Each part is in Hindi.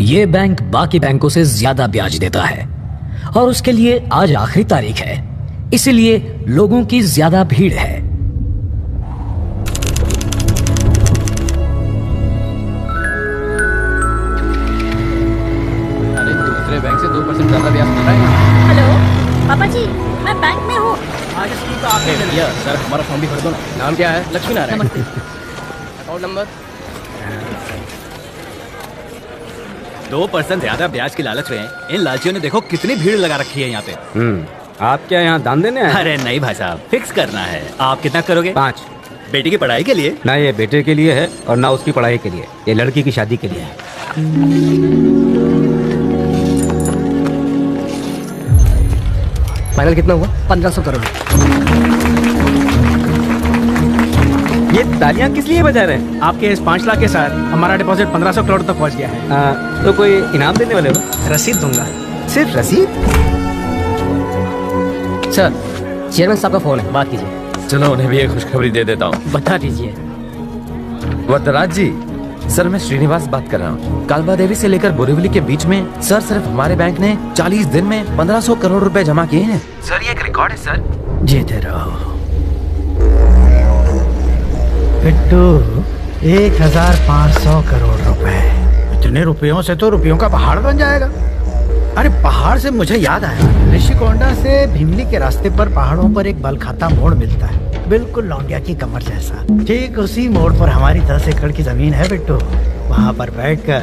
ये बैंक बाकी बैंकों से ज्यादा ब्याज देता है और उसके लिए आज आखिरी तारीख है, इसीलिए लोगों की ज्यादा भीड़ है। अरे दूसरे बैंक से 2% ज्यादा ब्याज मिल रहा है। हेलो पापा जी, मैं बैंक में हूँ। भैया सर हमारा फॉर्म भी भर दो ना। नाम क्या है? लक्ष्मी नारायण। अकाउंट नंबर 2% ज्यादा ब्याज की लालच में इन लालचियों ने देखो कितनी भीड़ लगा रखी है यहाँ पे। आप क्या यहाँ दान देने आए? अरे नहीं भाई साहब, फिक्स करना है। आप कितना करोगे? 5। बेटी की पढ़ाई के लिए? ना ये बेटे के लिए है और ना उसकी पढ़ाई के लिए, ये लड़की की शादी के लिए है। फाइनल कितना हुआ? 1500 करोड़। ये तालियां किस लिए बजा रहे हैं? आपके इस 5 लाख के साथ हमारा डिपॉजिट 1500 करोड़ तक पहुंच गया है। तो कोई इनाम देने वाले हो? रसीद दूंगा। सिर्फ रसीद? सर चेयरमैन साहब का फोन है, बात कीजिए। चलो उन्हें भी एक खुशखबरी दे देता हूँ। बता दीजिए। वरदराज जी, सर मैं श्रीनिवास बात कर रहा हूँ। कालबा देवी से लेकर बोरीवली के बीच में सर सिर्फ हमारे बैंक ने 40 दिन में 1500 करोड़ रुपए जमा किए हैं। सर ये एक रिकॉर्ड है सर। जीते रहो बिट्टू। 1500 करोड़ रुपए, इतने रुपयों से तो रुपयों का पहाड़ बन जाएगा। अरे पहाड़ से मुझे याद आया, ऋषिकोंडा से भीमली के रास्ते पर पहाड़ों पर एक बल खाता मोड़ मिलता है, बिल्कुल लौंडिया की कमर जैसा। ठीक उसी मोड़ पर हमारी 10 एकड़ की जमीन है बिट्टू। वहाँ पर बैठकर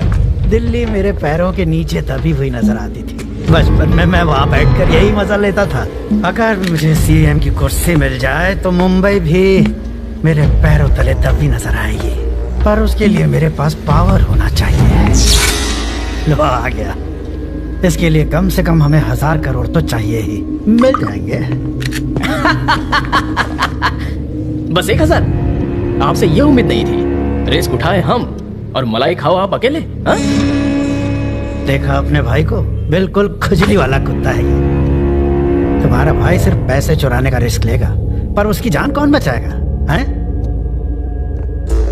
दिल्ली मेरे पैरों के नीचे दबी हुई नजर आती थी। बचपन में मैं वहाँ बैठकर यही मजा लेता था। अगर मुझे सीएम की कुर्सी मिल जाए तो मुंबई भी मेरे पैरों तले दबी नजर आएगी, पर उसके लिए मेरे पास पावर होना चाहिए। लो आ गया। इसके लिए कम से कम हमें 1000 करोड़ तो चाहिए ही। मिल जाएंगे। बस 1000? आपसे ये उम्मीद नहीं थी। रिस्क उठाए हम और मलाई खाओ आप अकेले। हा? देखा अपने भाई को, बिल्कुल खुजली वाला कुत्ता है ये। तुम्हारा भाई सिर्फ पैसे चुराने का रिस्क लेगा, पर उसकी जान कौन बचाएगा? हैं?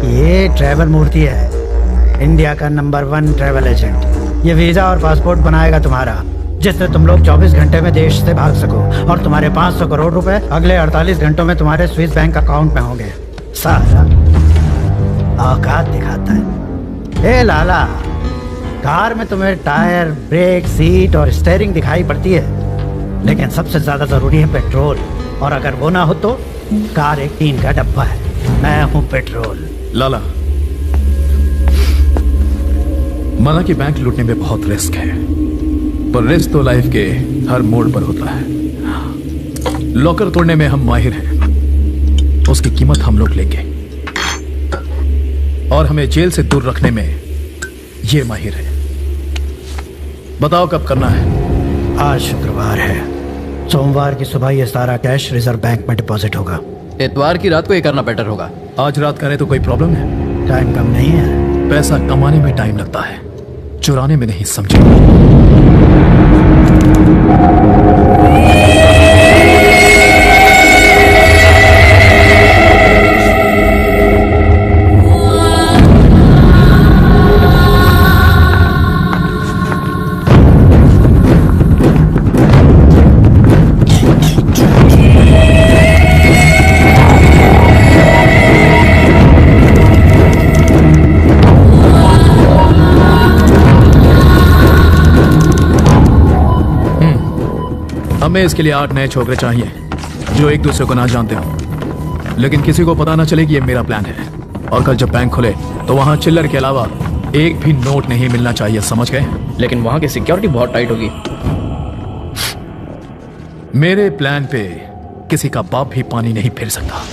ये ट्रैवल मूर्ति है, इंडिया का नंबर 1 ट्रैवल एजेंट। ये वीजा और पासपोर्ट बनाएगा तुम्हारा, जिससे तुम लोग 24 घंटे में देश से भाग सको, और तुम्हारे 500 करोड़ रुपए अगले 48 घंटों में तुम्हारे स्विस बैंक अकाउंट में होंगे। साला औकात दिखाता है। ए लाला, कार में तुम्हें टायर, ब्रेक, सीट और स्टीयरिंग दिखाई पड़ती है, लेकिन सबसे ज्यादा जरूरी है पेट्रोल, और अगर वो ना हो तो कार एक टीन का डब्बा है। मैं हूँ पेट्रोल। लाला, माना कि बैंक लूटने में बहुत रिस्क है, पर रिस्क तो लाइफ के हर मोड़ पर होता है। लॉकर तोड़ने में हम माहिर हैं, उसकी कीमत हम लोग लेंगे, और हमें जेल से दूर रखने में ये माहिर है। बताओ कब करना है? आज शुक्रवार है, सोमवार की सुबह ये सारा कैश रिजर्व बैंक में डिपॉजिट होगा। इतवार की रात को ये करना बेटर होगा। आज रात करें तो कोई प्रॉब्लम है? टाइम कम नहीं है। पैसा कमाने में टाइम लगता है, चुराने में नहीं, समझे? हमें इसके लिए 8 नए छोकरे चाहिए जो एक दूसरे को ना जानते हो, लेकिन किसी को पता ना चले कि ये मेरा प्लान है। और कल जब बैंक खुले तो वहाँ चिल्लर के अलावा एक भी नोट नहीं मिलना चाहिए, समझ गए? लेकिन वहाँ की सिक्योरिटी बहुत टाइट होगी। मेरे प्लान पे किसी का बाप भी पानी नहीं फेर सकता।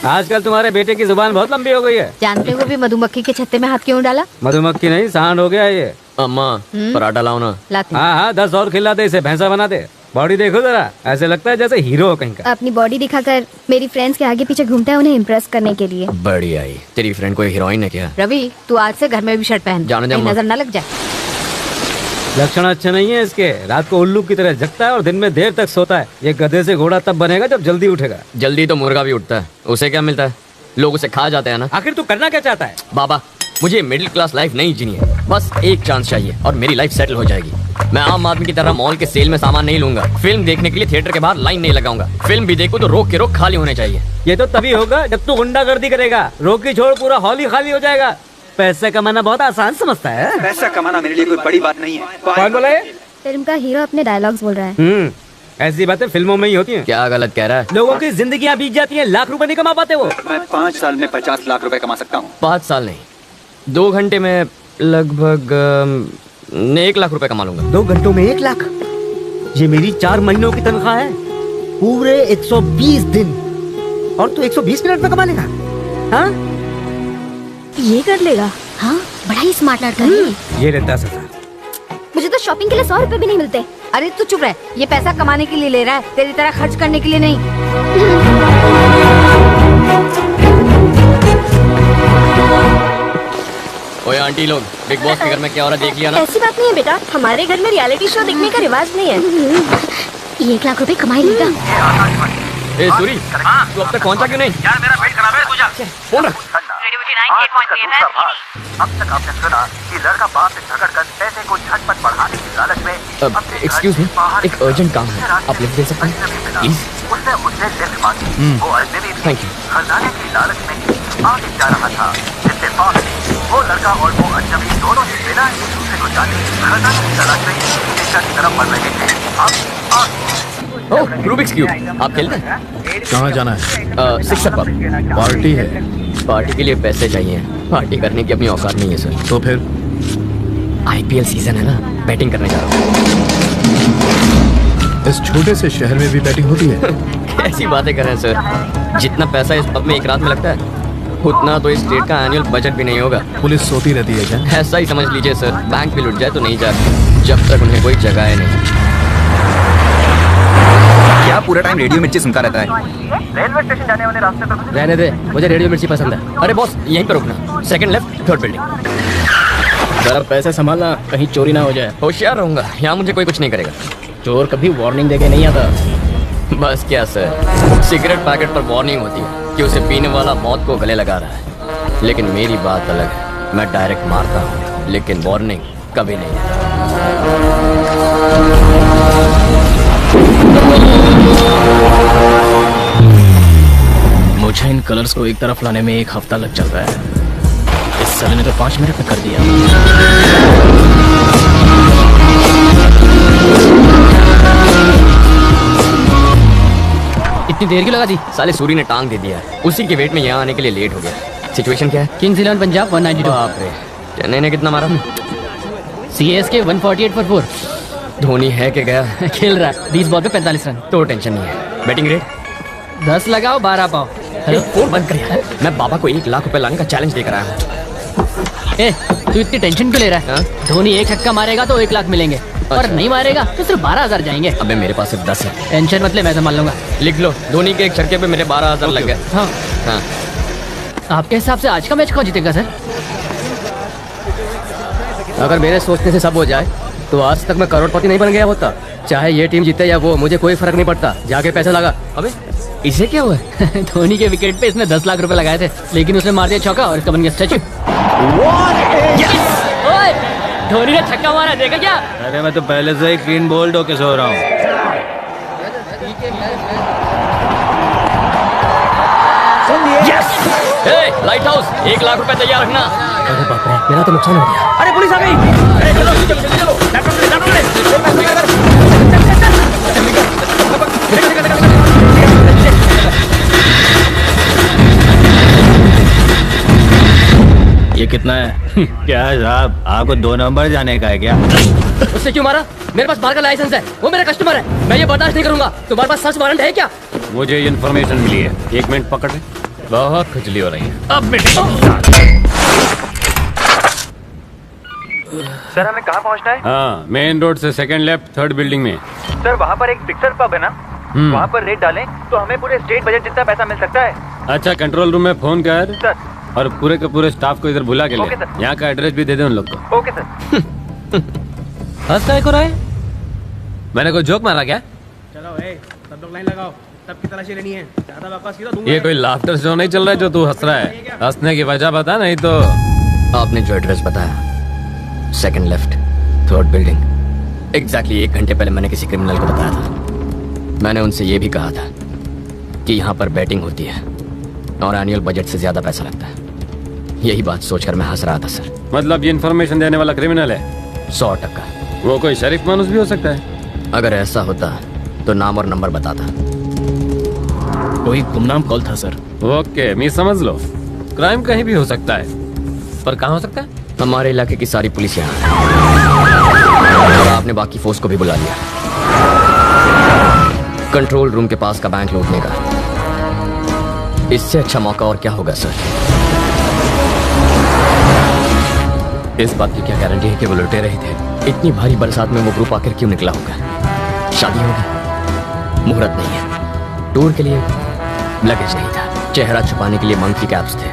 आजकल तुम्हारे बेटे की जुबान बहुत लंबी हो गई है। जानते हो भी मधुमक्खी के छत्ते में हाथ क्यों डाला? मधुमक्खी नहीं, सांड हो गया ये। अम्मा पराठा लाओ ना। लाती। हाँ हाँ, 10 और खिला दे इसे, भैंसा बना दे। बॉडी देखो जरा, ऐसे लगता है जैसे हीरो हो कहीं का। अपनी बॉडी दिखाकर मेरी फ्रेंड्स के आगे पीछे घूमता है उन्हें इम्प्रेस करने के लिए। बढ़िया ही। तेरी फ्रेंड कोई हीरोइन है क्या? रवि, तू आज से घर में भी शर्ट पहन, जाने दे कहीं अम्मा। नजर न लग जाए। लक्षण अच्छे नहीं है इसके। रात को उल्लू की तरह जगता है और दिन में देर तक सोता है। ये गधे से घोड़ा तब बनेगा जब जल्दी उठेगा। जल्दी तो मुर्गा भी उठता है, उसे क्या मिलता है? लोग उसे खा जाते हैं ना। आखिर तू करना क्या चाहता है? बाबा, मुझे मिडिल क्लास लाइफ नहीं जीनी है, बस एक चांस चाहिए और मेरी लाइफ सेटल हो जाएगी। मैं आम आदमी की तरह मॉल के सेल में सामान नहीं लूंगा, फिल्म देखने के लिए थिएटर के बाहर लाइन नहीं लगाऊंगा, फिल्म भी देखूं तो रोक के रोक खाली होने चाहिए। ये तो तभी होगा जब तू गुंडागर्दी करेगा। रोकी छोड़ पूरा हॉल ही खाली हो जाएगा। पैसे कमाना बहुत आसान समझता है। पैसा कमाना मेरे लिए कोई बड़ी बात नहीं है। कौन बोला है? फिल्म का हीरो अपने डायलॉग्स बोल रहा है। ऐसी बातें फिल्मों में ही होती हैं। क्या गलत कह रहा है? लोगों की जिंदगियां बीत जाती हैं, लाख रुपए नहीं कमा पाते वो। मैं 5 साल में 50 लाख रुपए कमा सकता हूँ। 5 साल नहीं, 2 घंटे में लगभग 1 लाख रुपए कमा लूंगा। 2 घंटों में 1 लाख? ये मेरी 4 महीनों की तनख्वाह है, पूरे 120 दिन। और तू 120 मिनट में कमा लेगा? हाँ, ये कर लेगा। हाँ, बड़ा ही स्मार्ट लड़का है। ये ले 10,000। मुझे तो शॉपिंग के लिए 100 रुपए भी नहीं मिलते। अरे तू चुप रह, ये पैसा कमाने के लिए ले रहा है, तेरी तरह खर्च करने के लिए नहीं। ओए आंटी लोग, बिग बॉस के घर में क्या हो रहा है देख लिया ना? ऐसी बात नहीं है बेटा, हमारे घर में रियलिटी शो देखने का रिवाज नहीं है। 1 लाख रुपए कमाई लेगा। ए सूरी, तू अब तक पहुंचा क्यों नहीं? यार मेरा पेट खराब है, तू जा। फोन रख। अब तक आपने सुना कि लड़का बाप से झगड़ कर पैसे को झटपट बढ़ाने की लालच में एक्सक्यूज मी, एक अर्जेंट काम है, आप लिफ्ट दे सकते हैं प्लीज? उसने उससे लिफ्ट मांगी। वो अजनबी थैंक यू। खजाने की लालच में आगे जा रहा था, जिससे पास वो लड़का और वो अजनबी दोनों ही बिना एक दूसरे को जाने खजाने की तलाश में दिशा की तरफ बढ़ रहे थे। ओह, रूबिक्स क्यूब, आप खेलते हैं? कहाँ जाना है? शिक्षक बाबू, पार्टी है। पार्टी के लिए पैसे चाहिए, पार्टी करने की अपनी औकात नहीं है सर। तो फिर IPL सीजन है ना, बैटिंग करने जा रहा हूँ। इस छोटे से शहर में भी बैटिंग होती है? कैसी बातें कर रहे हैं सर, जितना पैसा इस पब में एक रात में लगता है उतना तो इस स्टेट का एनुअल बजट भी नहीं होगा। पुलिस सोती रहती है क्या? ऐसा ही समझ लीजिए सर, बैंक भी लुट जाए तो नहीं जाते जब तक उन्हें कोई जगह नहीं। क्या पूरा टाइम रेडियो मिर्ची सुनता रहता है? रेलवे स्टेशन जाने वाले रास्ते पर रहने दे, मुझे रेडियो मिर्ची पसंद है। अरे बॉस, यहीं पर रुकना, सेकंड लेफ्ट, थर्ड बिल्डिंग। जरा पैसे संभालना, कहीं चोरी ना हो जाए। होशियार रहूंगा, यहाँ मुझे कोई कुछ नहीं करेगा। चोर कभी वार्निंग देके नहीं आता। बस क्या सर, सिगरेट पैकेट पर वार्निंग होती है कि उसे पीने वाला मौत को गले लगा रहा है, लेकिन मेरी बात अलग है। मैं डायरेक्ट मारता हूँ, लेकिन वार्निंग कभी नहीं। मुझे इन कलर्स को एक तरफ लाने में 1 हफ्ता लग जाता है, इस साले ने तो 5 मिनट में कर दिया। इतनी देर क्यों लगा दी? साले सूरी ने टांग दे दिया, उसी के वेट में यहाँ आने के लिए लेट हो गया। सिचुएशन क्या है? किंग्स 11 पंजाब 192। बाप रे, चेन्नई ने कितना मारा? CSK 148 for 4। धोनी है कि गया? खेल रहा है, 20 बॉल पे 45 रन। तो टेंशन नहीं है। बैटिंग रेट 10 लगाओ 12 पाओ। हेलो, फोन बंद कर यार। मैं बाबा को 1 लाख रुपए लाने का चैलेंज देकर आया हूँ। ए, तू इतनी टेंशन क्यों ले रहा है? धोनी 1 छक्का मारेगा तो 1 लाख मिलेंगे, और नहीं मारेगा तो सिर्फ 12,000 जाएंगे। अबे मेरे पास सिर्फ 10 है। टेंशन मत ले, मैं संभाल लूंगा। लिख लो, धोनी के 1 छक्के पे मेरे 12,000 लग गए। हाँ, हाँ। आपके हिसाब से आज का मैच कौन जीतेगा सर? अगर मेरे सोचने से सब हो जाए तो आज तक मैं करोड़पति नहीं बन गया होता। चाहे ये टीम जीते या वो, मुझे कोई फर्क नहीं पड़ता। जाके पैसा लगा। अबे इसे क्या हुआ? धोनी के विकेट पे इसने 10 लाख रुपए लगाए थे, लेकिन उसने मार दिया चौका और इसका बन गया स्टैचू। ओए, धोनी ने छक्का मारा, देखा क्या? अरे मैं तो पहले से ही क्लीन बोल्ड होके सो रहा हूँ। लाइट हाउस, 1 लाख रुपए तैयार रखना। अरे बाप रे, मेरा तो नुकसान हो गया। अरे पुलिस आ गई। अरे चलो चलो चलो, लैपटॉप ले, लैपटॉप ले। ये कितना है? क्या है साहब, आपको 2 नंबर जाने का है क्या? उससे क्यों मारा? मेरे पास बार का लाइसेंस है, वो मेरा कस्टमर है, मैं ये बर्दाश्त नहीं करूंगा। तुम्हारे पास सर्च वारंट है क्या? मुझे इन्फॉर्मेशन मिली है, 1 मिनट पकड़ ले। बहुत खुजली हो रही है। अब सर हमें कहाँ पहुँचना है? हाँ, मेन रोड से सेकंड लेफ्ट, थर्ड बिल्डिंग में। सर वहाँ पर एक फिक्सर पब है ना, वहाँ पर रेट डालें तो हमें पूरे स्टेट बजट जितना पैसा मिल सकता है। अच्छा, कंट्रोल रूम में फोन कर सर। और पूरे के पूरे स्टाफ को इधर बुला के ले। Okay, sir. यहाँ का एड्रेस भी दे दे उन लोग को। Okay sir. हंस काय को रहा है? मैंने कोई जोक मारा क्या? चलो सब लोग लाइन लगाओ, सबकी तलाशी लेनी है, ज्यादा बकवास की तो दूंगा। ये कोई लाफ्टर शो नहीं चल रहा है जो तू हंस रहा है। हंसने की वजह बता, नहीं तो। आपने जो एड्रेस बताया, second left, third building, exactly 1 घंटे पहले मैंने किसी क्रिमिनल को बताया था। मैंने उनसे ये भी कहा था कि यहाँ पर बैटिंग होती है और एनुअल बजट से ज्यादा पैसा लगता है। यही बात सोचकर मैं हंस रहा था सर। मतलब ये इन्फॉर्मेशन देने वाला क्रिमिनल है? 100%। वो कोई शरीफ मानुस भी हो सकता है। अगर ऐसा होता तो नाम और नंबर बताता। कोई गुमनाम कॉल था सर। ओके, मैं समझ लो। क्राइम कहीं भी हो सकता है, पर कहाँ हो सकता है? हमारे इलाके की सारी पुलिस यहाँ है और आपने बाकी फोर्स को भी बुला लिया कंट्रोल रूम के पास का बैंक लूटने का। इससे अच्छा मौका और क्या होगा सर? इस बात की क्या गारंटी है कि वो लुटे रहे थे? इतनी भारी बरसात में वो ग्रुप आकर क्यों निकला होगा? शादी होगी, मुहूर्त नहीं है, टूर के लिए लगेज नहीं था, चेहरा छुपाने के लिए मंकी कैप्स थे,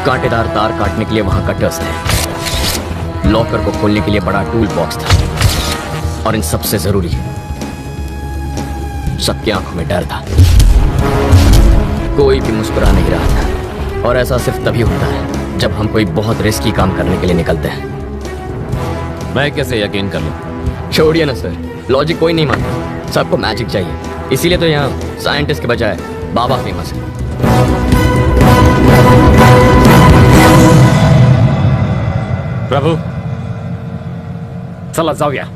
कांटेदार तार काटने के लिए वहां कटर्स थे, लॉकर को खोलने के लिए बड़ा टूल बॉक्स था, और इन सबसे जरूरी सबकी आंखों में डर था। कोई भी मुस्कुरा नहीं रहा था, और ऐसा सिर्फ तभी होता है जब हम कोई बहुत रिस्की काम करने के लिए निकलते हैं। मैं कैसे यकीन कर लूं? छोड़िए ना सर, लॉजिक कोई नहीं मानता, सबको मैजिक चाहिए। इसीलिए तो यहाँ साइंटिस्ट के बजाय बाबा फेमस है। प्रभु, चला जाओ या।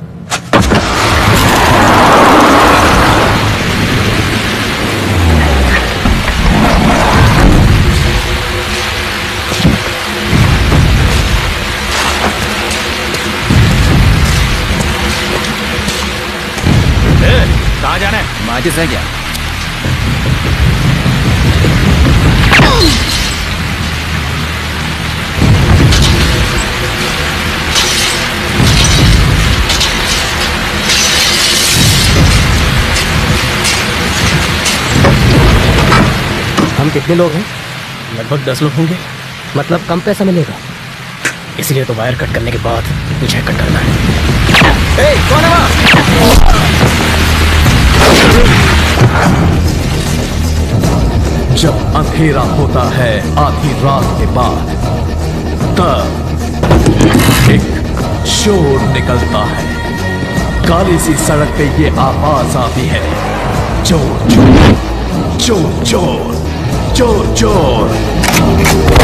कहाँ जाना है? माचिस है क्या? हम कितने लोग हैं? लगभग 10 लोग होंगे। मतलब कम पैसा मिलेगा, इसलिए तो वायर कट करने के बाद मुझे कट करना है। कौन है वहाँ? जब अंधेरा होता है आधी रात के बाद, तब एक शोर निकलता है। काली सी सड़क पे ये आवाज आती है, चोर चोर चोर चोर चोर चोर।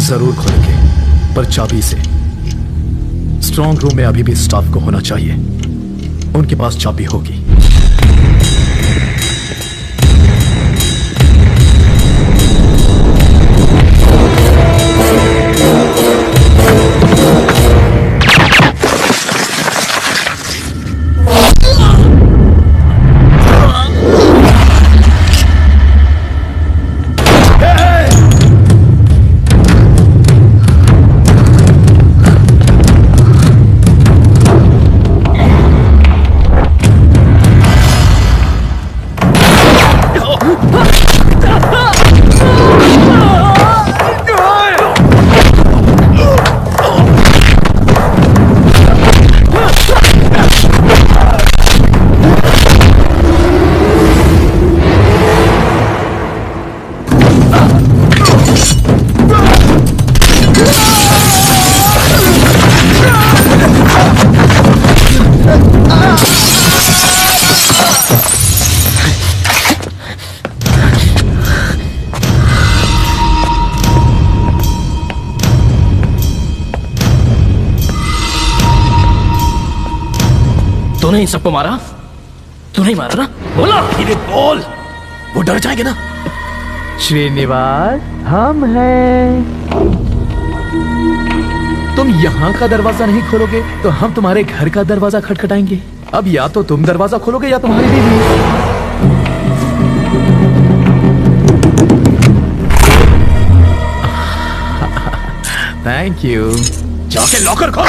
जरूर खोलेंगे, पर चाबी से। स्ट्रांग रूम में अभी भी स्टाफ को होना चाहिए, उनके पास चाबी होगी। तूने इन सबको मारा? तू नहीं मारा ना? बोला धीरे बोल, वो डर जाएंगे ना। श्रीनिवास, हम हैं। तुम यहाँ का दरवाजा नहीं खोलोगे तो हम तुम्हारे घर का दरवाजा खटखटाएंगे। अब या तो तुम दरवाजा खोलोगे या तुम्हारी बीवी। Thank you. जाके लॉकर खोल।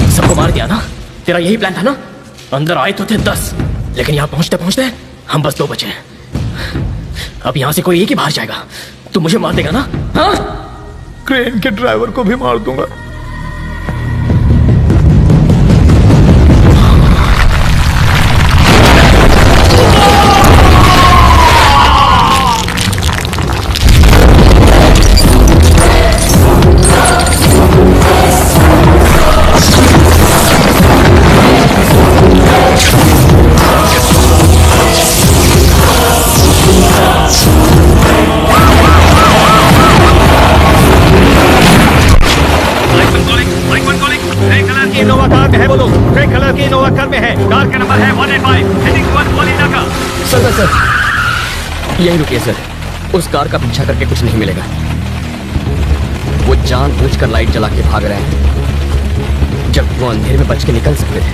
सबको मार दिया ना? तेरा यही प्लान था ना? अंदर आए तो थे 10, लेकिन यहाँ पहुंचते पहुंचते हम बस 2 बचे हैं। अब यहाँ से कोई एक ही बाहर जाएगा। तू मुझे मार देगा ना? हाँ? क्रेन के ड्राइवर को भी मार दूंगा। यही रुकिए सर, उस कार का पीछा करके कुछ नहीं मिलेगा। वो जानबूझकर लाइट जला के भाग रहे हैं, जब वो अंधेरे में बच के निकल सकते थे।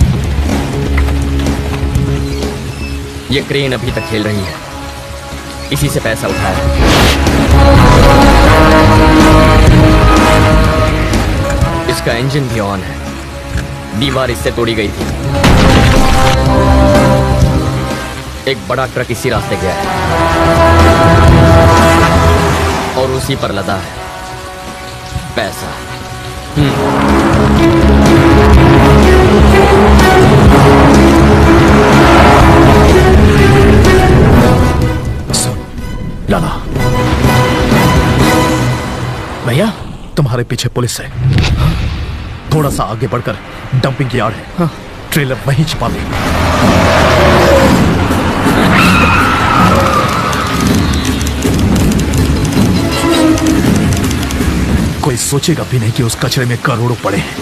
ये क्रेन अभी तक खेल रही है, इसी से पैसा उठाया। इसका इंजन भी ऑन है, दीवार इससे तोड़ी गई थी। एक बड़ा ट्रक इसी रास्ते गया है और उसी पर लदा है पैसा। लाला, भैया तुम्हारे पीछे पुलिस है। थोड़ा सा आगे बढ़कर डंपिंग यार्ड है। हाँ। ट्रेलर वहीं छिपा दे। कोई सोचेगा भी नहीं कि उस कचरे में करोड़ों पड़े हैं।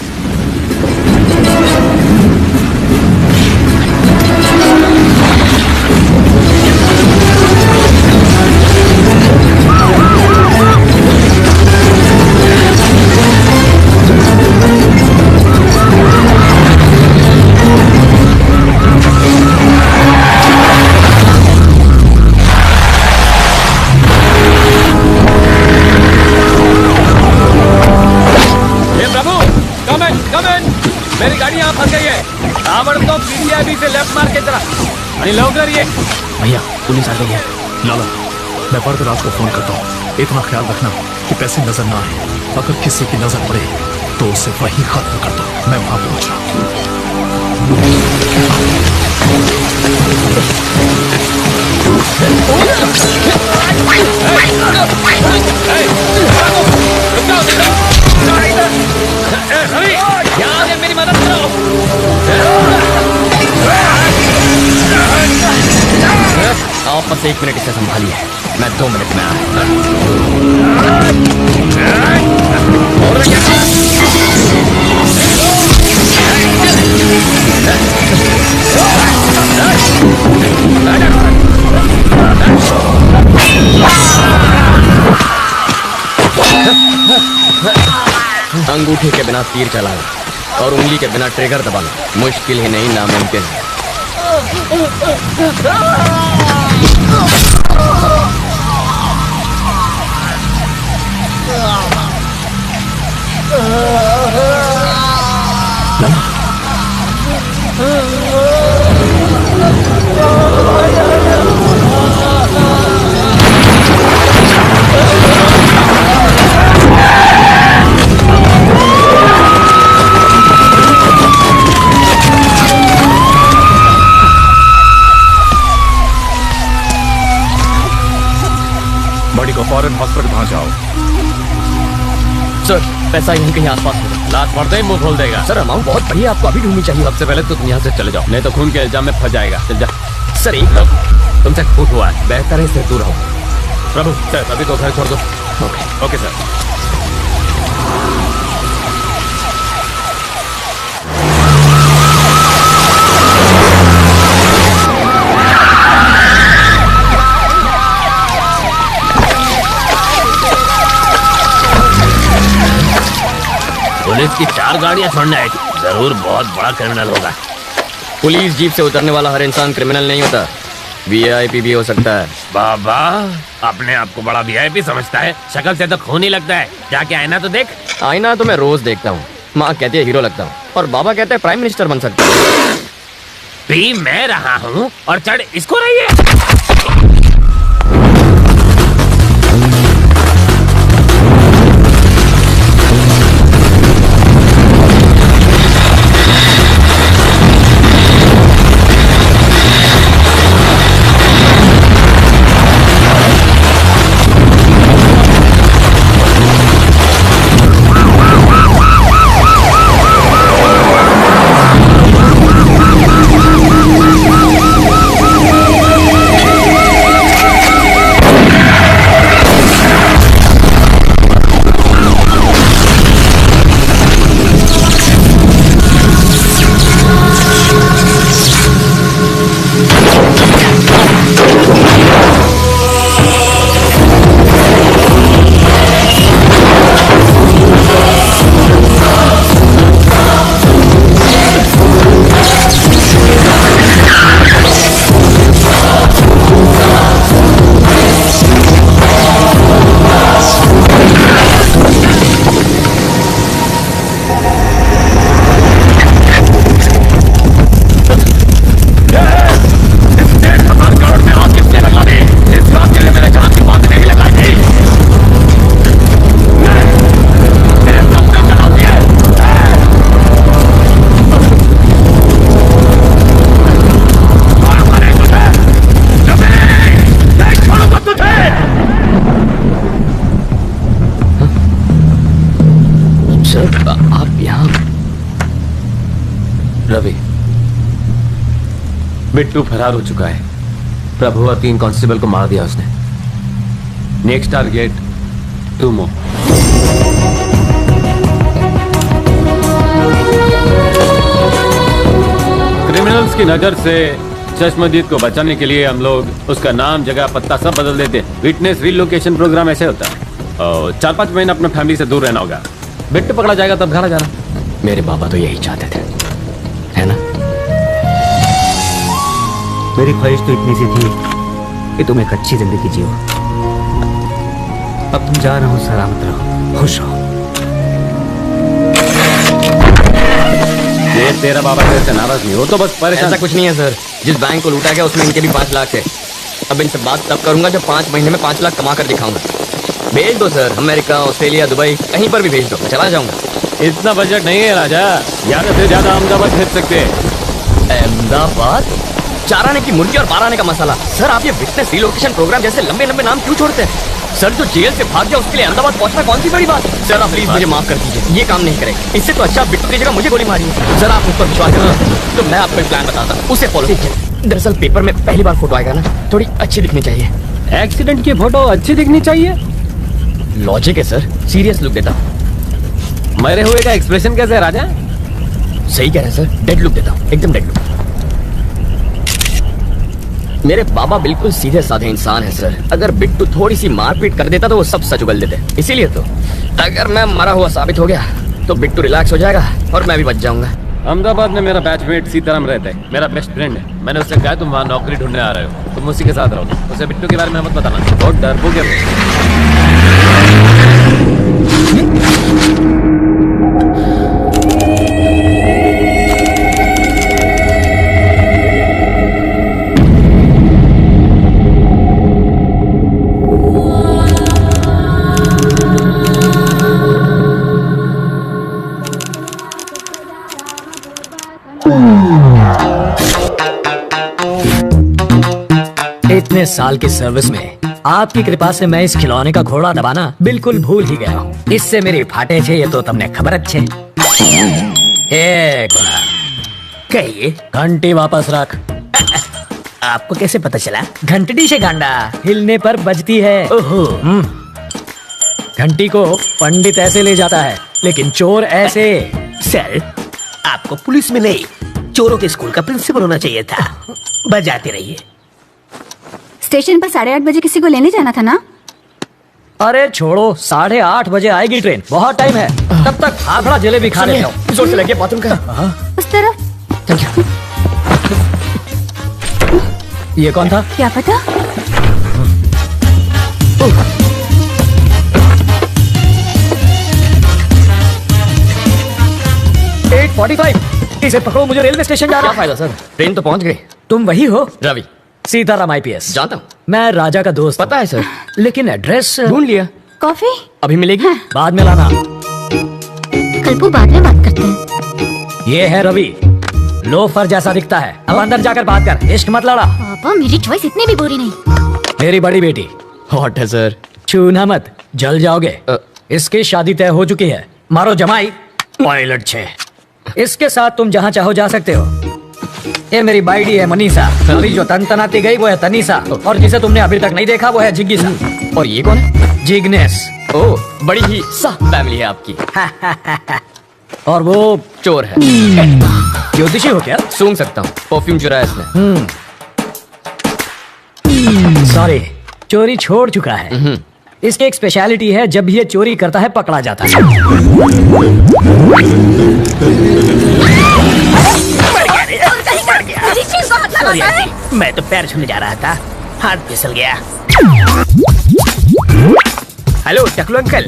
मेरी गाड़ी यहाँ फंस गई है। ताबड़तोड़ पीडीआईबी से लेफ्ट मार के तरफ। अरे लो कर ये। भैया पुलिस आ गई है। लाला, मैं बरदराज को फोन करता हूँ। इतना ख्याल रखना कि पैसे नजर ना आए। अगर किसी की नजर पड़े तो उसे वहीं खत्म कर दो। मैं वहां पहुंच रहा हूँ। मेरी मदद करो। आप बस 1 मिनट इसे संभालिए, मैं 2 मिनट में आया। अंगूठे के बिना तीर चलाना और उंगली के बिना ट्रिगर दबाना मुश्किल ही नहीं, नामुमकिन है। बॉडी को फौरन हॉस्पिटल पहुंचाओ। सर पैसा यहीं कहीं आसपास होगा। लात पड़ते ही मुंह खोल देगा। सर अमाउंट बहुत बढ़िया, आपको अभी ढूंढनी चाहिए। सबसे पहले तुम यहाँ से चले जाओ, नहीं तो खून के इल्जाम में फंस जाएगा। चल जा। सर एक बात, तुमसे खून हुआ है, बेहतर है इससे दूर रहो। प्रभु सर अभी तो घर छोड़ दो। Okay sir. पुलिस की 4 गाड़ियां छोड़ने आई थी, जरूर बहुत बड़ा क्रिमिनल होगा। पुलिस जीप से उतरने वाला हर इंसान क्रिमिनल नहीं होता, वीआईपी भी हो सकता है। बाबा अपने आप को बड़ा वीआईपी समझता है, शक्ल से तो खून ही लगता है। जाके आईना तो देख। आईना तो मैं रोज देखता हूँ। माँ कहती है हीरो लगता हूँ और बाबा कहते हैं प्राइम मिनिस्टर बन सकता हूँ। पी मैं रहा हूँ और चढ़ इसको रही है। रवि, बिट्टू फरार हो चुका है। प्रभु और 3 कांस्टेबल को मार दिया उसने। नेक्स्ट टारगेट तुम। क्रिमिनल्स की नजर से चश्मदीद को बचाने के लिए हम लोग उसका नाम, जगह, पत्ता सब बदल देते हैं। विटनेस रिलोकेशन प्रोग्राम ऐसे होता है। और 4-5 महीने अपने फैमिली से दूर रहना होगा। बिट्टू पकड़ा जाएगा तब घर जाना। मेरे पापा तो यही चाहते थे, है ना? मेरी ख्वाहिश तो इतनी सी थी कि तुम एक अच्छी जिंदगी जियो। अब तुम जा रहे हो, सलामत रहो, खुश रहो। ये तेरा बाबा तेरे से नाराज नहीं हो तो बस परेशान। ऐसा कुछ नहीं है सर, जिस बैंक को लूटा गया उसमें इनके भी 5 लाख है। अब इनसे बात तब करूंगा जब 5 महीने में 5 लाख कमा कर दिखाऊंगा। भेज दो सर, अमेरिका, ऑस्ट्रेलिया, दुबई, कहीं पर भी भेज दो, मैं चला जाऊंगा। इतना बजट नहीं है राजा, ज्यादा से ज्यादा अहमदाबाद भेज सकते हैं। अहमदाबाद? 4 आने की मुर्गी और 12 आने का मसाला। सर आप ये विटनेस रिलोकेशन प्रोग्राम जैसे लंबे लंबे नाम क्यों छोड़ते हैं? सर जो जेल से भाग गया उसके लिए अहमदाबाद पहुंचना कौन सी बड़ी बात? सर आप प्लीज मुझे माफ कर दीजिए, ये काम नहीं करेगा। इससे तो अच्छा बिट्टू की जगह मुझे गोली मारी है। सर आप मुझ पर विश्वास करें तो मैं आपको एक प्लान बताता हूँ, उसे फॉलो कीजिए। दरअसल पेपर में पहली बार फोटो आएगा ना, थोड़ी अच्छी दिखनी चाहिए। एक्सीडेंट की फोटो अच्छी दिखनी चाहिए? लॉजिक है सर, सीरियस लुक देता हूँ। मरे हुए का एक्सप्रेशन कैसे है राजा? सही कह रहे हैं सर, डेड लुक देता हूँ, एकदम डेड लुक। मेरे बाबा बिल्कुल सीधे साधे इंसान है सर। अगर बिट्टू थोड़ी सी मारपीट कर देता तो वो सब सच उगल देते। इसीलिए तो अगर मैं मरा हुआ साबित हो गया तो बिट्टू रिलैक्स हो जाएगा और मैं भी बच जाऊंगा। अहमदाबाद में मेरा बैचमेट सीताराम रहता है, मेरा बेस्ट फ्रेंड है। मैंने उससे कहा तुम वहाँ नौकरी ढूंढने आ रहे हो, तुम उसी के साथ रहो। उसे बिट्टू के बारे में मत बताना, बहुत डरपोक है। इतने साल की सर्विस में आपकी कृपा से मैं इस खिलौने का घोड़ा दबाना बिल्कुल भूल ही गया हूँ। इससे मेरे फाटे छे ये तो तुमने खबर अच्छे। एक कहिए, घंटी वापस रख। आपको कैसे पता चला? घंटडी से गांडा हिलने पर बजती है। ओहो। घंटी को पंडित ऐसे ले जाता है, लेकिन चोर ऐसे। सर, आपको पुलिस में नहीं, चोरों के स्कूल का प्रिंसिपल होना चाहिए था। बजाते रहिए। स्टेशन पर 8:30 बजे किसी को लेने जाना था ना? अरे छोड़ो, 8:30 बजे आएगी ट्रेन, बहुत टाइम है। तब तक फाफड़ा जलेबी खा लेते हो। जोर से लगे बाथरूम का। उस तरफ। Thank you. ये कौन था? क्या पता। 8:45। इसे पकड़ो, मुझे रेलवे स्टेशन जा रहा है। क्या फायदा सर, ट्रेन तो पहुंच गई। तुम वही हो? रवि। सीताराम IPS। जानता हूँ। मैं राजा का दोस्त। पता है सर, लेकिन एड्रेस ढूंढ लिया। कॉफी अभी मिलेगी? हाँ। बाद में लाना। कल्पू, बाद में बात करते हैं। ये है रवि, लोफर जैसा दिखता है। अब अंदर जाकर बात कर, इश्क मत लड़ा। पापा, मेरी चॉइस इतनी भी बुरी नहीं। मेरी बड़ी बेटी। हॉट है सर। छूना मत, जल जाओगे। इसकी शादी तय हो चुकी है। मारो जमाई, पायलट छे। इसके साथ तुम जहाँ चाहो जा सकते हो। ये मेरी बाइडी है मनीषा। अभी जो तनतनाती गई वो है तनीषा, और जिसे तुमने अभी तक नहीं देखा वो है जिग्गीसा। और ये कौन है? जिग्नेश। ओह, बड़ी ही सा फैमिली है आपकी। और वो चोर है। ज्योतिषी हो क्या? सूंघ सकता हूँ, परफ्यूम चुराया इसने। सॉरी, चोरी छोड़ चुका है। इसकी एक स्पेशलिटी है, जब ये चोरी करता है पकड़ा जाता है। मैं तो पैर छूने जा रहा था, हाथ फिसल गया। हेलो टकलू अंकल।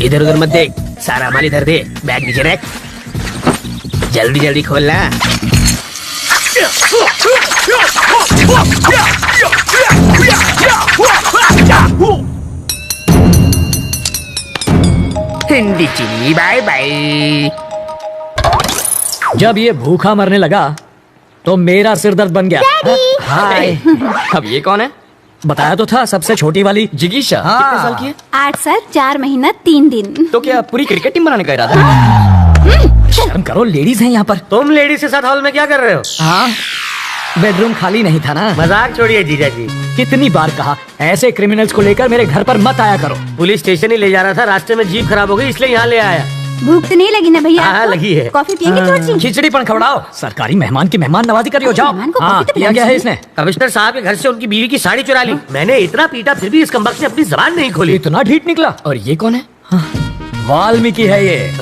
इधर उधर मत देख, सारा माल इधर दे। बैग नीचे रख, जल्दी जल्दी खोलना। हिंदी चिन्नी बाय बाय। जब ये भूखा मरने लगा तो मेरा सिर दर्द बन गया। हाय। अब ये कौन है? बताया तो था, सबसे छोटी वाली जिगीशा। हाँ। कितने साल की है? 8 साल 4 महीना 3 दिन। तो क्या पूरी क्रिकेट टीम बनाने का इरादा है? शर्म करो, लेडीज हैं यहाँ पर। तुम लेडीज के साथ हॉल में क्या कर रहे हो? हाँ, बेडरूम खाली नहीं था ना। मजाक छोड़िए जीजा जी। कितनी बार कहा, ऐसे क्रिमिनल्स को लेकर मेरे घर पर मत आया करो। पुलिस स्टेशन ही ले जा रहा था, रास्ते में जीप खराब हो गई इसलिए यहाँ ले आया। भूख तो नहीं लगी ना भैया? हाँ, लगी है। कॉफी पियेंगे थोड़ी सी? खिचड़ी पण खवड़ाओ। सरकारी मेहमान की मेहमान नवाजी करियो। जाओ। मेहमान को हाँ, कॉफी तो किया पिलानी गया है चाहिए। इसने। कमिश्नर साहब के घर से उनकी बीवी की साड़ी चुरा ली। मैंने इतना पीटा फिर भी इस कमबख्त ने अपनी जबान नहीं खोली। इतना ढीठ निकला। और ये कौन है? वाल्मीकि है ये,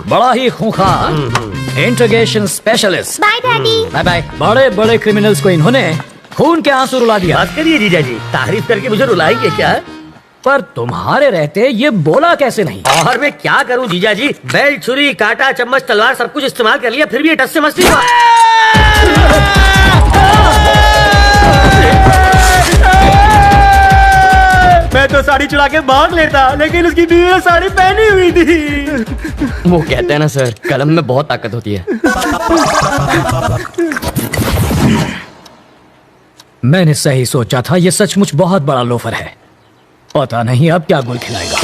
बड़ा ही खूंखार interrogation specialist. Bye daddy. Bye bye. बड़े बड़े क्रिमिनल्स को इन्होंने खून के आंसू रुला दिया। बात करिए जीजा जी, तारीफ करके मुझे रुलाएंगे क्या? पर तुम्हारे रहते ये बोला कैसे नहीं? और मैं क्या करूं जीजा जी, बेल्ट, छुरी, कांटा, चम्मच, तलवार सब कुछ इस्तेमाल कर लिया, फिर भी ये टस से मस नहीं हुआ। मैं तो साड़ी चुरा के भाग लेता, लेकिन उसकी बीवी ने साड़ी पहनी हुई थी। वो कहते हैं ना सर, कलम में बहुत ताकत होती है। मैंने सही सोचा था, ये सचमुच बहुत बड़ा लोफर है। पता नहीं अब क्या गुल खिलाएगा।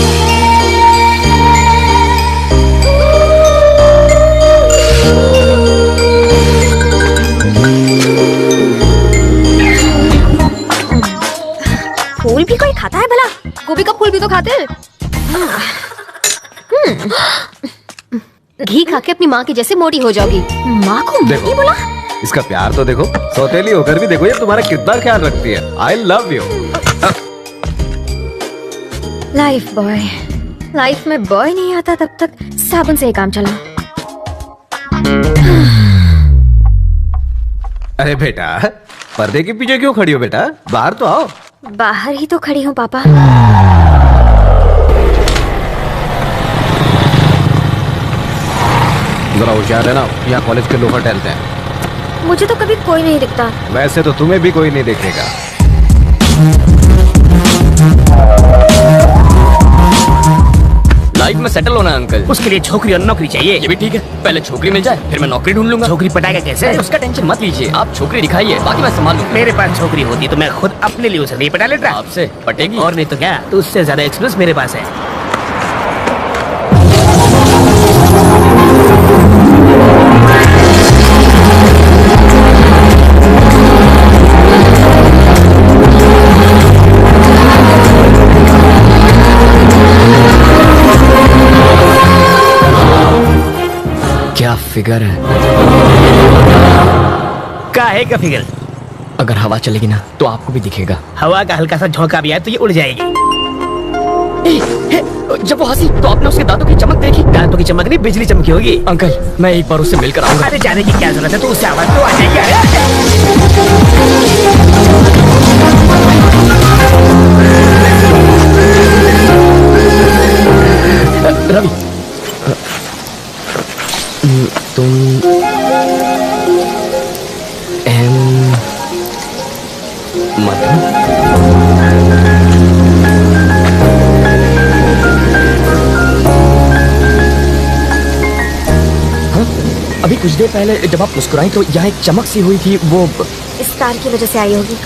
फूल भी कोई खाता है भला? गोभी का फूल भी तो खाते हैं। घी खा के अपनी माँ की जैसे मोटी हो जाओगी। माँ को मोटी बोला? इसका प्यार तो देखो, सौतेली होकर भी देखो ये तुम्हारा कितना ख्याल रखती है। आई love you. Life boy. Life में बॉय नहीं आता तब तक साबुन से ही काम चला। अरे बेटा, पर्दे के पीछे क्यों खड़ी हो बेटा? बाहर तो आओ। बाहर ही तो खड़ी हूँ पापा। जरा होशियार रहना, यहाँ कॉलेज के लोग टहलते हैं। मुझे तो कभी कोई नहीं दिखता। वैसे तो तुम्हें भी कोई नहीं देखेगा। लाइफ में सेटल होना है अंकल, उसके लिए छोकरी और नौकरी चाहिए। ये भी ठीक है, पहले छोकरी मिल जाए फिर मैं नौकरी ढूंढ लूंगा। छोकरी पटाएगा कैसे? अरे उसका टेंशन मत लीजिए, आप छोकरी दिखाइए, बाकी मैं संभाल लूंगा। मेरे पास छोकरी होती तो मैं खुद अपने लिए उसे नहीं पटा लेता। आपसे पटेगी? और नहीं तो क्या, तो उससे ज्यादा एक्सपीरियंस मेरे पास है। क्या फिगर है? काहे का फिगर? अगर हवा चलेगी ना तो आपको भी दिखेगा। हवा का हल्का सा झोंका भी आए तो ये उड़ जाएगी। जब वो हंसी तो आपने उसके दांतों की चमक देखी? दांतों की चमक नहीं, बिजली चमकी होगी। अंकल मैं एक बार उससे मिलकर आऊंगा। अरे जाने की क्या जरूरत है, तो उससे आवाज तो आ जाएगी। रवि तुम मधु? हाँ? अभी कुछ देर पहले जब आप मुस्कुराई तो यहाँ एक चमक सी हुई थी, वो इस तार की वजह से आई होगी।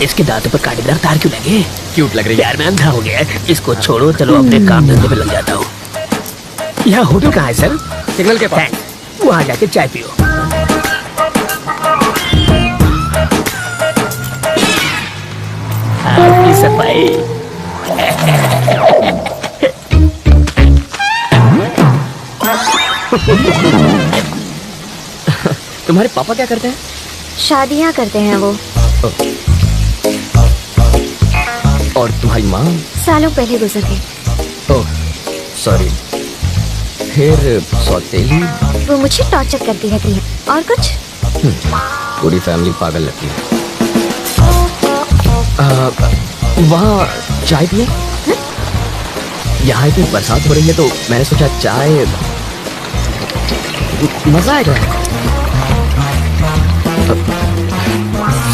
इसके दांतों पर कांटेदार तार क्यों लगे? क्यूट लग रही है। यार मैं अंधा हो गया, इसको छोड़ो, चलो अपने काम धंधे पे लग जाता हूँ। यहाँ होटल कहाँ है सर? सिग्नल के पास। वहाँ जाके चाय पियो। आपकी सफाई। तुम्हारे पापा क्या करते हैं? शादियाँ करते हैं वो। और तुम्हारी माँ? सालों पहले गुजर गई। Oh sorry. फिर सौतेली? वो मुझे टॉर्चर करती रहती है। और कुछ? पूरी फैमिली पागल लगती है। वहाँ चाय पिए? यहाँ इतनी बरसात हो रही है तो मैंने सोचा चाय मजा आएगा।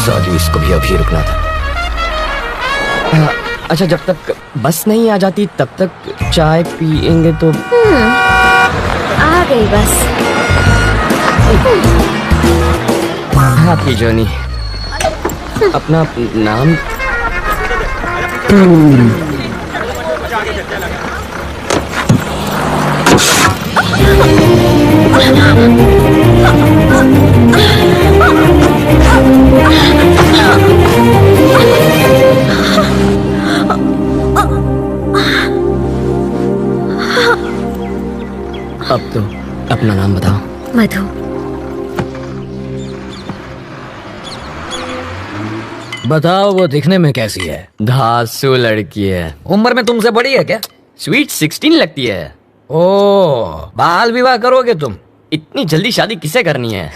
सॉरी, इसको भी अभी रुकना था। अच्छा, जब तक बस नहीं आ जाती तब तक चाय पिएंगे तो? आ गई बस। Happy journey. अपना नाम? अब तो अपना नाम बताओ। मधु। बताओ वो दिखने में कैसी है? धांसू लड़की है। उम्र में तुमसे बड़ी है क्या? स्वीट 16 लगती है। ओह, बाल विवाह करोगे तुम? इतनी जल्दी शादी किसे करनी है?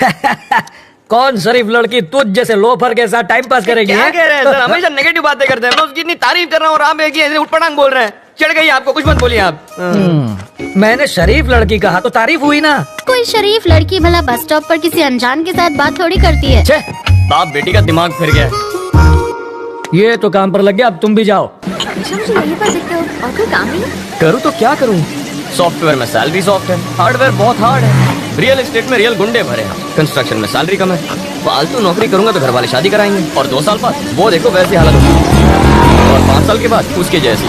कौन शरीफ लड़की तुझ जैसे लोफर के साथ टाइम पास करेगी? क्या कह रहे हैं सर? हमेशा नेगेटिव बातें करते हैं। मैं उसकी इतनी तारीफ कर रहा हूँ और आप एक ही ऐसे उठपटांग बोल रहे हैं। चढ़ गई आपको, कुछ मत बोलिए आप। मैंने शरीफ लड़की कहा तो तारीफ हुई ना। कोई शरीफ लड़की भला बस स्टॉप पर किसी अनजान के साथ बात थोड़ी करती है। बाप बेटी का दिमाग फिर गया। ये तो काम पर लग गया, अब तुम भी जाओ। अच्छा, मुझे यहीं पर दिखते हो और कोई काम नहीं? करूँ तो क्या करूँ? सॉफ्टवेयर में सैलरी सॉफ्ट है, हार्डवेयर बहुत हार्ड है, रियल एस्टेट में रियल गुंडे भरे हैं, कंस्ट्रक्शन में सैलरी कम है। फालतू नौकरी करूंगा तो घर वाले शादी कराएंगे और 2 साल बाद वो देखो वैसी हालत होगी और 5 साल के बाद उसके जैसी।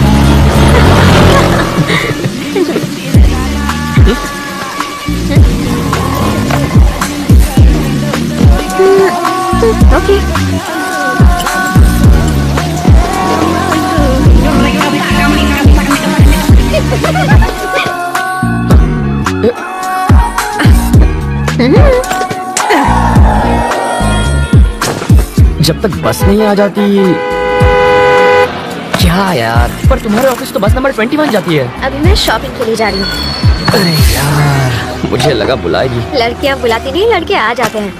ओके। जब तक बस नहीं आ जाती। क्या यार, पर तुम्हारे ऑफिस तो बस नंबर 21 जाती है। अभी मैं शॉपिंग के लिए जा रही हूँ। अरे यार, मुझे लगा बुलाएगी। लड़कियाँ बुलाती नहीं, लड़के आ जाते हैं।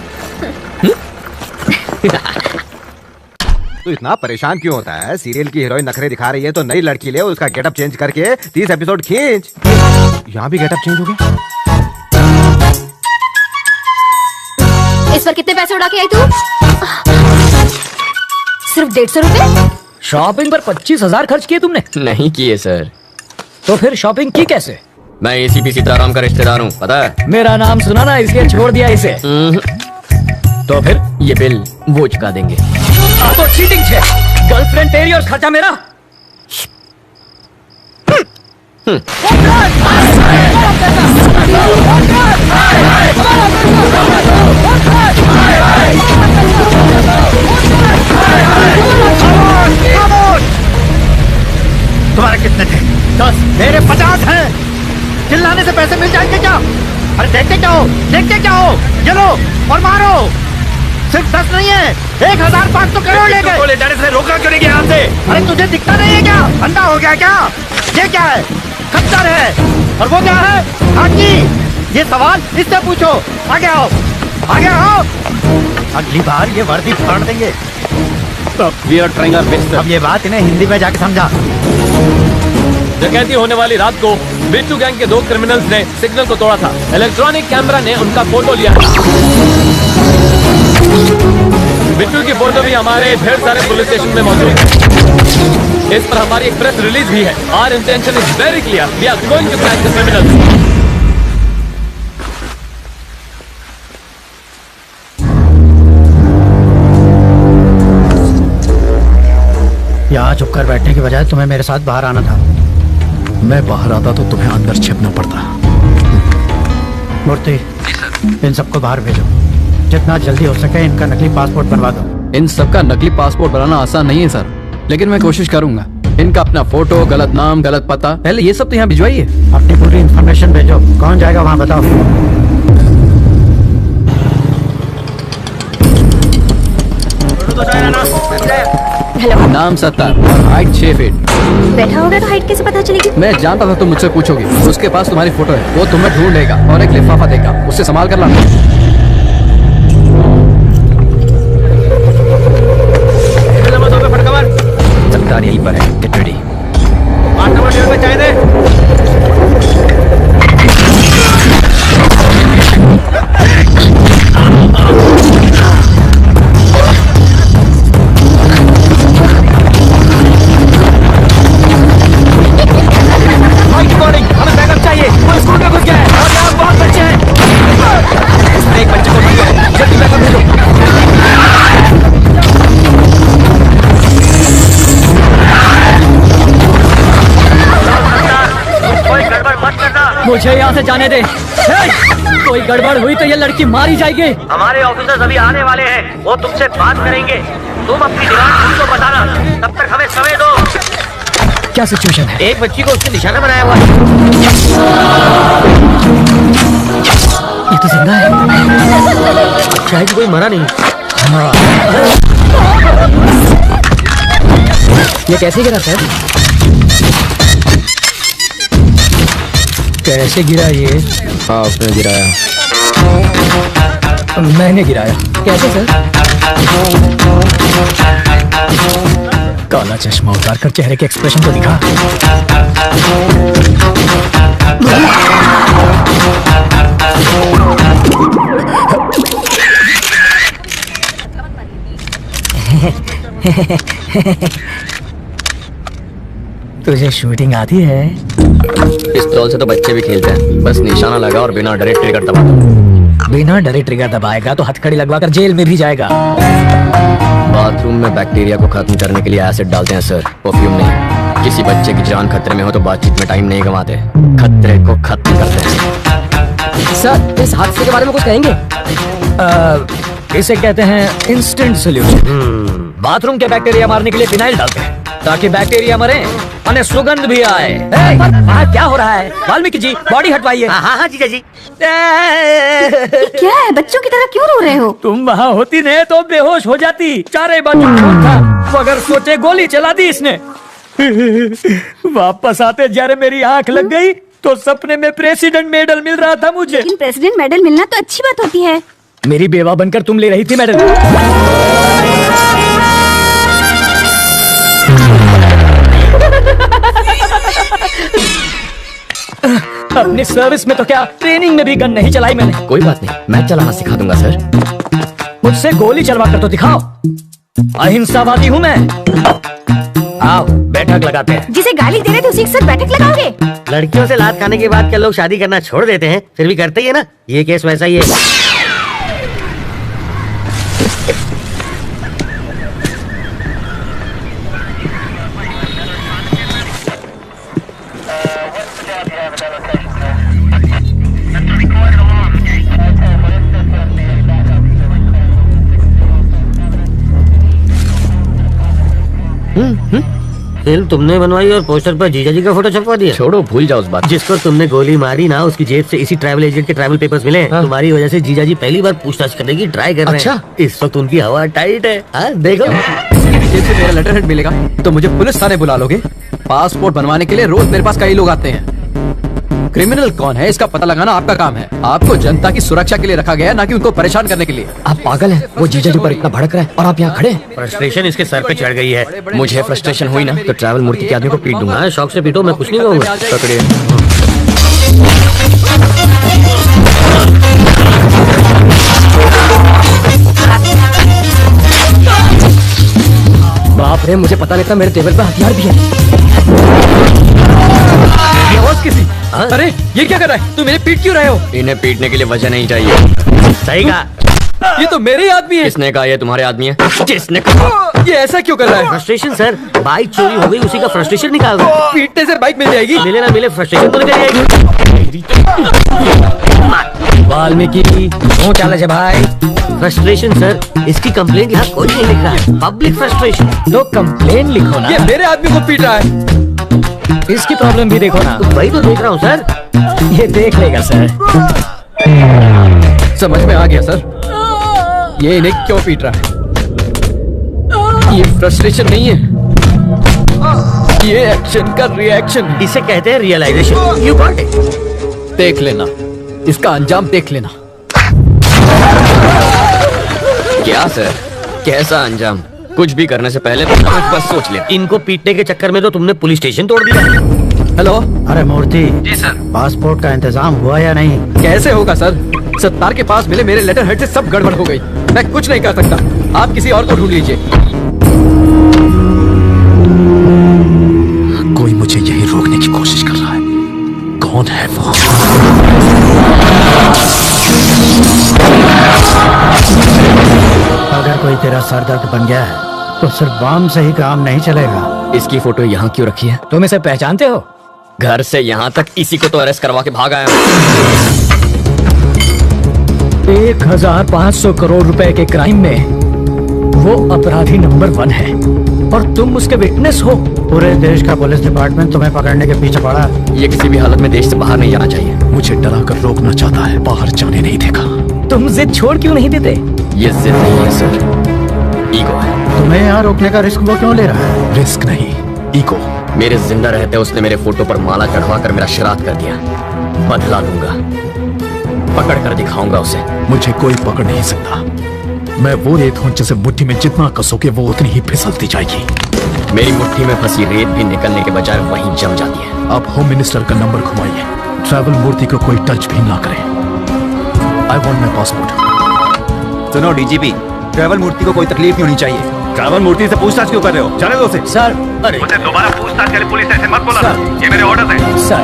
तो इतना परेशान क्यों होता है? सीरियल की हीरोइन नखरे दिखा रही है तो नई लड़की ले, उसका गेटअप चेंज करके 30 एपिसोड खींच। यहाँ भी गेटअप चेंज हो गया। इस पर कितने पैसे उड़ा के आई तू? सिर्फ 150 रुपए? शॉपिंग पर 25,000 खर्च किए तुमने? नहीं किए सर, तो फिर शॉपिंग की कैसे? मैं एसीपी सीताराम का रिश्तेदार हूँ, पता है? मेरा नाम सुना ना, इसलिए छोड़ दिया इसे। तो फिर ये बिल वो चुका देंगे। तो चीटिंग है, गर्लफ्रेंड तेरी और खर्चा मेरा। तुम्हारे कितने थे? 10। मेरे 50 हैं। चिल्लाने से पैसे मिल जाएंगे क्या? अरे देखते क्या हो, देखते क्या हो? ये लो और मारो। सिर्फ 10 नहीं है, 1500 करोड़ ले गए। ले जाने से रोका क्यों नहीं गया आपसे? अरे तुझे दिखता नहीं है क्या? अंधा हो गया क्या? ये क्या है? खच्चर है। और वो क्या है? हाथी। ये सवाल इससे पूछो। आगे आओ, आगे आओ। अगली बार ये वर्दी फाड़ देंगे। We are trying our best, sir. अब ये बात इन्हें हिंदी में जाके समझा। डकैती होने वाली रात को बिट्टू गैंग के 2 क्रिमिनल्स ने सिग्नल को तोड़ा था। इलेक्ट्रॉनिक कैमरा ने उनका फोटो लिया। बिट्टू की फोटो भी हमारे ढेर सारे पुलिस स्टेशन में मौजूद है। इस पर हमारी एक प्रेस रिलीज भी है। Our intention is very clear. We are going to catch the criminals. यहाँ चुप कर बैठने की बजाय तुम्हें मेरे साथ बाहर आना था। मैं बाहर आता तो तुम्हें अंदर छिपना पड़ता। मूर्ति, इन सबको बाहर भेजो। जितना जल्दी हो सके इनका नकली पासपोर्ट बनवा दो। इन सबका नकली पासपोर्ट बनाना आसान नहीं है सर, लेकिन मैं कोशिश करूंगा। इनका अपना फोटो, गलत नाम, गलत पता, पहले ये सब तो यहाँ भिजवाइए। अपनी पूरी इन्फॉर्मेशन भेजो। कौन जाएगा वहाँ बताओ। हेलो। नाम सत्तार, हाइट 6 फीट। बैठा होगा तो हाइट कैसे पता चलेगी? मैं जानता था तुम मुझसे पूछोगे। उसके पास तुम्हारी फोटो है, वो तुम्हें ढूंढेगा और एक लिफाफा देगा, उससे संभाल कर लाना। सत्तार यहीं पर है, गेट रेडी। 8 नंबर टेबल पे चाय दे। हमें बैकअप चाहिए। वो स्कूल में घुस गया है और यहाँ बहुत बच्चे हैं। इसमें एक बच्चे को ढूंढ गया, जल्दी बैकअप भेजो। कोई गड़बड़ मत करना। मुझे यहाँ से जाने दे। कोई गड़बड़ हुई तो ये लड़की मारी जाएगी। हमारे ऑफिसर्स अभी आने वाले हैं, वो तुमसे बात करेंगे। तुम अपनी डिमांड उनको बताना, तब तक हमें समय दो। क्या सिचुएशन है? एक बच्ची को उसने निशाना बनाया हुआ है। ये तो जिंदा है, शायद कोई मरा नहीं। ये कैसे गिरा सर? कैसे गिरा ये? आपने गिराया। मैंने गिराया। कैसे सर? काला चश्मा उतार कर चेहरे के एक्सप्रेशन को दिखा। तुझे शूटिंग आती है? पिस्तौल से तो बच्चे भी खेलते हैं, बस निशाना लगा और बिना डरे ट्रिगर दबा दो। बिना डरे ट्रिगर दबाएगा तो हथकड़ी लगवाकर जेल में भी जाएगा। बाथरूम में बैक्टीरिया को खत्म करने के लिए एसिड डालते हैं सर, परफ्यूम नहीं। किसी बच्चे की जान खतरे में हो तो बातचीत में टाइम नहीं गंवाते, खतरे को खत्म करते हैं। सर, इस हादसे के बारे में कुछ कहेंगे? इसे कहते हैं इंस्टेंट सोल्यूशन। बाथरूम के बैक्टीरिया मारने के लिए फिनाइल डालते हैं ताकि बैक्टीरिया मरे और सुगंध भी आए। क्या हो रहा है? वाल्मीकि जी, बॉडी हटवाइए। हाँ जीजा जी। क्या है? बच्चों की तरह क्यों रो रहे हो? तुम वहाँ होती नहीं तो बेहोश हो जाती। चारे बाजू खून था, मगर सोचे गोली चला दी इसने। वापस आते जरा मेरी आंख लग गई तो सपने में प्रेसिडेंट मेडल मिल रहा था मुझे। लेकिन प्रेसिडेंट मेडल मिलना तो अच्छी बात होती है। मेरी बेवा बनकर तुम ले रही थी मेडल। अपनी सर्विस में तो क्या, ट्रेनिंग में भी गन नहीं चलाई मैंने। कोई बात नहीं, मैं चलाना सिखा दूंगा सर। मुझसे गोली चलवा कर तो दिखाओ। अहिंसावादी हूँ मैं। आओ बैठक लगाते हैं। जिसे गाली दे रहे थे उसी के साथ बैठक लगाओगे? लड़कियों से लात खाने के बाद क्या लोग शादी करना छोड़ देते हैं? फिर भी करते ही है ना। ये केस वैसा ही है। फिल्म तुमने बनवाई और पोस्टर पर जीजा जी का फोटो छपवा दिया। छोड़ो, भूल जाओ उस बात। जिसको तुमने गोली मारी ना, उसकी जेब से इसी ट्रैवल एजेंट के ट्रैवल पेपर्स मिले। हाँ। तुम्हारी वजह से जीजा जी पहली बार पूछताछ करने की ट्राई कर रहे हैं। अच्छा, इस वक्त उनकी हवा टाइट है। हाँ, देखो। जेब से मेरा लेटर हेड मिलेगा तो मुझे पुलिस थाने बुला लोगे? पासपोर्ट बनवाने के लिए रोज मेरे पास कई लोग आते हैं। क्रिमिनल कौन है इसका पता लगाना आपका काम है। आपको जनता की सुरक्षा के लिए रखा गया है, ना कि उनको परेशान करने के लिए। आप पागल हैं? वो जीजा जी पर इतना भड़क रहा है और आप यहाँ खड़े हैं। फ्रस्ट्रेशन इसके सर पे चढ़ गई है। मुझे फ्रस्ट्रेशन हुई ना तो ट्रैवल मूर्ति के आदमी को पीट दूंगा। शौक से पीटो, मैं कुछ नहीं कहूँगा। पकड़िए। बाप रे, मुझे पता नहीं था मेरे टेबल पे हथियार भी है। ये आवाज किसी? अरे ये क्या कर रहा है? तू मेरे पीट क्यों रहे हो? इन्हें पीटने के लिए वजह नहीं चाहिए। सही कहा। ये तो मेरे ही आदमी है। किसने कहा ये तुम्हारे आदमी है? जिसने कहा? ये ऐसा क्यों कर रहा है? फ्रस्ट्रेशन सर, बाइक चोरी हो गई, उसी का फ्रस्ट्रेशन निकाल दो। पीटने से बाइक मिल जाएगी? मिले ना मिले, फ्रस्ट्रेशन तो निकल जाएगी। वाल्मीकि क्यों चले छे भाई? फ्रस्ट्रेशन सर, इसकी कंप्लेंट यहाँ कोई नहीं लिख रहा है। Public frustration. तो कंप्लेन लिखो ना। ये मेरे आदमी को पीट रहा है। इसकी प्रॉब्लम भी देखो ना। तो वही तो देख रहा हूँ सर। ये देख लेगा सर। समझ में आ गया सर। ये इन्हें क्यों पीट रहा है? ये फ्रस्ट्रेशन नहीं है, ये एक्शन का रिएक्शन। इसे कहते हैं रियलाइजेशन। You got it. देख लेना, इसका अंजाम देख लेना। क्या सर, कैसा अंजाम? कुछ भी करने से पहले तो बस सोच ले। इनको पीटने के चक्कर में तो तुमने पुलिस स्टेशन तोड़ दिया। हेलो। अरे मूर्ति जी सर, पासपोर्ट का इंतजाम हुआ या नहीं? कैसे होगा सर? सत्तार के पास मिले मेरे लेटर हेड से सब गड़बड़ हो गई। मैं कुछ नहीं कर सकता, आप किसी और को ढूंढ लीजिए। कोई मुझे यही रोकने की कोशिश कर रहा है। कौन है वो? अगर कोई तेरा सर दर्द बन गया है तो सिर्फ बम से ही काम नहीं चलेगा। इसकी फोटो यहाँ क्यों रखी है? तुम इसे पहचानते हो? घर से यहाँ तक इसी को तो अरेस्ट करवा के भाग आया हूँ। 1500 करोड़ रुपए के क्राइम में वो अपराधी नंबर 1 है और तुम उसके विटनेस हो। पूरे देश का पुलिस डिपार्टमेंट तुम्हें पकड़ने के पीछे पड़ा। ये किसी भी हालत में देश से बाहर नहीं जाना चाहिए। मुझे डरा कर रोकना चाहता है, बाहर जाने नहीं देगा। तुम जिद छोड़ क्यों नहीं देते? ये जिद नहीं है सर, ईगो है। तुम्हें यहाँ रोकने का रिस्क वो क्यों ले रहा है? रिस्क नहीं, ईगो। मेरे जिंदा रहते उसने मेरे फोटो पर माला चढ़वा कर मेरा श्राद्ध कर दिया। बदला लूंगा, पकड़ कर दिखाऊंगा उसे। मुझे कोई पकड़ नहीं सकता। मैं वो रेत हूं जिसे मुट्ठी में जितना कसोगे वो उतनी ही फिसलती जाएगी। मेरी मुट्ठी में फंसी रेत भी निकलने के बजाय वहीं जम जाती है। अब होम मिनिस्टर का नंबर घुमाइए। ट्रैवल मूर्ति को कोई टच भी ना करे। I want my passport. सुनो डीजीपी, ट्रैवल मूर्ति को कोई तकलीफ नहीं होनी चाहिए। ट्रैवल मूर्ति से पूछताछ क्यों कर रहे हो? चले दो उसे। सर, अरे मुझे दोबारा पूछताछ के लिए पुलिस स्टेशन मत बुलाना। ये मेरे ऑर्डर हैं। सर,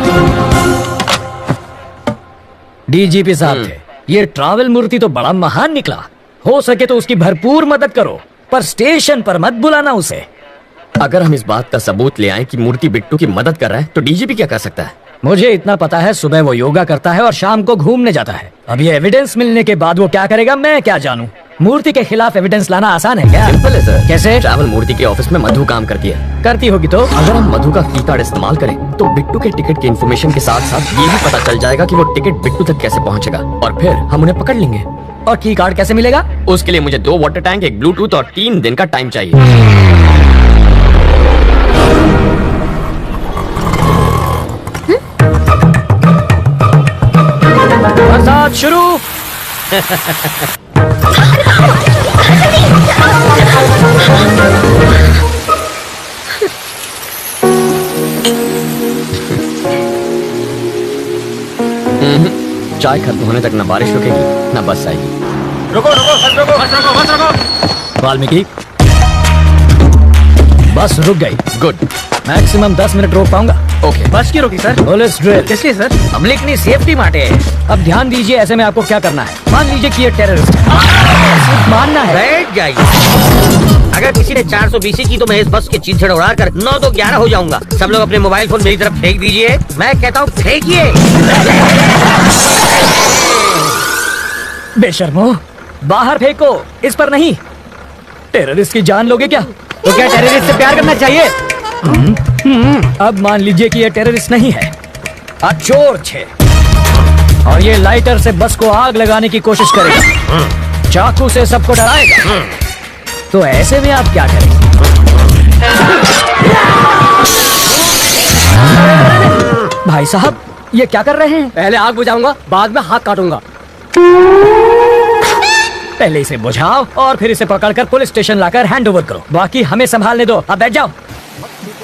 डीजीपी साहब थे। ये ट्रैवल मूर्ति तो बड़ा महान निकला। हो सके तो उसकी भरपूर मदद करो, पर स्टेशन पर मत बुलाना उसे। अगर हम इस बात का सबूत ले आए कि मूर्ति बिट्टू की मदद कर रहा है तो डीजीपी क्या कर सकता है? मुझे इतना पता है, सुबह वो योगा करता है और शाम को घूमने जाता है। अब ये एविडेंस मिलने के बाद वो क्या करेगा मैं क्या जानूं। मूर्ति के खिलाफ एविडेंस लाना आसान है क्या? सिंपल है सर। कैसे? ट्रैवल मूर्ति के ऑफिस में मधु काम करती है। करती होगी तो? अगर हम मधु का की कार्ड इस्तेमाल करें तो बिट्टू के टिकट की इन्फॉर्मेशन के साथ साथ ये भी पता चल जाएगा कि वो टिकट बिट्टू तक कैसे पहुंचेगा और फिर हम उन्हें पकड़ लेंगे। और की कार्ड कैसे मिलेगा? उसके लिए मुझे 2 वाटर टैंक, एक ब्लूटूथ और 3 दिन का टाइम चाहिए। बरसात शुरू। चाय खत्म होने तक न बारिश रुकेगी न बस आएगी। रुको रुको, बस रुको, बस रुको, बस रुको। वाल्मीकि, बस रुक गई। गुड। मैक्सिमम 10 मिनट रोक पाऊंगा। ओके। बस की रोकी सर? Police drill. किसलिए सर? पब्लिक की सेफ्टी माटे। अब ध्यान दीजिए, ऐसे में आपको क्या करना है। मान लीजिए कि ये टेररिस्ट है, मानना है। बैठ जाइए। अगर किसी ने 420 की तो मैं इस बस के चीथड़े उड़ा कर 9 तो 11 हो जाऊंगा। सब लोग अपने मोबाइल फोन मेरी तरफ फेंक दीजिए। मैं कहता हूँ फेंकिए। बेशर्मो, बाहर फेंको, इस पर नहीं। टेररिस्ट की जान लोगे क्या? तो क्या टेररिस्ट से प्यार करना चाहिए? अब मान लीजिए कि ये टेररिस्ट नहीं है, चोर छे, और ये लाइटर से बस को आग लगाने की कोशिश करेगा, चाकू से सबको डराएगा। तो ऐसे में आप क्या करेंगे? भाई साहब, ये क्या कर रहे हैं? पहले आग बुझाऊंगा, बाद में हाथ काटूंगा। पहले इसे बुझाओ और फिर इसे पकड़कर पुलिस स्टेशन लाकर हैंड ओवर करो। बाकी हमें संभालने दो। अब बैठ जाओ।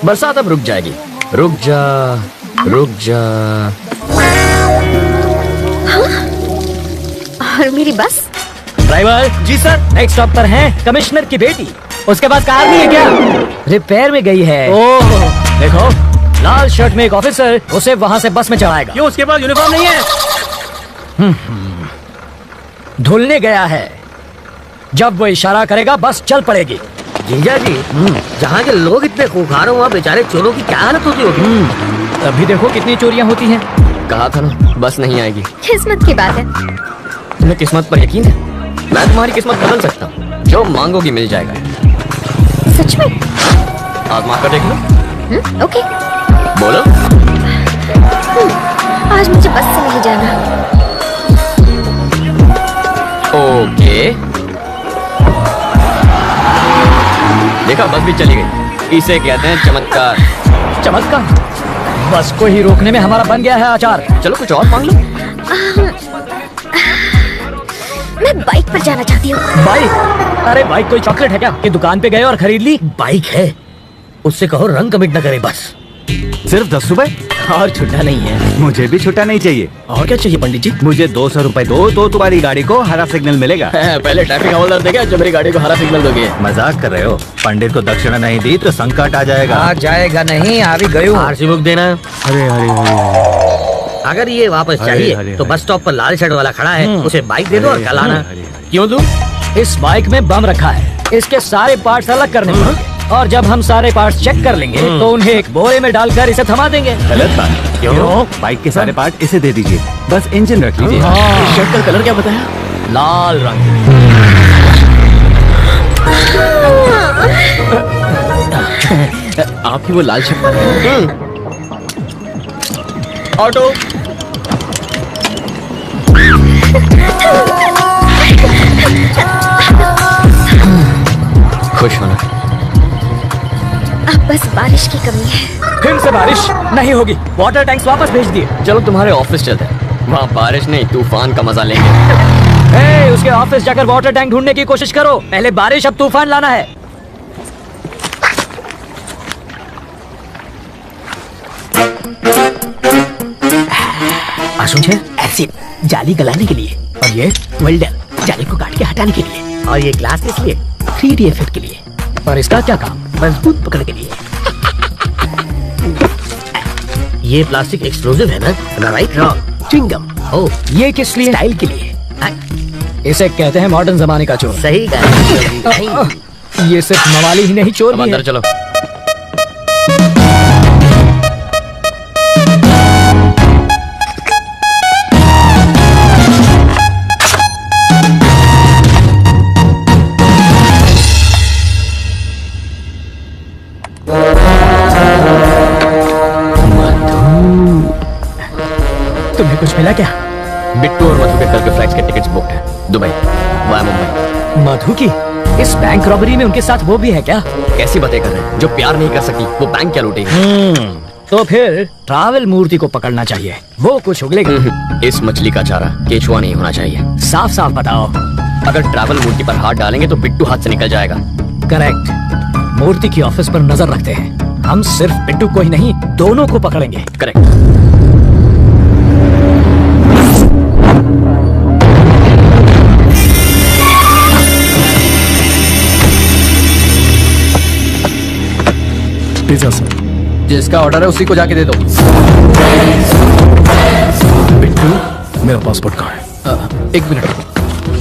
बरसात अब रुक जाएगी। रुक जा, रुक जा। और मेरी बस? ड्राइवर जी सर, नेक्स्ट स्टॉप पर है कमिश्नर की बेटी। उसके पास कार नहीं है क्या? रिपेयर में गई है। ओह, देखो, लाल शर्ट में एक ऑफिसर उसे वहां से बस में चढ़ाएगा। क्यों, उसके पास यूनिफॉर्म नहीं है? धुलने गया है। जब वो इशारा करेगा बस चल पड़ेगी। जीजा जी, जहाँ के लोग इतने खूंखार हो वहाँ बेचारे चोरों की क्या हालत होती होगी? तभी देखो कितनी चोरियां होती हैं। कहा था ना, बस नहीं आएगी। किस्मत की बात है। तुम्हें किस्मत पर यकीन है? मैं तुम्हारी किस्मत बदल सकता हूँ। जो मांगोगी मिल जाएगा। सच में? आजमा कर देख लो। ओके। बोलो। आज मुझे बस से नहीं जाना। ओके। देखा, बस भी चली गई। इसे कहते हैं चमत्कार। चमत्कार? बस को ही रोकने में हमारा बन गया है आचार। चलो कुछ और मांग लो। मैं बाइक पर जाना चाहती हूँ। बाइक? अरे बाइक कोई चॉकलेट है क्या कि दुकान पे गए और खरीद ली? बाइक है, उससे कहो रंग कमिट न करे बस। सिर्फ 10 रुपए? और छुट्टा नहीं है। मुझे भी छुट्टा नहीं चाहिए। और क्या चाहिए पंडित जी? मुझे 200 रुपए दो तो तुम्हारी गाड़ी को हरा सिग्नल मिलेगा। पहले ट्रैफिक हवलदार देगा जो मेरी गाड़ी को हरा सिग्नल दोगे। मजाक कर रहे हो? पंडित को दक्षिणा नहीं दी तो संकट आ जाएगा। आ जाएगा नहीं, आ भी गई हूँ। आरसी बुक देना। अरे अरे अरे, अगर ये वापस चाहिए तो बस स्टॉप पर लाल शर्ट वाला खड़ा है, उसे बाइक दे दो और कल आना। क्यों दूं? इस बाइक में बम रखा है, इसके सारे पार्ट्स अलग करने पड़ेंगे, और जब हम सारे पार्ट्स चेक कर लेंगे तो उन्हें एक बोरे में डालकर इसे थमा देंगे। गलत बात। क्यों? बाइक के सारे पार्ट इसे दे दीजिए, बस इंजन रख लीजिए। शर्ट का कलर क्या बताया? लाल रंग। आप ही वो लाल शर्ट। ऑटो। खुश होना। अब बस बारिश की कमी है। फिर से बारिश नहीं होगी। वाटर टैंक्स वापस भेज दिए। चलो तुम्हारे ऑफिस चलते हैं, वहाँ बारिश नहीं तूफान का मजा लेंगे। उसके ऑफिस जाकर वाटर टैंक ढूंढने की कोशिश करो। पहले बारिश, अब तूफान लाना है। आशुंझे एसिड जाली गलाने के लिए, और ये वेल्डर जाली को काट के हटाने के लिए, और ये ग्लास किस लिए? 3D इफेक्ट के लिए। और इसका क्या काम? मजबूत पकड़ के लिए। ये प्लास्टिक एक्सप्लोसिव है ना? राइट? च्युइंगम। ओ, ये किस लिए? स्टाइल के लिए। इसे कहते हैं मॉडर्न जमाने का चोर। सही कहा। ये सिर्फ मवाली ही नहीं, चोर भी अंदर है। चलो। तुम्हें कुछ मिला क्या? बिट्टू और मधु के कल के फ्लाइट्स के टिकट्स बुक्ड हैं, दुबई वाया मुंबई। मधु की? इस बैंक रॉबरी में उनके साथ वो भी है क्या? कैसी बातें कर रहे हैं? जो प्यार नहीं कर सकती वो बैंक क्या लूटेगी? तो फिर ट्रैवल मूर्ति को पकड़ना चाहिए, वो कुछ उगलेगा। इस मछली का चारा केचुआ नहीं होना चाहिए। साफ साफ बताओ। अगर ट्रैवल मूर्ति पर हाथ डालेंगे तो बिट्टू हाथ से निकल जाएगा। करेक्ट। मूर्ति की ऑफिस पर नजर रखते हैं। हम सिर्फ बिट्टू को ही नहीं, दोनों को पकड़ेंगे। करेक्ट। जी सर। जिसका ऑर्डर है उसी को जाके दे दो। बिट्टू, मेरा पासपोर्ट कहाँ है? एक मिनट,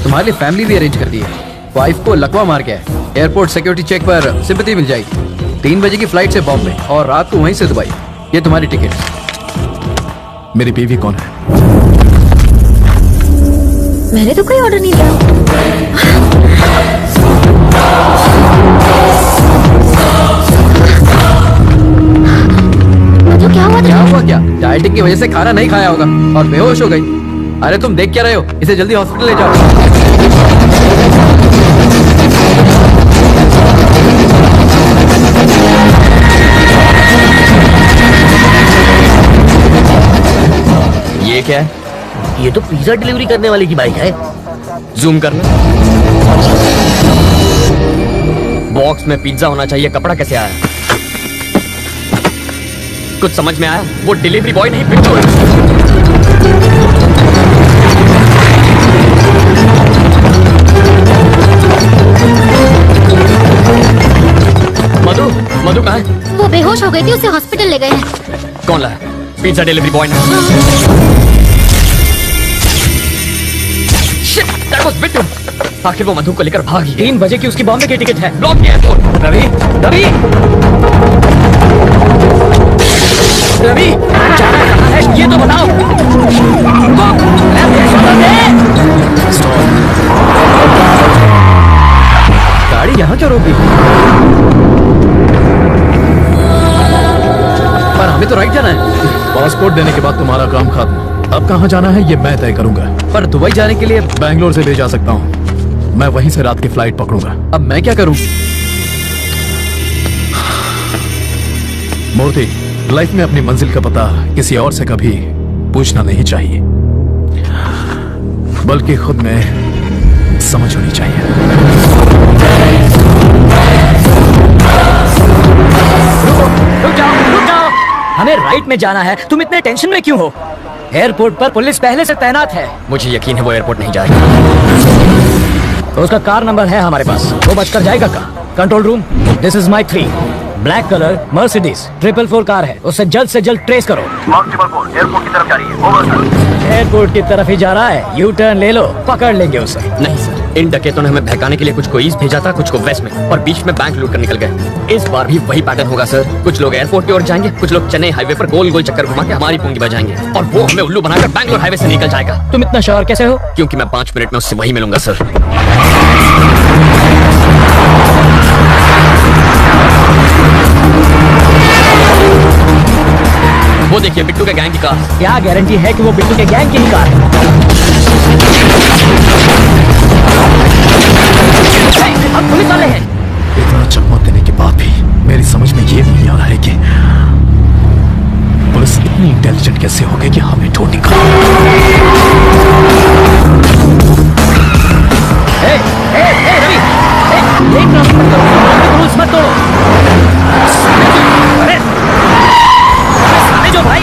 तुम्हारे लिए फैमिली भी अरेंज कर दी है। वाइफ को लकवा मार गया है। एयरपोर्ट सिक्योरिटी चेक पर सिंपैथी मिल जाएगी। 3 बजे की फ्लाइट से बॉम्बे और रात को वहीं से दुबई। ये तुम्हारी टिकट। मेरी बीवी कौन है? मैंने तो कोई ऑर्डर नहीं दिया। तो क्या हुआ? क्या हुआ? क्या डाइटिंग की वजह से खाना नहीं खाया होगा और बेहोश हो गई। अरे तुम देख क्या रहे हो? इसे जल्दी हॉस्पिटल ले जाओ। ये क्या है? ये तो पिज्जा डिलीवरी करने वाले की बाइक है। जूम करना। बॉक्स में पिज्जा होना चाहिए, कपड़ा कैसे आया? कुछ समझ में आया? वो डिलीवरी बॉय नहीं, बिट्टू है। मधु, मधु कहाँ है? वो बेहोश हो गई थी, उसे हॉस्पिटल ले गए हैं। कौन लाया? पिज्जा डिलीवरी बॉय ने। Shit, that was Bittu. आखिर वो मधु को लेकर भागी। 3 बजे की उसकी बॉम्बे की टिकट है। ब्लॉक किया है। रवि, रवि, रवि, जाना कहाँ है? ये तो बताओ। गाड़ी यहाँ क्यों रोकी? पर हमें तो राइट जाना है। पासपोर्ट देने के बाद तुम्हारा काम खत्म। अब कहाँ जाना है ये मैं तय करूंगा। पर दुबई जाने के लिए बैंगलोर से ले जा सकता हूँ। मैं वहीं से रात की फ्लाइट पकड़ूंगा। अब मैं क्या करूं? मूर्ति, लाइफ में अपनी मंजिल का पता किसी और से कभी पूछना नहीं चाहिए, बल्कि खुद में समझ होनी चाहिए। रुक जाओ। हमें राइट में जाना है। तुम इतने टेंशन में क्यों हो? एयरपोर्ट पर पुलिस पहले से तैनात है। मुझे यकीन है वो एयरपोर्ट नहीं जाएगा। तो उसका कार नंबर है हमारे पास। वो बचकर जाएगा कहाँ? Control room, this is my 3 black colour Mercedes 444 car है। उसे जल्द से जल्द ट्रेस करो। एयरपोर्ट की तरफ जा रही है। Over sir. एयरपोर्ट की तरफ ही जा रहा है। यू टर्न ले लो, पकड़ लेंगे उसे। नहीं सर, इन डकैतों ने हमें बहकाने के लिए कुछ को ईस्ट भेजा था, कुछ को वेस्ट में, और बीच में बैंक लूट कर निकल गए। इस बार भी वही पैटर्न होगा सर। कुछ लोग एयरपोर्ट की ओर जाएंगे, कुछ लोग चेन्नई हाईवे पर गोल गोल चक्कर घुमा के हमारी पूंगी बजाएंगे, और वो हमें उल्लू बनाकर बैंगलोर हाईवे से निकल जाएगा। तुम इतना श्योर कैसे हो? क्योंकि मैं 5 मिनट में उससे वही मिलूंगा सर। वो देखिए बिट्टू के गैंग की कार। क्या गारंटी है कि वो बिट्टू के गैंग की ही कार है? अब पुलिस वाले हैं। इतना चकमा देने के बाद भी मेरी समझ में ये नहीं आ रहा है कि पुलिस इतनी इंटेलिजेंट कैसे हो गई कि हमें ढूंढ निकाला। रवि, एक रूल्स मत तोड़ो। अरे साले जो भाई,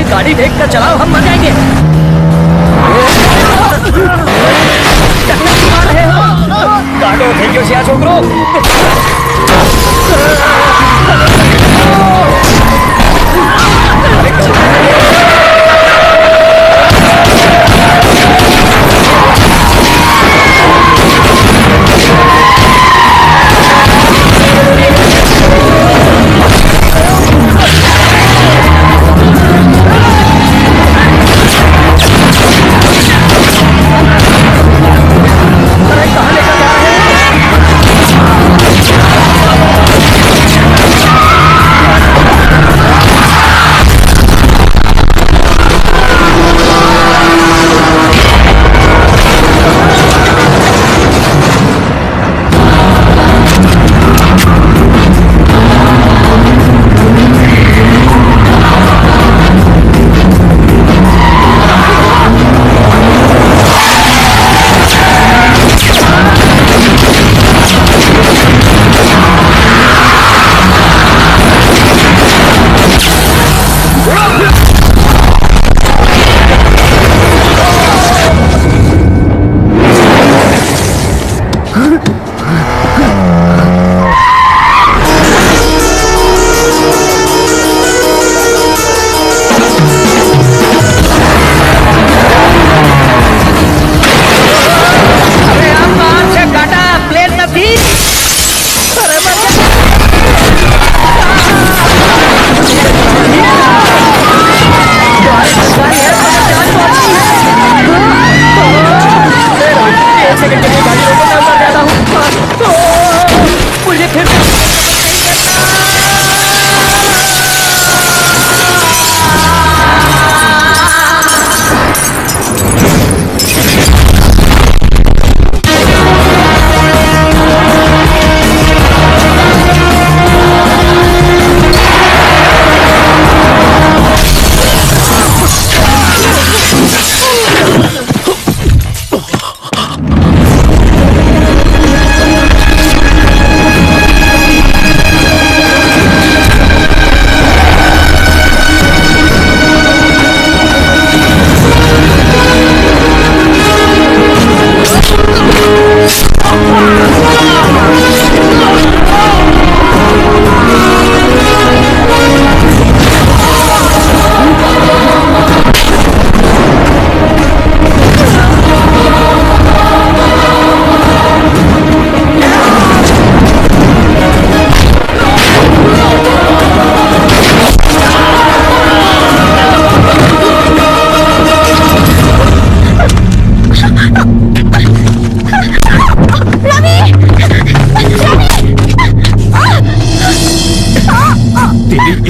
गाड़ी देख कर चलाओ, हम मर जाएंगे। गाड़ो भेजो सिया छोकरो।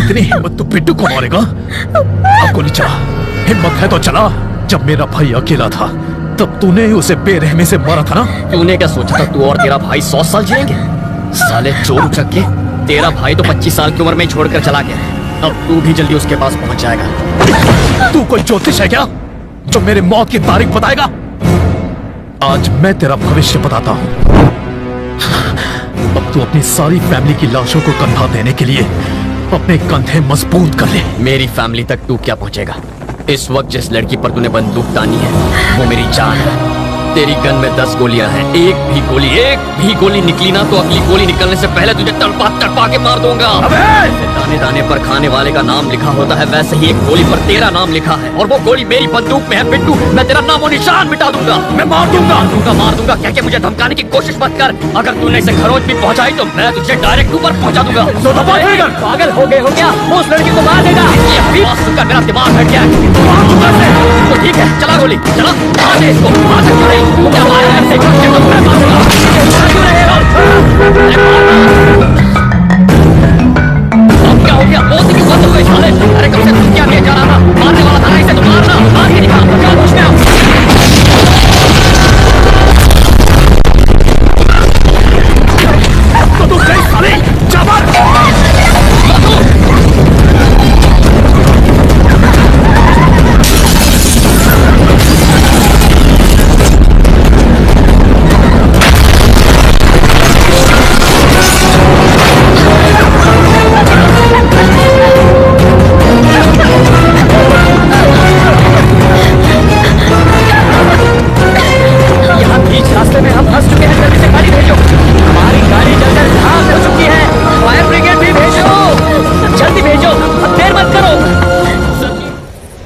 इतनी हिम्मत तो बिट्टू को मारेगा? अब गोली चला, हिम्मत है तो चला। जब मेरा भाई अकेला था तब तूने उसे बेरहमी से मारा था ना? तूने क्या सोचा था तू और तेरा भाई 100 साल जिएंगे? साले चोर उचक के, तेरा भाई तो 25 साल की उम्र में ही छोड़कर चला गया। अब तू भी जल्दी उसके पास पहुंच जाएगा। तू कोई ज्योतिष है क्या जो मेरे मौत की तारीख बताएगा? आज मैं तेरा भविष्य बताता हूं। अब तू अपनी सारी फैमिली की लाशों को कंधा देने के लिए अपने कंधे मजबूत कर ले। मेरी फैमिली तक तू क्या पहुंचेगा? इस वक्त जिस लड़की पर तूने बंदूक तानी है वो मेरी जान है। तेरी गन में 10 गोलियां हैं, एक भी गोली निकली ना तो अगली गोली निकलने से पहले तुझे तड़पा के मार दूंगा। दाने दाने पर खाने वाले का नाम लिखा होता है, वैसे ही एक गोली पर तेरा नाम लिखा है और वो गोली मेरी बंदूक में है। बिट्टू, मैं तेरा नामो निशान मिटा दूंगा। मैं मार दूंगा कह के मुझे धमकाने की कोशिश मत कर। अगर तूने इसे खरोच भी पहुंचाई तो मैं तुझे डायरेक्ट ऊपर पहुंचा दूंगा। पागल हो गए हो क्या? उस लड़की को मार देगा। सुनकर मेरा दिमाग हट गया है। तो ठीक है, चला गोली चला, मार दे इसको, मार सकता नहीं। क्या मारा है? अब क्या हो गया? बहुत ही बंद हो गए साले। अरे कब से तू क्या किया जा रहा था? मारने वाला था ना इसे, तो मारना, मार के दिखा। क्या होश में आओ। तो तू गई साले, जा मार।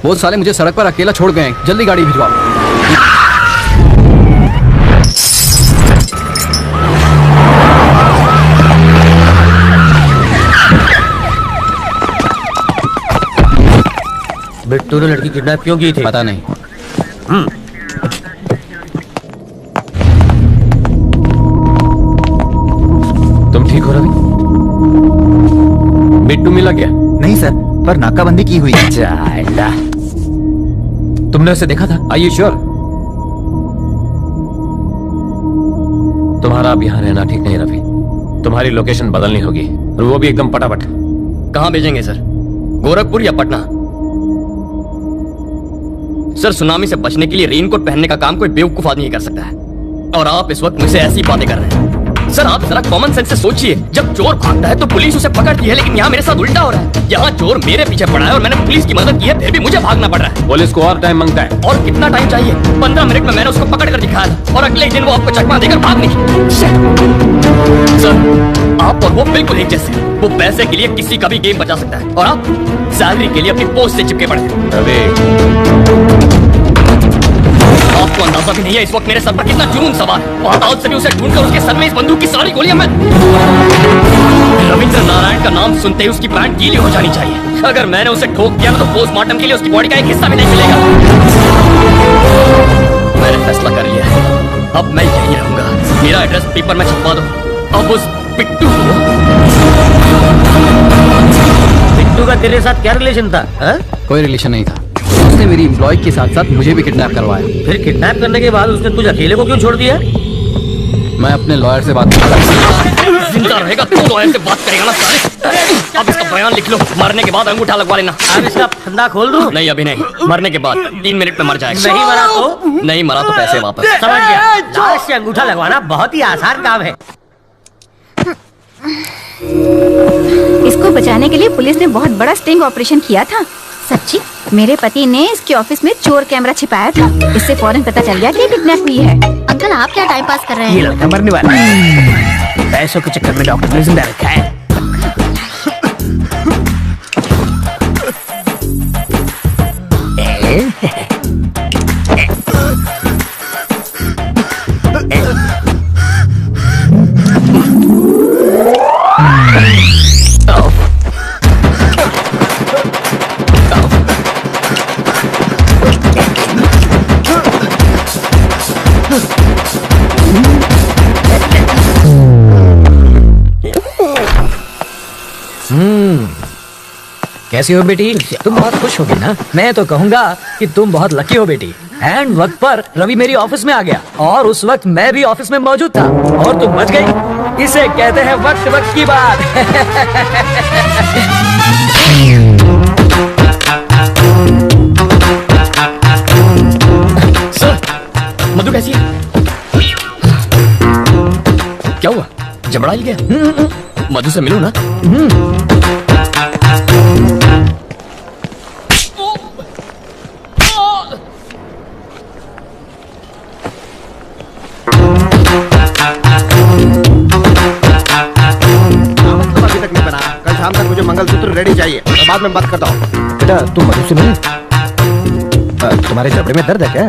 वो साले मुझे सड़क पर अकेला छोड़ गए। जल्दी गाड़ी भिजवाओ। बिट्टू ने लड़की किडनैप क्यों की थी? पता नहीं। तुम ठीक हो रवि? बिट्टू मिला क्या? नहीं सर, पर नाकाबंदी की हुई है। तुमने उसे देखा था? Are you sure? तुम्हारा अब यहाँ रहना ठीक नहीं रवि। तुम्हारी लोकेशन बदलनी होगी और वो भी एकदम पटापट। कहाँ भेजेंगे सर? गोरखपुर या पटना? सर, सुनामी से बचने के लिए रेनकोट पहनने का काम कोई बेवकूफ आदमी ही कर सकता है और आप इस वक्त मुझसे ऐसी बातें कर रहे हैं। सर, आप जरा कॉमन सेंस से सोचिए। जब चोर भागता है तो पुलिस उसे पकड़ती है, लेकिन यहाँ मेरे साथ उल्टा हो रहा है। यहाँ चोर मेरे पीछे पड़ा है और मैंने पुलिस की मदद की है, फिर भी मुझे भागना पड़ रहा है। पुलिस को और टाइम मांगता है। और कितना टाइम चाहिए? 15 मिनट में मैंने उसको पकड़ कर दिखाया था और अगले दिन वो आपको चकमा देकर भाग निकली। सर, आप और वो बिल्कुल एक जैसे। वो पैसे के लिए किसी का भी गेम बचा सकता है और आप सैलरी के लिए अपनी पोस्ट से चिपके पड़े हैं। आपको अंदाजा भी नहीं है इस वक्त मेरे सर पर कितना जुनून सवार है। पाताल से भी उसे ढूंढकर उसके सर में इस बंदूक की सारी गोलियां मैं रविंद्र नारायण का नाम सुनते ही उसकी पैंट गीली हो जानी चाहिए। अगर मैंने उसे ठोक दिया तो पोस्टमार्टम के लिए उसकी बॉडी का एक हिस्सा भी नहीं मिलेगा। मैंने फैसला कर लिया है, अब मैं यहीं रहूंगा। मेरा एड्रेस पेपर में छपवा दो। अब उस बिट्टू का तेरे साथ क्या रिलेशन था? कोई रिलेशन नहीं था। उसने मेरी एम्प्लॉय के साथ साथ मुझे भी किडनैप करवाया। फिर किडनैप करने के बाद उसने तुझे अकेले को क्यों छोड़ दिया? मैं अपने लॉयर से बात कर जिंदा रहेगा तो लॉयर से बात करेगा ना साले। अब इसका बयान लिख लो, मरने के बाद अंगूठा लगवा लेना। अब इसका फंदा खोल दूं? नहीं, अभी नहीं। मरने के बाद 3 मिनट में मर जाएगा। नहीं मरा तो? नहीं मरा तो पैसे वापस। समझ गया। लाश से अंगूठा लगवाना बहुत ही आसान काम है। इसको बचाने के लिए पुलिस ने बहुत बड़ा स्टिंग ऑपरेशन किया था। सच्ची? मेरे पति ने इसके ऑफिस में चोर कैमरा छिपाया था। इससे फौरन पता चल गया कि किडनैप हुई है। अंकल, आप क्या टाइम पास कर रहे हैं? ये लड़का मरने वाला है। पैसों के चक्कर में डॉक्टर ने जिंदा रखा है। कैसी हो बेटी? तुम बहुत खुश होगी ना? मैं तो कहूँगा कि तुम बहुत लकी हो बेटी। एंड वक्त पर रवि मेरी ऑफिस में आ गया और उस वक्त मैं भी ऑफिस में मौजूद था और तुम बच गई। इसे कहते हैं वक्त वक्त की बात। सर, मधु कैसी है? क्या हुआ? जबड़ा ही गया? मधु से मिलो ना। अभी तक नहीं बना, कल शाम तक मुझे मंगलसूत्र रेडी चाहिए। मैं बाद में बात करता हूँ। बेटा तुम मधु से मिले? तुम्हारे जबड़े में दर्द है क्या?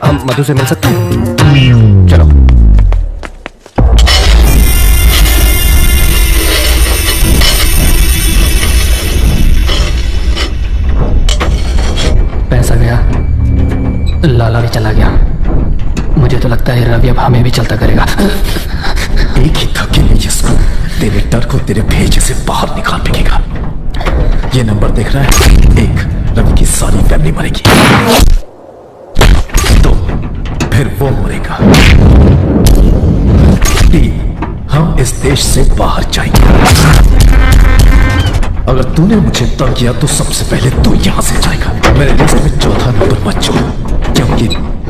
हम मधु से मिल सकते हैं? चलो। पैसा गया, लाला भी चला गया। मुझे तो लगता है रवि अब हमें भी चलता करेगा। एक ही धक्के में जिसको तेरे डर को तेरे भेजे से बाहर निकाल फेंकेगा। ये नंबर देख रहा है? एक, रवि की सारी फैमिली मरेगी। दो, फिर वो मरेगा। तीन, हम इस देश से बाहर जाएंगे। अगर तूने मुझे तंग किया तो सबसे पहले तू यहां से जाएगा। मेरे लिस्ट में चौथा नंबर मत छोड़, क्योंकि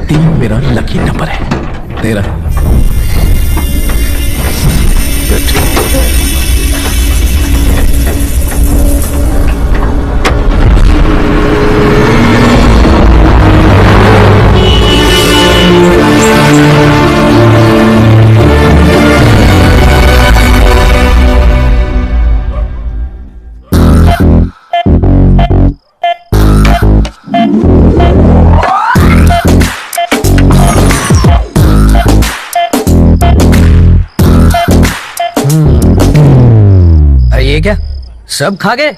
3 मेरा लकी नंबर है। तेरा ये क्या सब खा गए?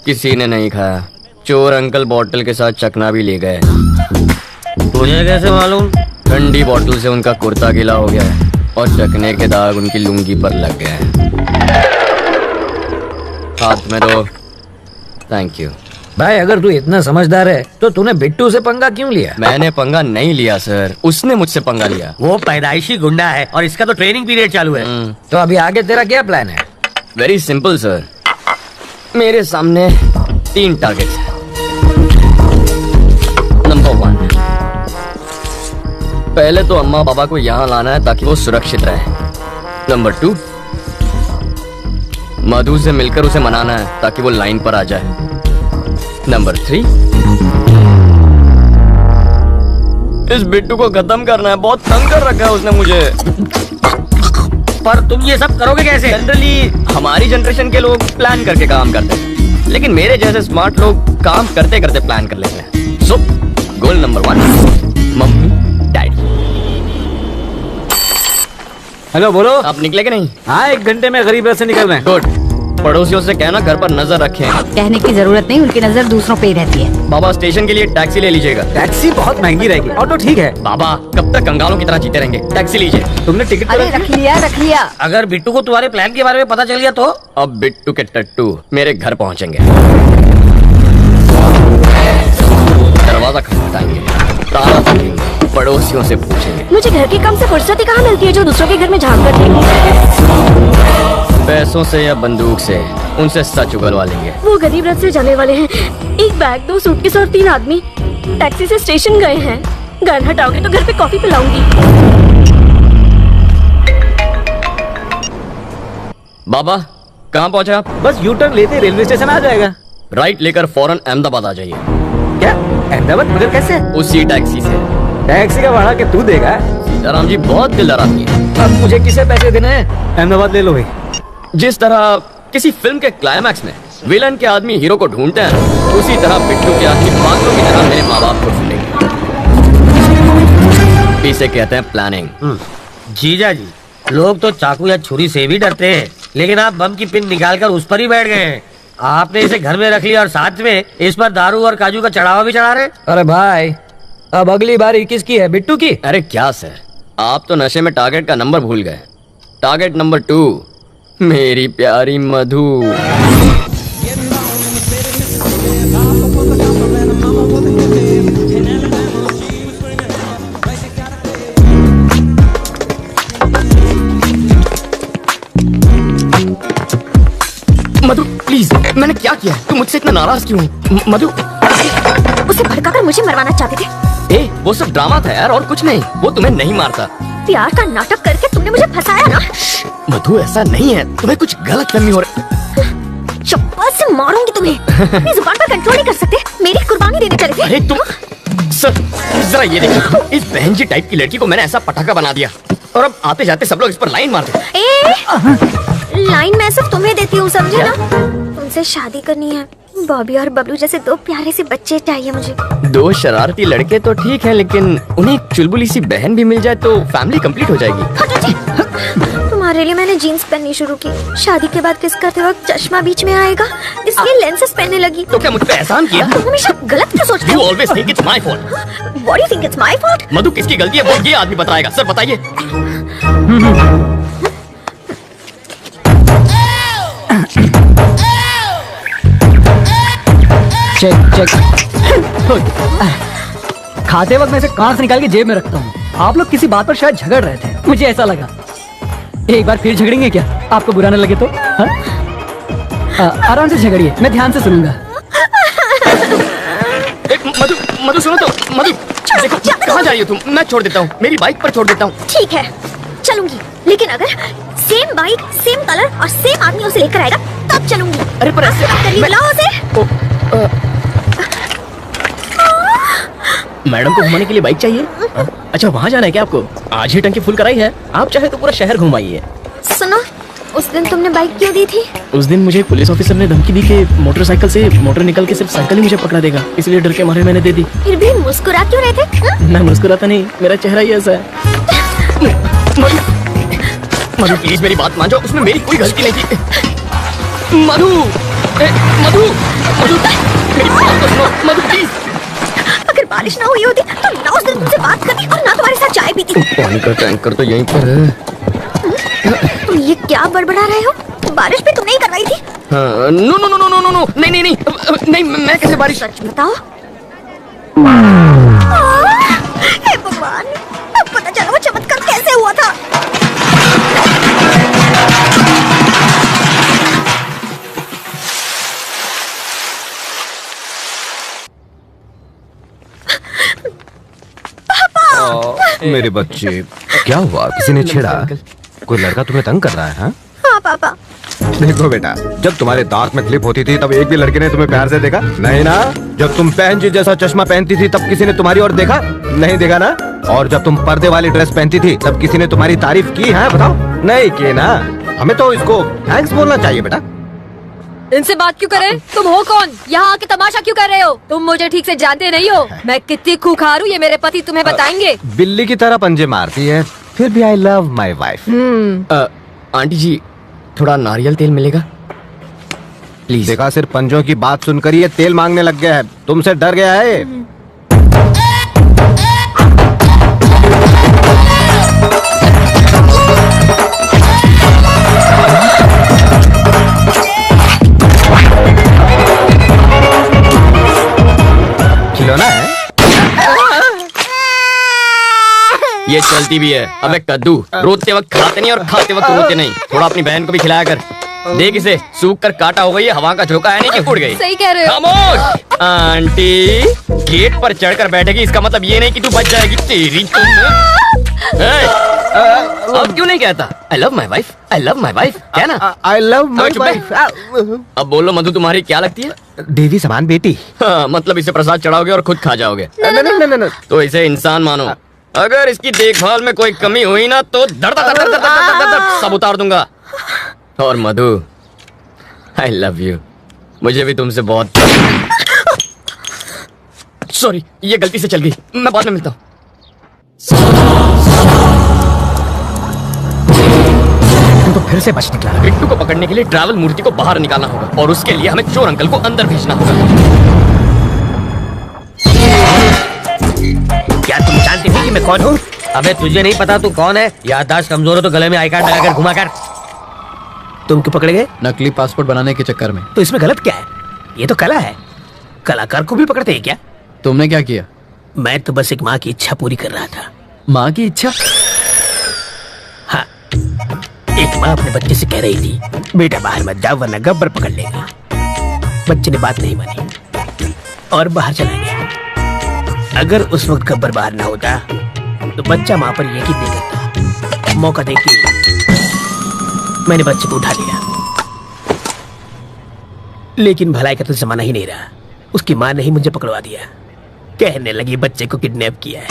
किसी ने नहीं खाया। चोर अंकल बोतल के साथ चकना भी ले गए। तुझे कैसे मालूम? ठंडी बोतल से उनका कुर्ता गीला हो गया है और चकने के दाग उनकी लुंगी पर लग गए हैं। हाथ में दो। Thank you. भाई अगर तू इतना समझदार है तो तूने बिट्टू से पंगा क्यों लिया? मैंने पंगा नहीं लिया सर, उसने मुझसे पंगा लिया। वो पैदाइशी गुंडा है और इसका तो ट्रेनिंग पीरियड चालू है। तो अभी आगे तेरा क्या प्लान है? वेरी सिंपल सर, मेरे सामने 3 टारगेट्स हैं। नंबर 1, पहले तो अम्मा पापा को यहाँ लाना है ताकि वो सुरक्षित रहे। नंबर 2, मधु से मिलकर उसे मनाना है ताकि वो लाइन पर आ जाए। नंबर 3, इस बिट्टू को खत्म करना है। बहुत तंग कर रखा है उसने मुझे। पर तुम ये सब करोगे कैसे? जनरली हमारी जनरेशन के लोग प्लान करके काम करते हैं, लेकिन मेरे जैसे स्मार्ट लोग काम करते करते प्लान कर लेते हैं। So goal number 1, mummy daddy. Hello बोलो। आप निकले कि नहीं? हाँ 1 घंटे में गरीब रथ से निकल रहे हैं। गुड। पड़ोसियों से कहना घर पर नजर रखें। कहने की जरूरत नहीं, उनकी नजर दूसरों पे ही रहती है। बाबा स्टेशन के लिए टैक्सी ले लीजिएगा। टैक्सी बहुत महंगी रहेगी, ऑटो ठीक है। बाबा कब तक कंगालों की तरह जीते रहेंगे? टैक्सी लीजिए। तुमने टिकट अरे रख लिया। अगर बिट्टू को तुम्हारे प्लान के बारे में पता चल गया तो? अब बिट्टू के टट्टू मेरे घर पहुंचेंगे। दरवाजा खटखटाएंगे, ताला तोड़ेंगे, पड़ोसियों से पूछेंगे। मुझे घर के काम से फुर्सत ही कहाँ मिलती है जो दूसरों के घर में झांक कर देंगे। पैसों से या बंदूक से उनसे सच उगलवा लेंगे। वो गरीब रथ से जाने वाले हैं। 1 बैग 2 सूटकेस और 3 आदमी टैक्सी से स्टेशन गए हैं। गन हटाओगे तो घर पे कॉफी पिलाऊंगी। बाबा कहाँ पहुँचे आप? बस यू टर्न लेते रेलवे स्टेशन आ जाएगा। राइट लेकर फौरन अहमदाबाद आ जाइए। क्या अहमदाबाद? मगर कैसे? उसी टैक्सी से। टैक्सी का भाड़ा क्या तू देगा? सीताराम जी बहुत दिलदार आदमी है। अब मुझे किसे पैसे देने हैं? अहमदाबाद ले लो भाई। जिस तरह किसी फिल्म के क्लाइमैक्स में विलन के आदमी हीरो को ढूंढते हैं, उसी तरह बिट्टू के आदमी पागलों की तरह मेरे माँ बाप को ढूंढेंगे। इसे कहते हैं प्लानिंग। जीजा जी, लोग तो चाकू या छुरी से भी डरते हैं, लेकिन आप बम की पिन निकालकर उस पर ही बैठ गए हैं। आपने इसे घर में रख लिया और साथ में इस पर दारू और काजू का चढ़ावा भी चढ़ा रहे। अरे भाई अब अगली बारी किसकी है? बिट्टू की? अरे क्या सर, आप तो नशे में टारगेट का नंबर भूल गए। टारगेट नंबर 2 मेरी प्यारी मधु। मैंने क्या किया है? तुम मुझसे इतना नाराज क्यों है? मधु, उसे भड़काकर मुझे मरवाना चाहते थे। ए, वो सब ड्रामा था यार, और कुछ नहीं। वो तुम्हें नहीं मारता। प्यार का नाटक करके तुमने मुझे फंसाया ना। मधु, ऐसा नहीं है, तुम्हें कुछ गलत फहमी हो रही। चप्पल से मारूंगी तुम्हें। अपनी जुबान पर कंट्रोल नहीं कर सकते, मेरी कुर्बानी देने चले थे। अरे तुम सर, जरा ये देखो, इस बहन जी टाइप की लड़की को मैंने ऐसा पटाखा बना दिया, और अब आते जाते सब लोग इस पर लाइन मारते। लाइन मैं सिर्फ तुम्हें देती हूँ, समझे ना? तुमसे शादी करनी है। बॉबी और बबलू जैसे दो प्यारे से बच्चे चाहिए मुझे। दो शरारती लड़के तो ठीक है, लेकिन उन्हें एक चुलबुली सी बहन भी मिल जाए तो फैमिली कंप्लीट हो जाएगी। तुम्हारे लिए मैंने जीन्स पहननी शुरू की। शादी के बाद किस करते वक्त चश्मा बीच में आएगा, इसलिए लेंसेज पहनने लगी। तो क्या मुझ पे एहसान किया? तुम हमेशा गलत क्यों सोचते हो? You always think it's my fault. What do you think it's my fault? मधु, किसकी गलती है वो ये आदमी बताएगा। सर बताइए। चेक खाते वक्त मैं इसे कान से निकाल के जेब में रखता हूँ। आप लोग किसी बात पर शायद झगड़ रहे थे, मुझे ऐसा लगा। एक बार फिर झगड़ेंगे क्या? आपको बुरा न लगे तो? आराम से झगड़िए, मैं ध्यान से सुनूंगा। मधु, मधु सुनो तो। मधु देखो, कहाँ जा रही हो तुम? मैं छोड़ देता हूँ, मेरी बाइक पर छोड़ देता हूँ। ठीक है, चलूंगी, लेकिन अगर सेम बाइक, सेम कलर और सेम आदमी उसे लेकर आएगा तब चलूंगी। अरे पर ऐसे लाओ उसे। मैडम को घुमाने के लिए बाइक चाहिए? अच्छा, वहाँ जाना है क्या आपको? आज ही टंकी फुल कराई है, आप चाहे तो पूरा शहर घुमाइए। सुनो, उस दिन तुमने बाइक क्यों दी थी? उस दिन मुझे पुलिस ऑफिसर ने धमकी दी कि मोटरसाइकिल से मोटर निकल के सिर्फ साइकिल ही मुझे पकड़ा देगा, इसलिए डर के मारे मैंने दे दी। फिर भी मुस्कुरा क्यों रहे थे? मैं मुस्कुराता नहीं, मेरा चेहरा ही ऐसा है। मधु प्लीज मेरी बात मान जाओ, उसमें मेरी कोई गलती नहीं थी। मधु, मधु, मधु मेरी बात तो सुनो। मधु प्लीज। अगर बारिश ना हुई होती तो ना उस दिन तुमसे बात करती और ना तुम्हारे साथ चाय पीती। पानी का टैंकर तो यहीं पर है। तुम ये क्या बड़बड़ा रहे हो? बारिश भी तुमने ही करवाई थी। No no no no no no no, नहीं नहीं नहीं नहीं, मैं कैसे बारिश? सच बताओ। हे भगवान, अब पता चला वो चमत्कार कैसे हुआ था। मेरे बच्चे, क्या हुआ? किसी ने छेड़ा? कोई लड़का तुम्हें तंग कर रहा है? हाँ पापा। देखो बेटा, जब तुम्हारे दांत में क्लिप होती थी तब एक भी लड़के ने तुम्हें प्यार से देखा? नहीं ना? जब तुम बहन जी जैसा चश्मा पहनती थी तब किसी ने तुम्हारी ओर देखा? नहीं देखा ना? और जब तुम पर्दे वाली ड्रेस पहनती थी तब किसी ने तुम्हारी तारीफ की है? बताओ, नहीं की ना? हमें तो इसको थैंक्स बोलना चाहिए बेटा। इनसे बात क्यों करे? तुम हो कौन? यहाँ आके तमाशा क्यों कर रहे हो? तुम मुझे ठीक से जानते नहीं हो। मैं कितनी खूंखार हूँ ये मेरे पति तुम्हें बताएंगे। बिल्ली की तरह पंजे मारती है, फिर भी I love my wife. Aunty ji, थोड़ा नारियल तेल मिलेगा प्लीज? देखा, सिर्फ पंजों की बात सुनकर ये तेल मांगने लग गया है। तुमसे डर गया है। खिलौना है? ये चलती भी है। अबे कद्दू, रोते वक्त खाते नहीं और खाते वक्त रोते नहीं। थोड़ा अपनी बहन को भी खिलाया कर। देख इसे, सूख कर काटा हो गई है, हवा का झोंका है नहीं कि उड़ गई। सही कह रहे हो। खामोश। आंटी गेट पर चढ़कर बैठेगी, इसका मतलब ये नहीं कि तू बच जाएगी। तेरी अब क्यों नहीं कहता आई love my wife? I love my wife, क्या ना? आई लव माई वाइफ। अब बोलो मधु, तुम्हारी क्या लगती है? देवी समान बेटी। हाँ, मतलब इसे प्रसाद चढ़ाओगे और खुद खा जाओगे? नहीं, तो इसे इंसान मानो। अगर इसकी देखभाल में कोई कमी हुई ना तो दर्द सब उतार दूंगा। और मधु, आई लव यू। मुझे भी तुमसे बहुत। सॉरी, ये गलती से चल गई, मैं बाद में मिलता हूँ। तुम तो फिर से बच निकला। बिट्टू को पकड़ने के लिए ट्रैवल मूर्ति को बाहर निकालना होगा और उसके लिए हमें चोर अंकल को अंदर भेजना होगा। क्या तुम जानती थी कि मैं कौन हूँ? अबे तुझे नहीं पता तू कौन है? याददाश्त कमजोर हो तो गले में आई कार्ड लगाकर घुमा कर। तुम क्यों पकड़े गए? नकली पासपोर्ट बनाने के चक्कर में। तो इसमें गलत क्या है? ये तो कला है, कलाकार को भी पकड़ते हैं क्या? तुमने क्या किया? मैं तो बस एक माँ की इच्छा पूरी कर रहा था। माँ की इच्छा? हाँ, एक माँ अपने बच्चे से कह रही थी, बेटा बाहर मत जाओ वरना गब्बर पकड़ लेगा। बच्चे ने बात नहीं मानी और बाहर चला गया। अगर उस वक्त गब्बर बाहर ना होता तो बच्चा मां पर यकीन नहीं करता। मौका देखी मैंने बच्चे को उठा लिया, लेकिन भलाई का तो जमाना ही नहीं रहा। उसकी मां ने ही मुझे पकड़वा दिया, कहने लगी बच्चे को किडनैप किया है।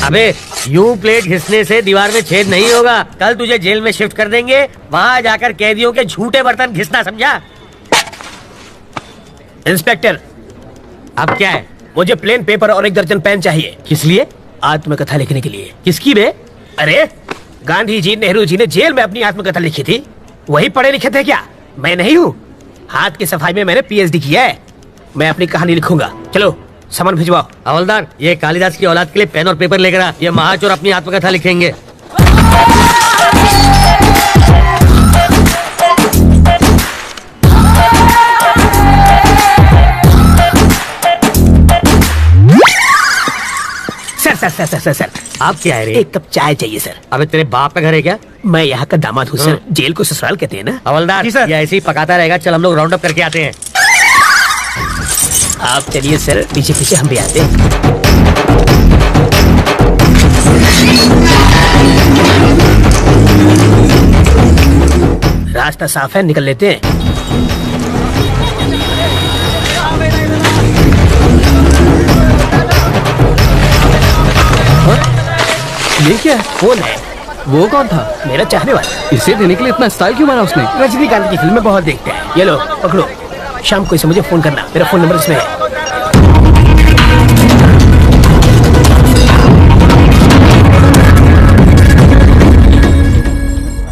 अबे यूं प्लेट घिसने से दीवार में छेद नहीं होगा। कल तुझे जेल में शिफ्ट कर देंगे, वहां जाकर कैदियों के झूठे बर्तन घिसना, समझा? इंस्पेक्टर, अब क्या है? मुझे प्लेन पेपर और 1 दर्जन पेन चाहिए। किस लिए? आत्मकथा लिखने के लिए। किसकी बे? अरे गांधी जी, नेहरू जी ने जेल में अपनी आत्मकथा लिखी थी, वही पढ़े लिखे थे क्या? मैं नहीं हूँ। हाथ की सफाई में मैंने PhD किया है। मैं अपनी कहानी लिखूंगा। चलो सामान भिजवाओ। हवलदार, ये कालिदास की औलाद के लिए पेन और पेपर लेकर आ। ये महाचोर अपनी आत्मकथा लिखेंगे। सर, आप क्या है रे? 1 कप चाय चाहिए सर। अबे तेरे बाप का घर है क्या? मैं यहाँ का दामाद हूँ सर। जेल को ससुराल कहते हैं ना। हवलदार, ये ऐसे ही पकाता रहेगा। चल हम लोग राउंड अप करके आते हैं। आप चलिए सर, पीछे पीछे हम भी आते हैं। रास्ता साफ है, निकल लेते हैं। ये क्या है? कौन है? वो कौन था? मेरा चाहने वाला। इसे देने के लिए इतना स्टाइल क्यों मारा उसने? रजनीकांत की फिल्में बहुत देखते हैं। ये लो पकड़ो, शाम को इसे मुझे फोन करना। मेरा फोन नंबर इसमें है।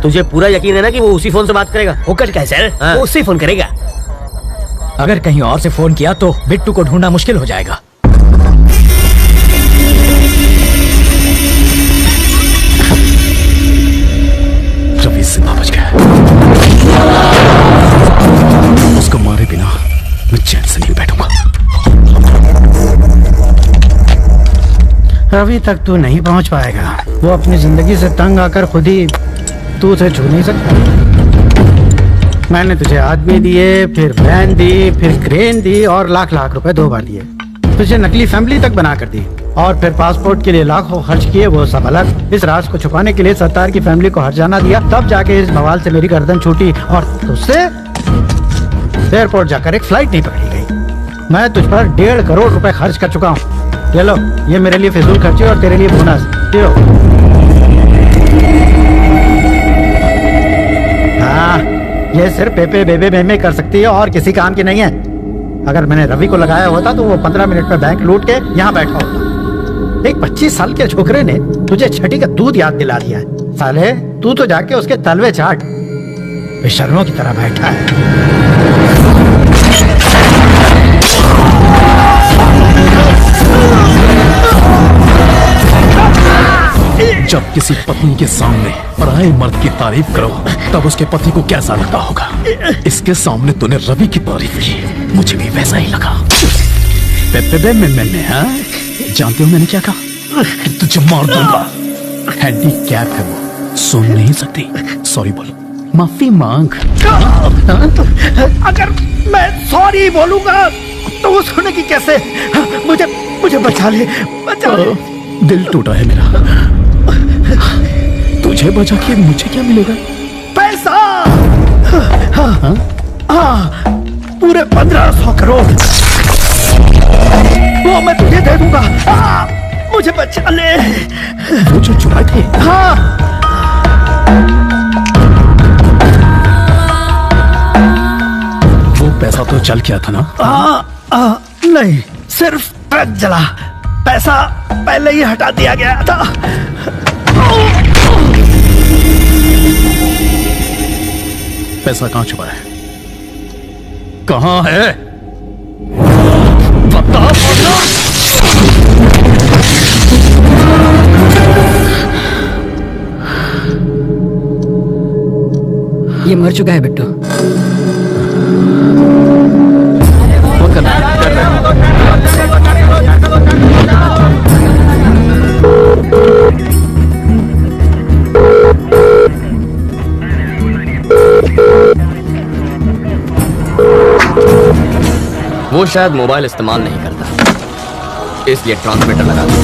तुझे पूरा यकीन है ना कि वो उसी फोन से बात करेगा? होकर क्या है सर? वो उससे फोन करेगा। अगर कहीं और से फोन किया तो बिट्टू को ढूंढना मुश्किल हो जाएगा। रवि जिंदा बच गया। उसको मारे बिना मैं चैन से नहीं बैठूंगा। रवि तक तू नहीं पहुंच पाएगा। वो अपनी जिंदगी से तंग आकर खुद ही तू उसे छू नहीं सकता। मैंने तुझे आदमी दिए, फिर वैन दी, फिर क्रेन दी और लाख लाख रुपए 2 बार दिए। तुझे नकली फैमिली तक बना कर दी और फिर पासपोर्ट के लिए लाखों खर्च किए, वो सब अलग। इस राज को छुपाने के लिए सत्तार की फैमिली को हर्जाना दिया, तब जाके इस बवाल से मेरी गर्दन छूटी और तुझसे एयरपोर्ट जाकर एक फ्लाइट नहीं पकड़ी गई। मैं तुझ पर 1.5 करोड़ रुपए खर्च कर चुका हूँ। ये लो, ये मेरे लिए फिजूल खर्ची और तेरे लिए बोनस। हाँ, ये सिर्फ पेपे बेबे बेमे कर सकती है और किसी काम की नहीं है। अगर मैंने रवि को लगाया होता तो वो 15 मिनट में बैंक लूट के यहाँ बैठा होता। एक 25 साल के छोकरे ने तुझे छठी का दूध याद दिला दिया है। साले, तू तो जाके उसके तलवे चाट। बेशर्मों की तरह बैठा है। जब किसी पत्नी के सामने पराये मर्द की तारीफ करो तब उसके पति को कैसा लगता होगा? इसके सामने तूने रवि की तारीफ की, मुझे भी वैसा ही लगा। मैंने हाँ? जानते हो मैंने क्या कहा? तुझे मार दूंगा। हैंडीकैप है वो, सुन नहीं सकती। सॉरी बोलो, माफी मांग। अगर मैं सॉरी बोलूंगा तो वो सुनेगी कैसे? मुझे बचा ले, बचा ले। दिल टूटा है मेरा। तुझे बचा के मुझे क्या मिलेगा? पैसा। हाँ, पूरे 1500 करोड़ वो मैं तुझे दे दूंगा। मुझे बचा ले। वो जो चुराए थे? हाँ। वो पैसा तो चल गया था ना? नहीं, सिर्फ ट्रक जला। पैसा पहले ही हटा दिया गया था। पैसा कहाँ छुपा है? कहाँ है? बता। ये मर चुका है बिट्टू। फोन करना। वो शायद मोबाइल इस्तेमाल नहीं करता, इसलिए ट्रांसमीटर लगा दिया।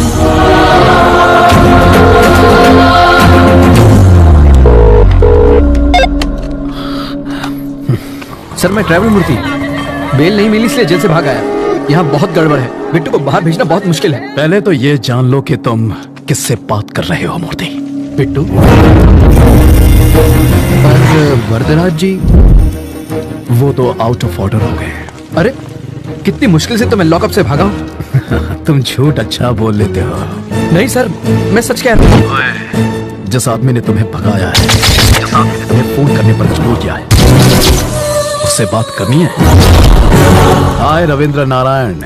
सर मैं ट्रैवल मूर्ति, बेल नहीं मिली इसलिए जेल से भाग आया। यहाँ बहुत गड़बड़ है, बिट्टू को बाहर भेजना बहुत मुश्किल है। पहले तो ये जान लो कि तुम किससे बात कर रहे हो मूर्ति। बिट्टू? वरदराज जी? वो तो आउट ऑफ ऑर्डर हो गए। अरे कितनी मुश्किल से तो मैं लॉकअप से भागा हूँ। तुम झूठ अच्छा बोल लेते हो। नहीं सर, मैं सच कह रहा हूँ। जिस आदमी ने तुम्हें भगाया है, जिस आदमी ने तुम्हें फोन करने पर मजबूर किया है, उससे बात करनी है। Hi Ravindra Narayan,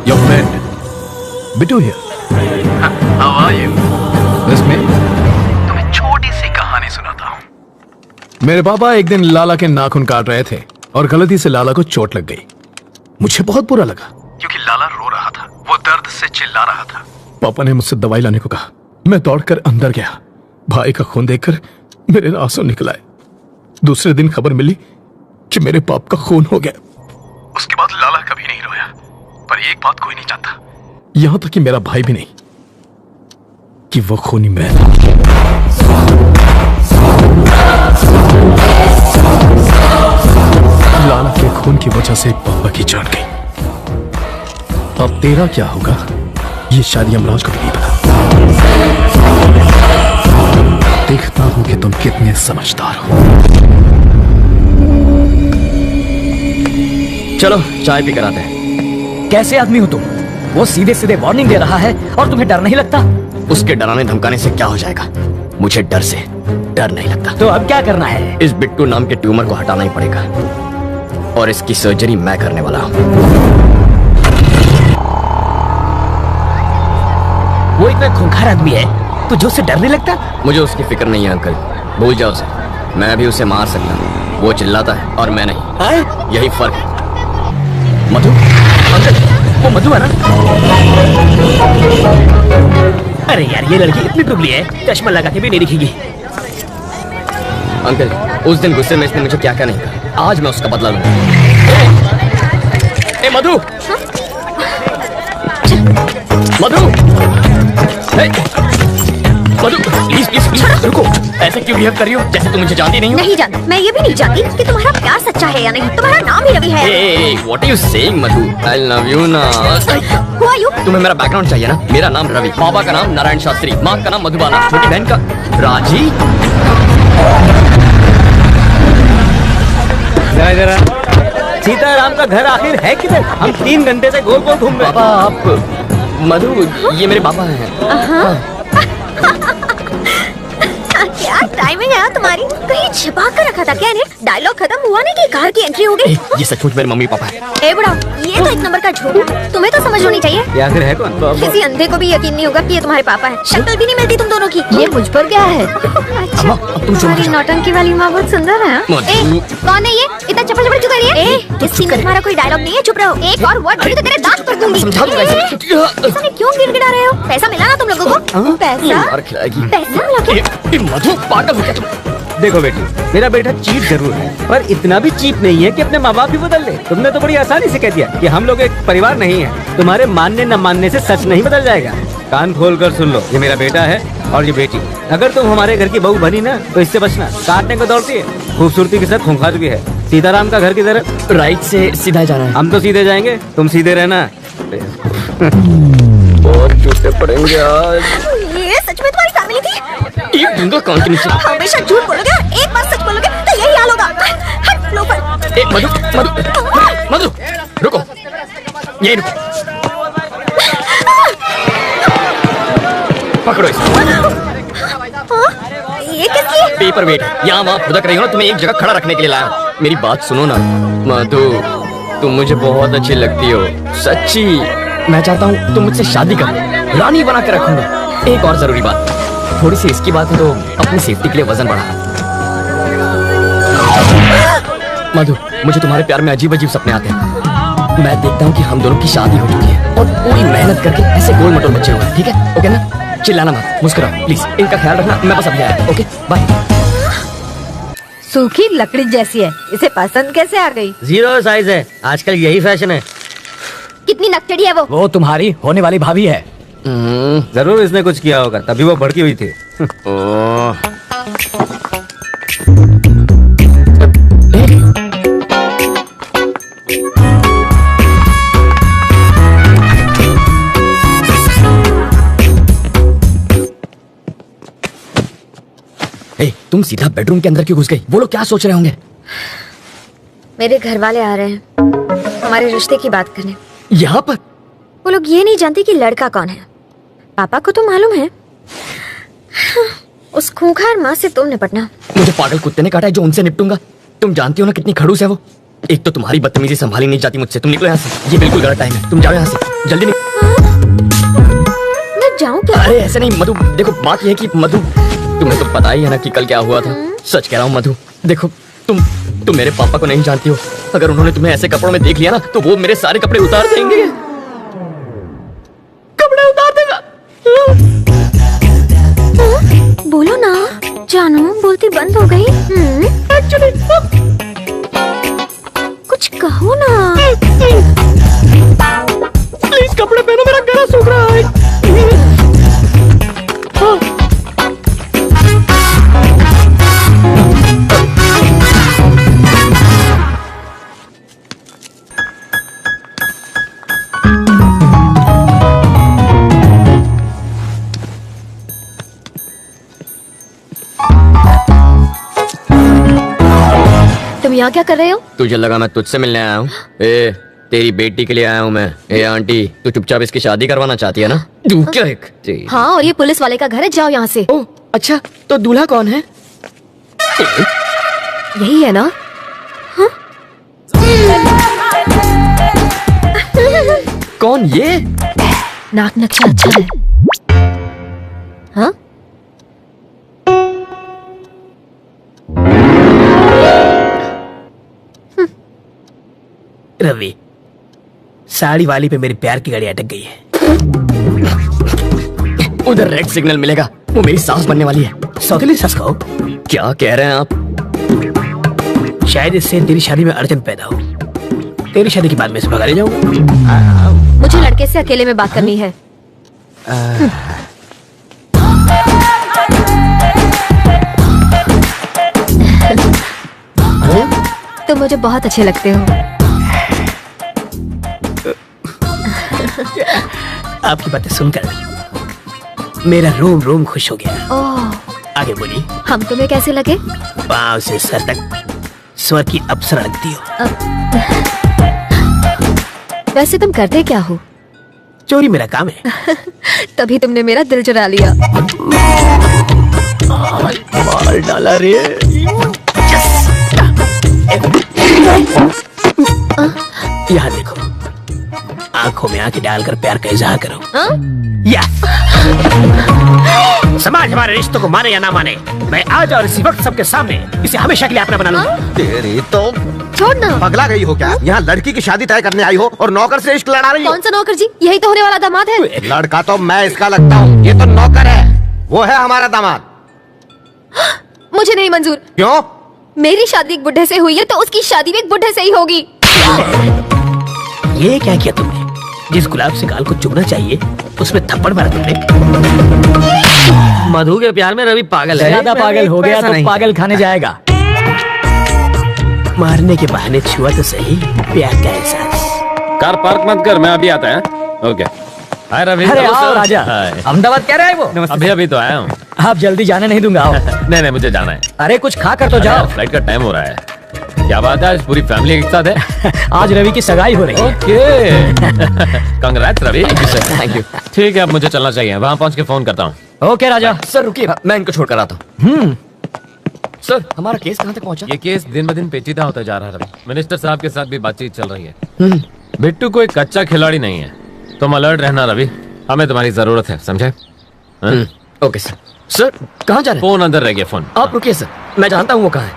your friend Bittu here. How are you? इसमें तुम्हें छोटी सी कहानी सुनाता हूँ। मेरे पापा एक दिन लाला के नाखून काट रहे थे और गलती से लाला को चोट लग गई। मुझे बहुत बुरा लगा क्योंकि लाला रो रहा था, वो दर्द से चिल्ला रहा था। पापा ने मुझसे दवाई लाने को कहा। मैं दौड़कर अंदर गया। भाई का खून देखकर मेरे आंसू निकल आए। दूसरे दिन खबर मिली कि मेरे बाप का खून हो गया। उसके बाद लाला कभी नहीं रोया, पर एक बात कोई नहीं जानता, यहां तक कि मेरा भाई भी नहीं, कि वो खूनी मैं था। लाला के खून की वजह से पापा की जान गई। अब तेरा क्या होगा ये शायद यमराज को भी नहीं पता। देखता हूं कि तुम कितने समझदार हो। चलो चाय पी कर आते हैं। कैसे आदमी हो तुम? वो सीधे सीधे वार्निंग दे रहा है और तुम्हें डर नहीं लगता? उसके डराने धमकाने से क्या हो जाएगा? मुझे डर से डर नहीं लगता। तो अब क्या करना है? इस बिट्टू नाम के ट्यूमर को हटाना ही पड़ेगा और इसकी सर्जरी मैं करने वाला हूं। वो इतना खूंखार आदमी है, तुझे उससे डर नहीं लगता? मुझे उसकी फिक्र नहीं है अंकल, भूल जाओ उसे। मैं भी उसे मार सकता हूँ, वो चिल्लाता है और मैं नहीं। यही फर्क है। मधु, अंकल वो मधु है ना? अरे यार ये लड़की इतनी दुबली है, चश्मा लगा के भी नहीं दिखेगी। अंकल उस दिन गुस्से में इसने मुझे क्या क्या नहीं कहा, आज मैं उसका बदला लूंगा। ए मधु, मधु, मधु प्लीज प्लीज प्लीज रुको। ऐसे क्यों बिहेव कर रही हो जैसे तुम मुझे जानती नहीं हो? नहीं जानती। मैं ये भी नहीं जानती कि तुम्हारा प्यार सच्चा है या नहीं। तुम्हारा नाम ही रवि है। What are you saying Madhu? I love you ना। Who are you? तुम्हें मेरा बैकग्राउंड चाहिए ना? मेरा नाम रवि, पापा का नाम नारायण शास्त्री, माँ का नाम मधुबाला, छोटी बहन का राजी। जरा सीताराम का घर आखिर है किधर? हम 3 घंटे से गोल गोल घूम रहे। पापा आप मधु, ये मेरे पापा हैं। क्या टाइमिंग है तुम्हारी? कहीं छिपा कर रखा था क्या इन्हें? डायलॉग खत्म हुआ नहीं कि कार की एंट्री हो गई। ये सचमुच मेरे मम्मी पापा है। ए बुढ़ा, ये तो एक नंबर का झूठ है। तुम्हें तो समझ होनी चाहिए। ये आखिर है कौन? किसी अंधे को भी यकीन नहीं होगा कि ये तुम्हारे पापा है। शक्ल भी नहीं मिलती तुम दोनों की। ये मुझ पर क्या है? अच्छा, तुम्हारी नौटंकी वाली माँ बहुत सुंदर है। कौन है ये? इतना चप्पल चप्पल क्यों कर रही है? इस सीन में तुम्हारा कोई डायलॉग नहीं है, चुप रहो। एक और वर्ड बोली तो तेरे दांत तोड़ दूंगी। ऐसा नहीं क्यों गिड़गिड़ा रहे हो? पैसा मिला ना तुम लोगों को? पैसा मिला क्या? मधु पागल हो गया तुम। देखो बेटी, मेरा बेटा चीप जरूर है, पर इतना भी चीप नहीं है कि अपने माँ बाप भी बदल ले। तुमने तो बड़ी आसानी से कह दिया कि हम लोग एक परिवार नहीं है। तुम्हारे मानने न मानने से सच नहीं बदल जाएगा। कान खोल कर सुन लो, ये मेरा बेटा है और ये बेटी। अगर तुम हमारे घर की बहू बनी ना तो इससे बचना। काटने को दौड़ती है, खूबसूरती के साथ खूंखार भी है। सीताराम का घर की तरफ राइट से सीधा जाना है। हम तो सीधे जाएंगे, तुम सीधे रहना। बहुत जूते पड़ेंगे आज। ये सच में तुम्हारी फैमिली थी? ये दूंगा कान के नीचे। हमेशा झूठ बोलोगे, एक बार सच बोलोगे तो यही हाल होगा। हट लो पर। मधु, मधु, मधु, रुको, यही रुको। पकड़ो इसको। ये किसकी है? Paper weight. यहाँ वहाँ फुदक रही हो ना, तुम्हें एक जगह खड़ा रखने के लिए लाया। मेरी बात सुनो ना मधु, तुम मुझे बहुत अच्छी लगती हो, सच्ची। मैं चाहता हूँ तुम मुझसे शादी कर, रानी बना के रखूंगा। एक और जरूरी बात, थोड़ी सी इसकी बात है तो अपनी सेफ्टी के लिए वजन बढ़ा। मधु, मुझे तुम्हारे प्यार में अजीब अजीब सपने आते हैं। मैं देखता हूँ कि हम दोनों की शादी हो चुकी है और पूरी मेहनत करके ऐसे गोल मटोल बच्चे हुए। ठीक है? ओके ना? चिल्लाना मत, मुस्कुराओ प्लीज। इनका ख्याल रखना, मैं बस अभी आया। Okay bye. सूखी लकड़ी जैसी है, इसे पसंद कैसे आ गई? 0 साइज है, आजकल यही फैशन है। कितनी नकचड़ी है वो तुम्हारी होने वाली भाभी है। जरूर इसने कुछ किया होगा, तभी वो भड़की हुई थी। तुम सीधा बेडरूम के अंदर क्यों घुस गई? वो लोग क्या सोच रहे होंगे? मेरे घर वाले आ रहे हैं हमारे रिश्ते की बात करने। यहाँ पर? वो लोग ये नहीं जानते कि लड़का कौन है। पापा को तो मालूम है। उस खूंखार माँ से तुम निपटना। मुझे पागल कुत्ते ने काटा है जो उनसे निपटूंगा। तुम जानती हो ना कितनी खड़ूस है वो। एक तो तुम्हारी बदतमीजी संभाली नहीं जाती मुझसे। तुम निकलो यहाँ से, ये बिल्कुल गलत टाइम है। तुम जाओ यहाँ से, जल्दी मैं जाऊँ क्या? अरे ऐसे नहीं मधु, देखो बात यह है कि मधु, तुम्हें तो पता ही है ना कि कल क्या हुआ था। सच कह रहा हूँ मधु, देखो तुम मेरे पापा को नहीं जानती हो। अगर उन्होंने तुम्हें ऐसे कपड़ों में देख लिया ना तो वो मेरे सारे कपड़े उतार देंगे। कपड़े उतार देगा। बोलो ना जानू, बोलती बंद हो गई। एक्चुअली कुछ कहो ना। प्लीज कपड़े पहनो, मेरा गला सूख रहा है। तुम यहाँ क्या कर रहे हो? तुझे लगा मैं तुझसे मिलने आया हूँ? ए, तेरी बेटी के लिए आया हूँ मैं। ए आंटी, तू चुपचाप इसकी शादी करवाना चाहती है ना? तू क्या एक? हाँ, और ये पुलिस वाले का घर है, जाओ यहाँ से। ओह अच्छा, तो दूल्हा कौन है? यही है ना? हाँ? कौन ये? नाक नक्शा अच्छा है। हाँ? रवि, साड़ी वाली पे मेरी प्यार की गाड़ी अटक गई है। उधर रेड सिग्नल मिलेगा, वो मेरी सास बनने वाली है। सौतेली सास कहो? क्या कह रहे हैं आप? शायद इससे तेरी शादी में अड़चन पैदा हो। तेरी शादी के बाद मैं इसे भगा ले जाऊंगा। मुझे लड़के से अकेले में बात करनी है। तुम मुझे बहुत अच्छे लगते हो। आपकी बातें सुनकर मेरा रोम रोम खुश हो गया। ओह, आगे बोलिए। हम तुम्हें कैसे लगे? पाँव से सर तक स्वर की अप्सरा लगती हो। वैसे तुम करते क्या हो? चोरी मेरा काम है। तभी तुमने मेरा दिल चुरा लिया। मार डाला रे। यहाँ देखो, आंखों में आंखें डालकर प्यार का इजहार करो। यस। समाज हमारे रिश्तों को माने या ना माने, मैं आज और इसी वक्त सबके सामने इसे हमेशा के लिए अपना बना लूंगा। तेरी तो छोड़ना। पगला गई हो क्या? यहाँ लड़की की शादी तय करने आई हो और नौकर से इश्क लड़ा रही हो? कौन सा नौकर जी? यही तो होने वाला दामाद है। लड़का तो मैं इसका लगता हूँ, ये तो नौकर है। वो है हमारा दामाद। मुझे नहीं मंजूर। क्यों? मेरी शादी एक बुढ़े से हुई है तो उसकी शादी भी एक बुढ़े से ही होगी। ये क्या किया तुमने? जिस गुलाब से गाल को चुभना चाहिए उसमें थप्पड़ मारा तुमने। मधु के प्यार में रवि पागल है। ज्यादा पागल हो गया तो पागल खाने जाएगा। मारने के बहाने छुआ तो सही प्यार का एहसास। कार पार्क मत कर, मैं अभी आता है। ओके। हाय रवि। अरे आओ राजा। हाय। अहमदाबाद कह रहे हैं वो? अभी तो आया हूँ। आप जल्दी जाने नहीं दूंगा। आओ। नहीं मुझे जाना है। अरे कुछ खा कर तो जाओ। फ्लाइट का टाइम हो रहा है। क्या बात है, आज पूरी फैमिली एक साथ है? आज रवि की सगाई हो रही है। Okay. Congrats Ravi. Thank you. ठीक है, अब मुझे चलना चाहिए। वहाँ पहुँच के फोन करता हूँ। ओके राजा। सर रुकिए, मैं इनको छोड़कर आता हूँ। सर हमारा केस कहाँ तक पहुँचा? ये केस दिन ब दिन पेचीदा होता जा रहा है रवि। मिनिस्टर साहब के साथ भी बातचीत चल रही है। बिट्टू कोई कच्चा खिलाड़ी नहीं है। तुम अलर्ट रहना रवि, हमें तुम्हारी जरूरत है, समझे? Okay sir. सर कहाँ जा रहे हैं? फोन अंदर रह गया। फोन आप रुकिए सर, मैं जानता हूँ वो कहाँ है,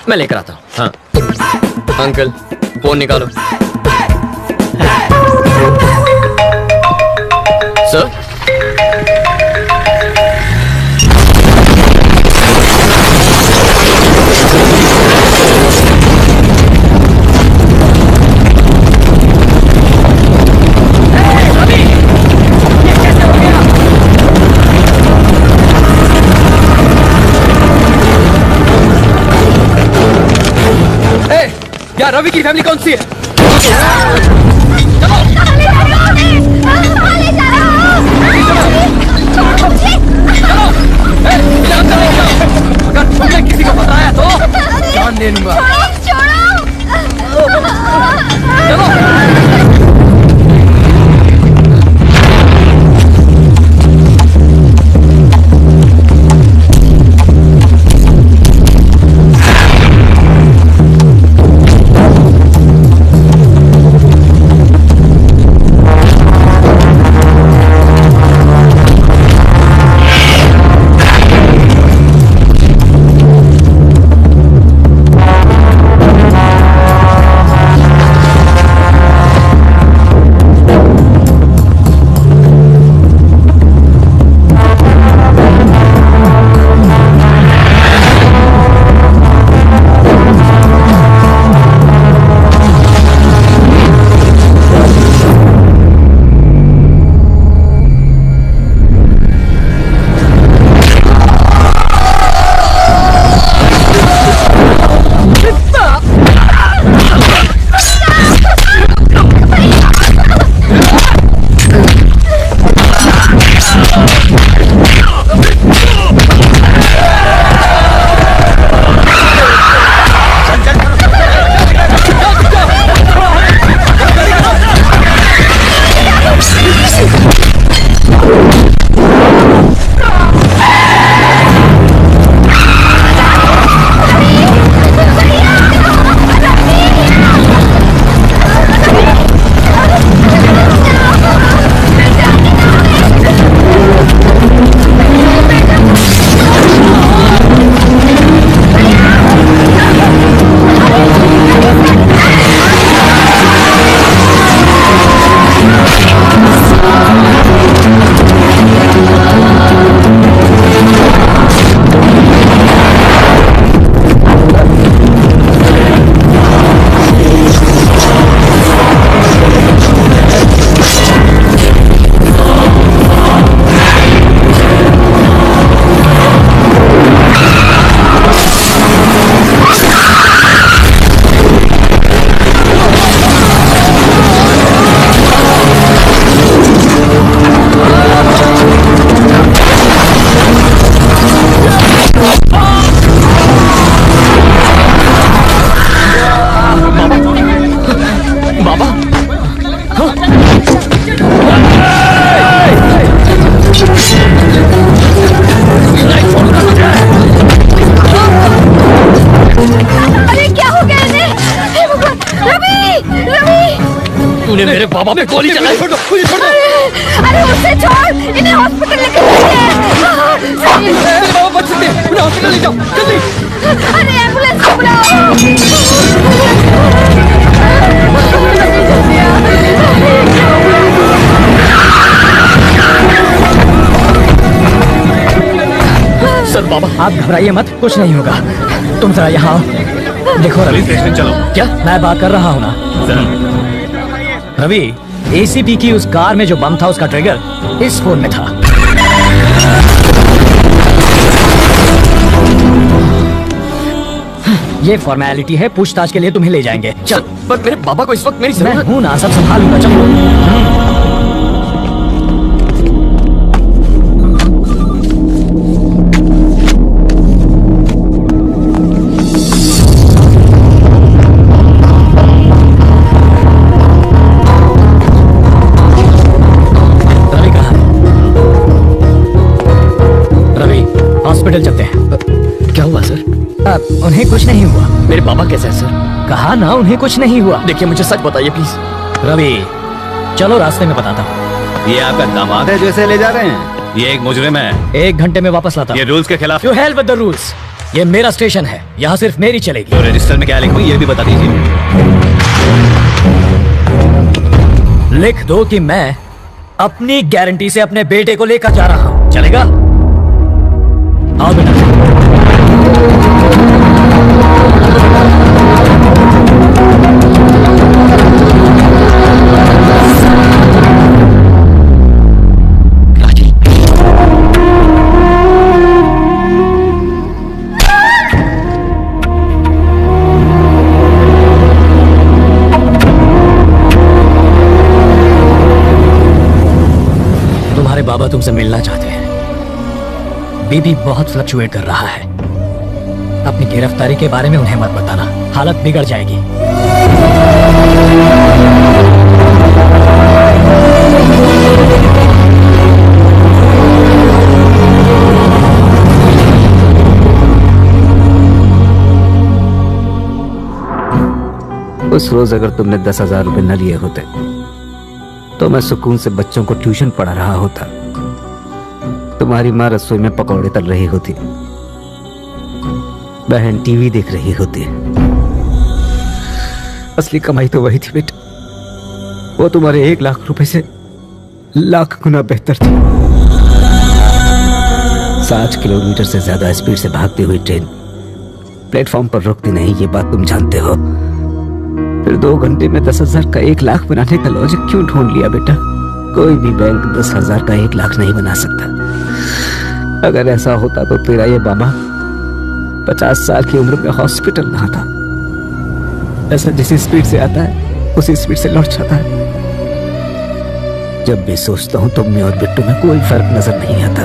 मैं लेकर आता हूँ। हाँ अंकल फोन निकालो। सर क्या रवि की फैमिली कौन सी है? अगर तुमने किसी को बताया तो जान ले लूंगा। तूने मेरे बाबा पे गोली चलाई। अरे उसे छोड़, इन्हें हॉस्पिटल लेके मेरे बाबा बच सकते हैं, उन्हें हॉस्पिटल ले जाओ जल्दी। अरे एम्बुलेंस को बुलाओ। सर बाबा आप घबराइए मत, कुछ नहीं होगा। तुम जरा यहाँ आओ। देखो रवि, स्टेशन चलो। क्या मैं बात कर रहा हूँ ना रवि, एसीपी की उस कार में जो बम था उसका ट्रिगर इस फोन में था। ये फॉर्मेलिटी है, पूछताछ के लिए तुम्हें ले जाएंगे। चल, पर मेरे बाबा को इस वक्त मेरी मैं जरूरत हूं ना, सब संभालूंगा। चलो। हॉस्पिटल चलते हैं। क्या हुआ सर? उन्हें कुछ नहीं हुआ। मेरे बाबा कैसे हैं सर? कहा ना उन्हें कुछ नहीं हुआ। देखिए मुझे सच बताइए प्लीज। रवि चलो रास्ते में बताता हूँ। ये आपका दामाद है जो इसे ले जा रहे हैं? ये एक मुजरिम है। 1 घंटे में वापस लाता हूँ। ये रूल्स के खिलाफ। You help with the rules. ये मेरा स्टेशन है, यहाँ सिर्फ मेरी चलेगी। तो रजिस्टर में क्या लिखूं ये भी बता दीजिए। लिख दो कि मैं अपनी गारंटी से अपने बेटे को लेकर जा रहा हूँ। चलेगा? आओ बेटा। बाबा तुमसे मिलना चाहते हैं। बीबी बहुत फ्लक्चुएट कर रहा है। अपनी गिरफ्तारी के बारे में उन्हें मत बताना, हालत बिगड़ जाएगी। उस रोज अगर तुमने 10,000 रुपए न लिए होते तो मैं सुकून से बच्चों को ट्यूशन पढ़ा रहा होता। तुम्हारी माँ रसोई में पकौड़े तल रही होती, बहन टीवी देख रही होती। असली कमाई तो वही थी बेटा, वो तुम्हारे 1 लाख रुपए से लाख गुना बेहतर थी। 60 किलोमीटर से ज्यादा स्पीड से भागती हुई ट्रेन प्लेटफॉर्म पर रुकती नहीं, ये बात तुम जानते हो। फिर 2 घंटे में 10,000 का 1 लाख बनाने का लॉजिक क्यों ढूंढ लिया बेटा? कोई भी बैंक 10,000 का 1 लाख नहीं बना सकता। अगर ऐसा होता तो तेरा ये बाबा 50 साल की उम्र में हॉस्पिटल ना था। ऐसा जिस स्पीड से आता है उसी स्पीड से लौट जाता है। जब भी सोचता हूं तुम में और बिट्टू में कोई फर्क नजर नहीं आता।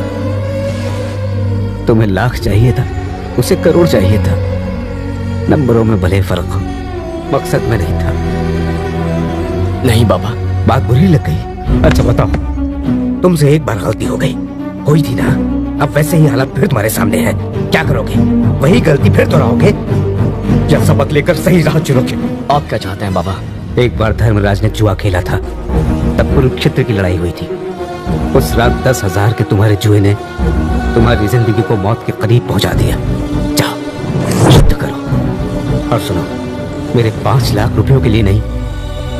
तुम्हें लाख चाहिए था, उसे करोड़ चाहिए था। नंबरों में भले फर्क हो, मकसद में नहीं था। नहीं बाबा, बात बुरी लग गई? अच्छा बताओ, तुमसे एक बार गलती हो गई, हुई थी ना? अब वैसे ही हालत फिर तुम्हारे सामने है, क्या करोगे? वही गलती फिर दोहराओगे या सबक लेकर सही राह चुनोगे? आप क्या चाहते हैं बाबा? एक बार धर्मराज ने जुआ खेला था, तब कुरुक्षेत्र की लड़ाई हुई थी। उस रात 10,000 के तुम्हारे जुए ने तुम्हारी जिंदगी को मौत के करीब पहुंचा दिया। जाओ शुद्ध करो। और सुनो, मेरे 5 लाख रुपयों के लिए नहीं,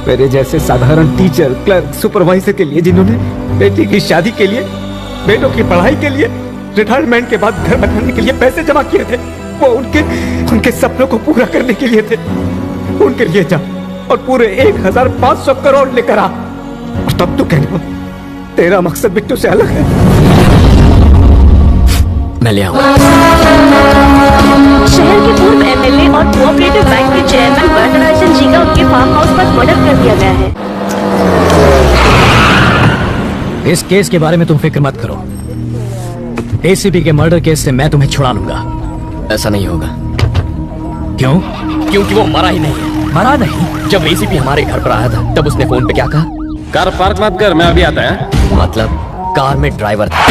मेरे जैसे साधारण टीचर, क्लर्क, सुपरवाइजर के लिए जिन्होंने बेटी की शादी के लिए, बेटों की पढ़ाई के लिए, रिटायरमेंट के बाद घर बनाने के लिए पैसे जमा किए थे, वो उनके सपनों को पूरा करने के लिए थे। उनके लिए जा और पूरे 1,500 करोड़ लेकर आ। और तब तो कहना तेरा मकसद बिट्टू से अलग है। मैं ले आऊंगा। शहर के पूर्व एमएलए और कोऑपरेटिव बैंक के चेयरमैन वरदराजन जी का उनके फार्म हाउस पर मर्डर कर दिया गया है। इस केस के बारे में तुम फिक्र मत करो। एसीपी के मर्डर केस से मैं तुम्हें छुड़ा लूंगा। ऐसा नहीं होगा। क्यों? क्योंकि वो मरा ही नहीं है। मरा नहीं? जब एसीपी हमारे घर पर आया था तब उसने फोन पे क्या कहा? कार पार्क मत कर, मैं अभी आता है। मतलब कार में ड्राइवर था।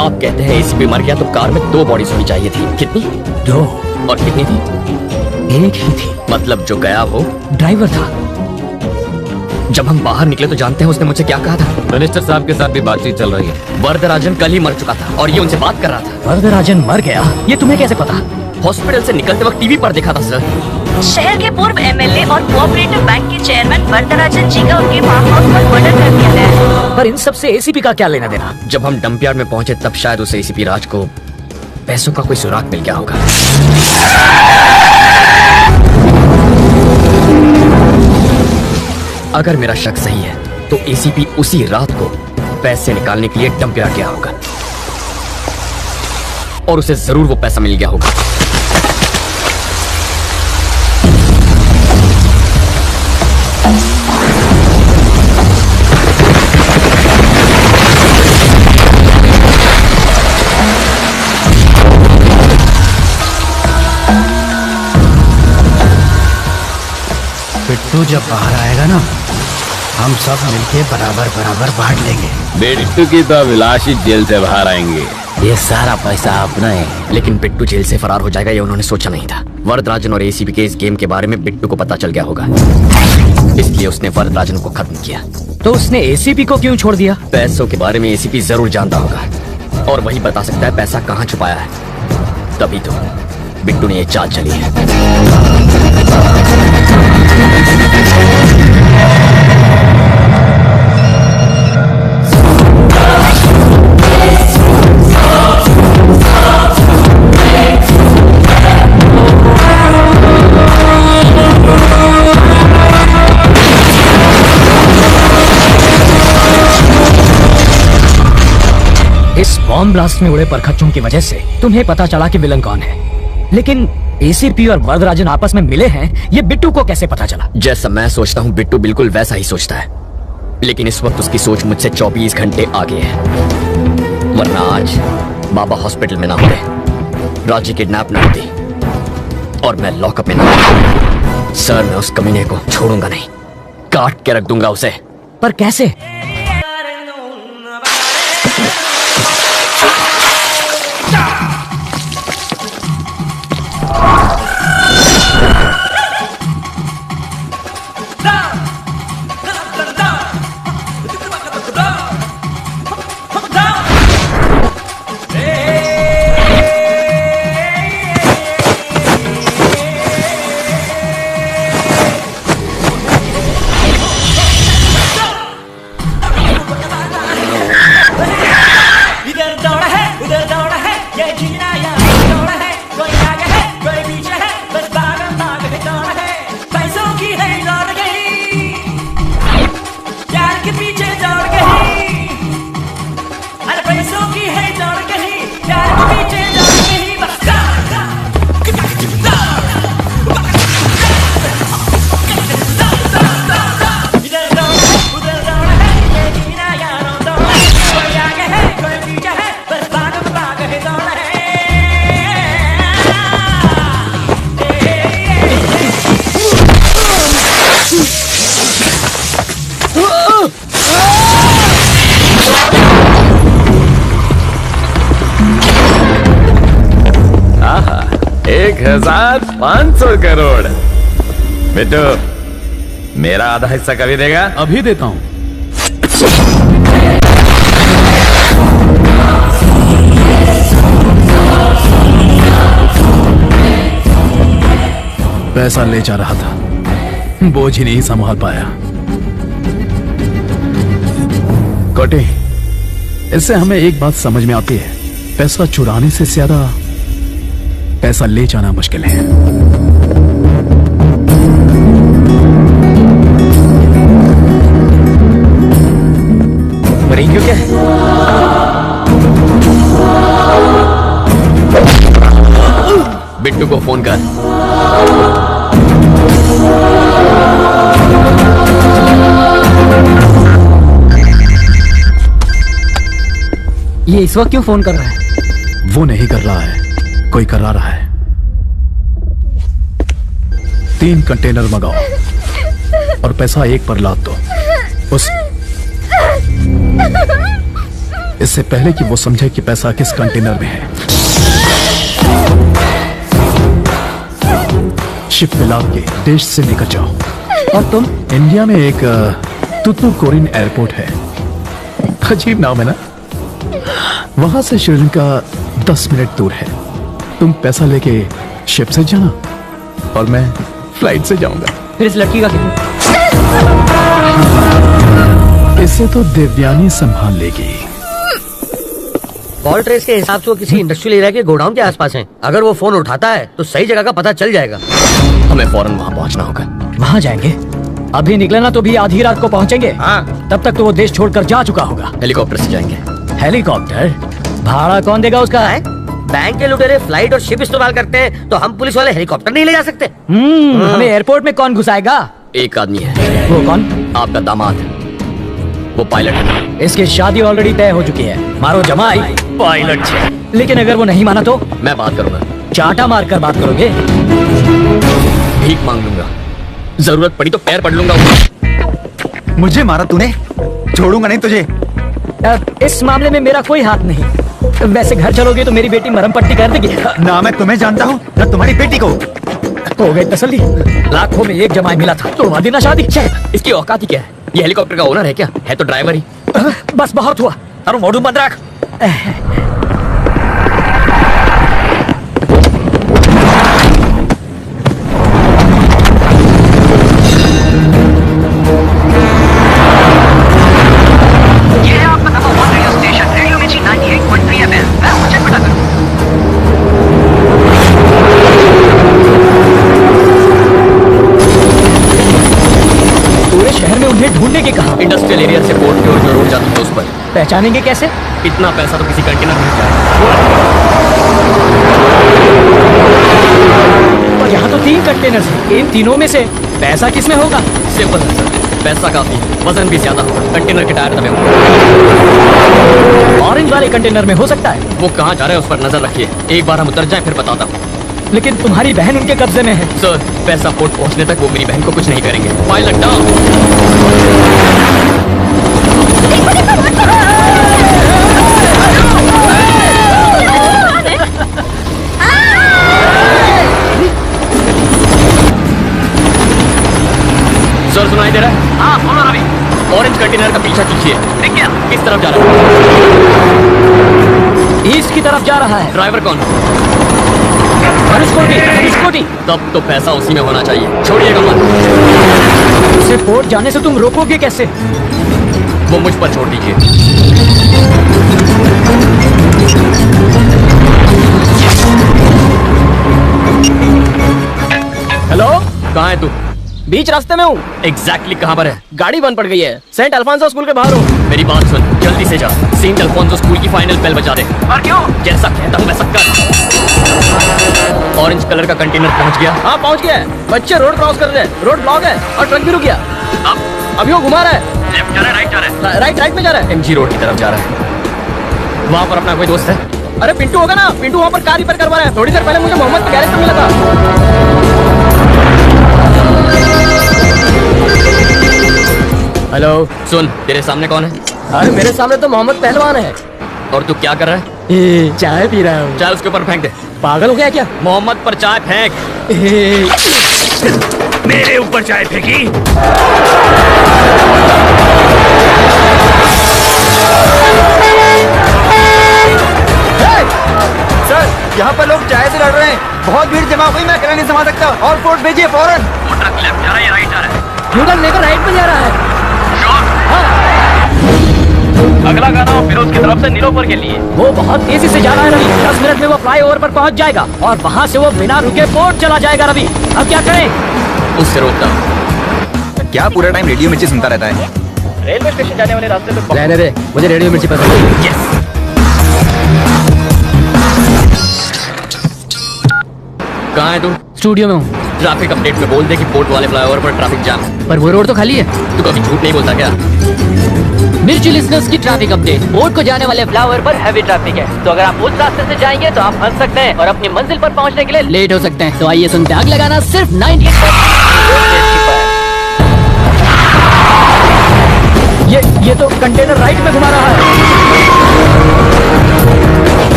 आप कहते हैं एसीपी मर गया तो कार में 2 बॉडीज होनी चाहिए थी। कितनी? 2। और कितनी थी? 1 ही थी। मतलब जो गया वो ड्राइवर था। जब हम बाहर निकले तो जानते हैं उसने मुझे क्या कहा था? मिनिस्टर साहब के साथ भी बातचीत चल रही है। वरदराजन कल ही मर चुका था और ये उनसे बात कर रहा था। वरदराजन मर गया? ये तुम्हें कैसे पता? हॉस्पिटल से निकलते वक्त टीवी पर देखा था सर। शहर के पूर्व एमएलए और कोऑपरेटिव बैंक के चेयरमैन वरदराजन जी का उनके फार्म हाउस पर मर्डर कर दिया गया है। पर इन सब से एसीपी का क्या लेना देना? जब हम डंप यार्ड में पहुंचे तब शायद उसे एसीपी राज को पैसों का कोई सुराग मिल गया होगा। अगर मेरा शक सही है तो एसीपी उसी रात को पैसे निकालने के लिए डंप यार्ड गया होगा और उसे जरूर वो पैसा मिल गया होगा। बिट्टू जब बाहर आएगा ना, हम सब मिलके बराबर बराबर बांट लेंगे। बिट्टू की तो अभिलाषी जेल से बाहर आएंगे। ये सारा पैसा अपना है। लेकिन बिट्टू जेल से फरार हो जाएगा ये उन्होंने सोचा नहीं था। वरदराजन और एसीपी के इस गेम के बारे में बिट्टू को पता चल गया होगा, इसलिए उसने वरदराजन को खत्म किया। तो उसने एसीपी को क्यों छोड़ दिया? पैसों के बारे में एसीपी जरूर जानता होगा और वही बता सकता है पैसा कहाँ छुपाया है। तभी तो बिट्टू ने ये चाल चली है। इस बॉम्ब ब्लास्ट में उड़े परखच्चों की वजह से तुम्हें पता चला कि विलन कौन है, लेकिन एसीपी और वरदराजन आपस में मिले हैं, ये बिट्टू को कैसे पता चला? जैसा मैं सोचता हूँ बिट्टू बिल्कुल वैसा ही सोचता है। लेकिन इस वक्त उसकी सोच मुझसे 24 घंटे आगे है। वरना आज बाबा हॉस्पिटल में ना होते, राजी किडनैप ना होती और मैं लॉकअप में ना होता। सर, मैं उस कमीने को छोड़ूंगा नहीं, काट के रख दूंगा उसे। पर कैसे? आहा, 1500 करोड़। बेटो, मेरा आधा हिस्सा कभी देगा? अभी देता हूं। पैसा ले जा रहा था, बोझ ही नहीं संभाल पाया। कोटे, इससे हमें एक बात समझ में आती है, पैसा चुराने से ज्यादा पैसा ले जाना मुश्किल है। क्यों क्या? बिट्टू को फोन कर। ये इस वक्त क्यों फोन कर रहा है? वो नहीं कर रहा है, कोई करा रहा है। 3 कंटेनर मंगाओ और पैसा एक पर लाद दो। इससे पहले कि वो समझे कि पैसा किस कंटेनर में है, शिप में लाद के देश से निकल जाओ। और तुम? इंडिया में एक तुतुकोरिन एयरपोर्ट है, अजीब नाम है ना? वहां से श्रीलंका 10 मिनट दूर है। तुम पैसा लेके शिप से जाना और मैं फ्लाइट से जाऊंगा। फिर इस लड़की का क्या? इसे तो देवयानी संभाल लेगी। कॉल ट्रेस के हिसाब से वो किसी इंडस्ट्रियल एरिया के गोडाउन के आसपास हैं। अगर वो फोन उठाता है तो सही जगह का पता चल जाएगा। हमें फौरन वहां पहुंचना होगा। वहां जाएंगे? अभी निकले ना तो भी आधी रात को पहुंचेंगे। हाँ। तब तक तो वो देश छोड़कर जा चुका होगा। हेलीकॉप्टर से जाएंगे। हेलीकॉप्टर? भाड़ा कौन देगा उसका? है? बैंक के लुटेरे फ्लाइट और शिप इस्तेमाल करते हैं, तो हम पुलिस वाले हेलीकॉप्टर नहीं ले जा सकते। हमें एयरपोर्ट में कौन घुसाएगा? एक आदमी है। वो कौन? आपका दामाद, वो पायलट है। इसकी शादी ऑलरेडी तय हो चुकी है। मारो जमाई, पायलट है। लेकिन अगर वो नहीं माना तो? मैं बात करूंगा। चाटा मारकर बात करोगे? भीख मांग लूंगा, जरूरत पड़ी तो पैर पड़ लूंगा। मुझे मारा तूने, छोड़ूंगा नहीं तुझे। इस मामले में मेरा कोई हाथ नहीं। वैसे घर चलोगे तो मेरी बेटी मरहम पट्टी कर देगी। ना मैं तुम्हें जानता हूँ ना तुम्हारी बेटी को। हो गई तसल्ली। लाखों में एक जमाई मिला था, तो देना शादी। इसकी औकात ही क्या है? ये हेलीकॉप्टर का ओनर है क्या? है तो ड्राइवर ही। बस बहुत हुआ। अरे मोड़ू मत रख। ये है आपका नंबर 1 रेडियो स्टेशन, रेडियो मिर्ची 98.3 FM। मैं मुझे पता करूं। पूरे शहर में उन्हें ढूंढने के कहा। इंडस्ट्रियल एरिया से पोर्ट की ओर जो रोड जाती है उस पर। पहचानेंगे कैसे? इतना पैसा तो किसी कंटेनर में जाएगा। और यहाँ तो 3 कंटेनर हैं। इन तीनों में से पैसा किसमें होगा? सिंपल है सर, पैसा काफी है, वजन भी ज्यादा होगा, कंटेनर के टायर दबे होंगे। ऑरेंज वाले कंटेनर में हो सकता है। वो कहाँ जा रहा है उस पर नजर रखिए, एक बार हम उतर जाएं फिर बताता हूँ। लेकिन तुम्हारी बहन उनके कब्जे में है। सर, पैसा पोर्ट पहुंचने तक वो मेरी बहन को कुछ नहीं करेंगे। Pilot down. सर, सुनाई दे रहा है? हाँ, बोलो रवि। ऑरेंज कंटेनर का पीछा कीजिए। ठीक है, किस तरफ जा रहा है? ईस्ट की तरफ जा रहा है। ड्राइवर कौन? धनुष्कोटी। तब तो पैसा उसी में होना चाहिए, छोड़िएगा मत। उसे पोर्ट जाने से तुम रोकोगे कैसे? वो मुझ पर छोड़ दीजिए। हेलो, कहाँ है तू? बीच रास्ते में हूँ। एग्जैक्टली कहाँ पर है? गाड़ी बंद पड़ गई है, सेंट अल्फांसो स्कूल के बाहर हूँ। मेरी बात सुन, जल्दी से जा, सेंट अल्फोंसो स्कूल की फाइनल बेल बजा दे। पर क्यों? जैसा कहता हूँ वैसा कर। ऑरेंज कलर का कंटेनर पहुँच गया? हाँ, पहुँच गया है। बच्चे रोड क्रॉस कर रहे हैं, रोड ब्लॉक है और ट्रक भी रुक गया। अभी वो घुमा रहा है। लेफ्ट जा रहा है, राइट जा रहा है? राइट में जा रहा है। एमजी रोड की तरफ जा रहा है। वहाँ पर अपना कोई दोस्त है? अरे पिंटू होगा ना, पिंटू वहाँ पर कार रिपेयर करवा रहा है। थोड़ी देर पहले मुझे मोहम्मद के गैरेज पर मिला था। हेलो, सुन, तेरे सामने कौन है? अरे मेरे सामने तो मोहम्मद पहलवान है। और तू क्या कर रहा है? चाय पी रहा हूँ। चाय उसके ऊपर फेंक दे। पागल हो गया क्या? मोहम्मद पर चाय फेंक। मेरे ऊपर चाय फेंकी। सर, यहाँ पर लोग चाय से लड़ रहे हैं। बहुत भीड़ जमा हुई, मैं अकेला नहीं संभाल सकता। और फोर्ट भेजिए फौरन। वो ट्रक लेफ्ट जा रहा है या राइट जा रहा है? यूटर्न लेकर राइट में जा रहा है। अगला गाना फिरोज की तरफ से नीलोफर के लिए। वो बहुत तेजी से जा रहा है रवि। 10 मिनट में वो फ्लाईओवर पर पहुंच जाएगा और वहां से वो बिना रुके पोर्ट चला जाएगा। रवि, अब क्या करें? उससे रोकता हूँ। क्या पूरा टाइम रेडियो मिर्ची सुनता रहता है? रेलवे स्टेशन जाने वाले रास्ते पे रहने दे, मुझे रेडियो मिर्ची पसंद है। यस। कहाँ है तू? स्टूडियो में हूँ। ट्रैफिक अपडेट में बोल दे कि पोर्ट वाले फ्लाईओवर पर ट्रैफिक जाम है। पर वो रोड तो खाली है। तू कभी झूठ नहीं बोलता क्या? मिर्ची लिसनर्स की ट्रैफिक अपडेट। पोर्ट को जाने वाले फ्लाईओवर पर हैवी ट्रैफिक है, तो अगर आप उस रास्ते से जाएंगे तो आप फंस सकते हैं और अपनी मंजिल पर पहुंचने के लिए लेट हो सकते हैं। तो आइए सुनते हैं, आग लगाना सिर्फ 98%। ये तो कंटेनर राइट में घुमा रहा है।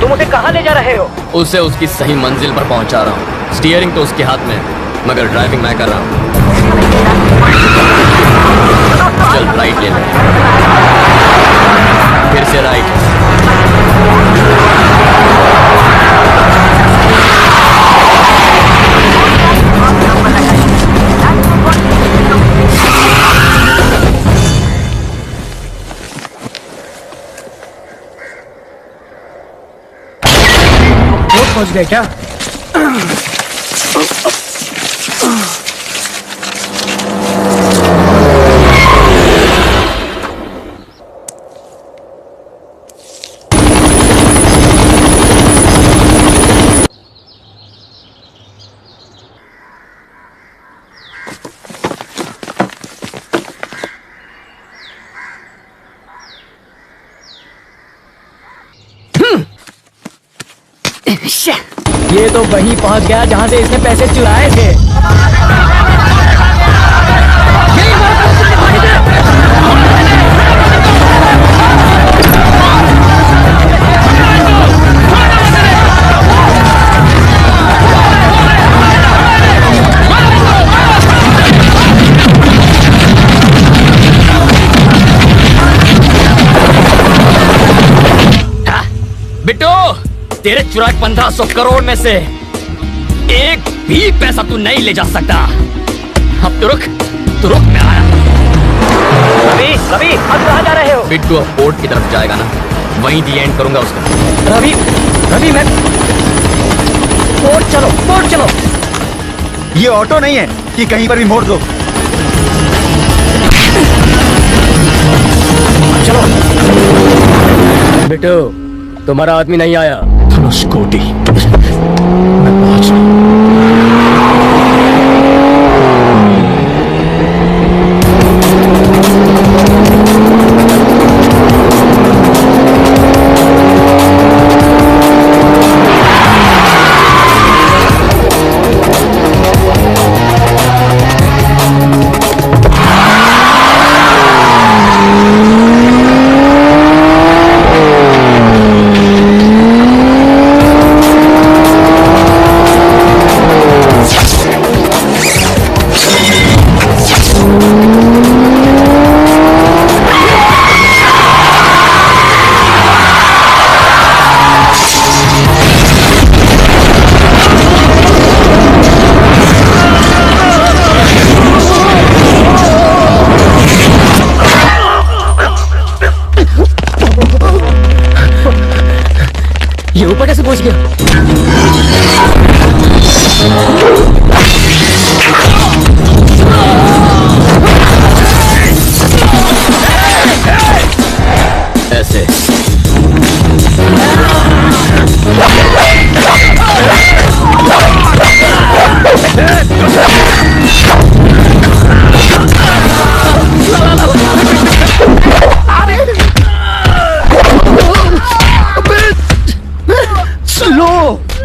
तुम उसे कहाँ ले जा रहे हो? उसे उसकी सही मंजिल पर पहुंचा रहा हूँ। स्टीयरिंग तो उसके हाथ में है, मगर ड्राइविंग मैं कर रहा हूँ। चल राइट ले ले, फिर से राइट। पहुंच गए क्या? ये तो वहीं पहुंच गया जहां से इसने पैसे चुराए थे। बिट्टू, तेरे चुराए 1500 करोड़ में से एक भी पैसा तू नहीं ले जा सकता। अब तू रुक, मैं आया। रवि, अब कहाँ जा रहे हो? बिट्टू अब पोर्ट की तरफ जाएगा ना, वहीं दी एंड करूंगा उसका। रवि, मैं पोर्ट चलो। ये ऑटो नहीं है कि कहीं पर भी मोड़ दो। चलो। बिट्टू, तुम्हारा आदमी नहीं आया। धनुष्कोटी, मैं पहुंच रहा हूं।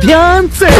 ध्यान से।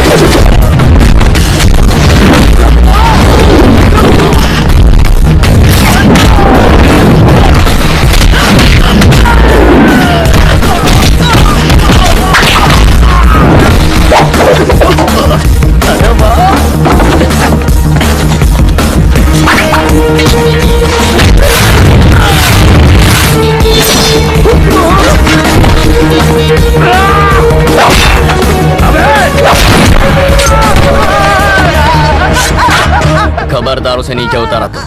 खबरदार उसे नीचे उतारा तो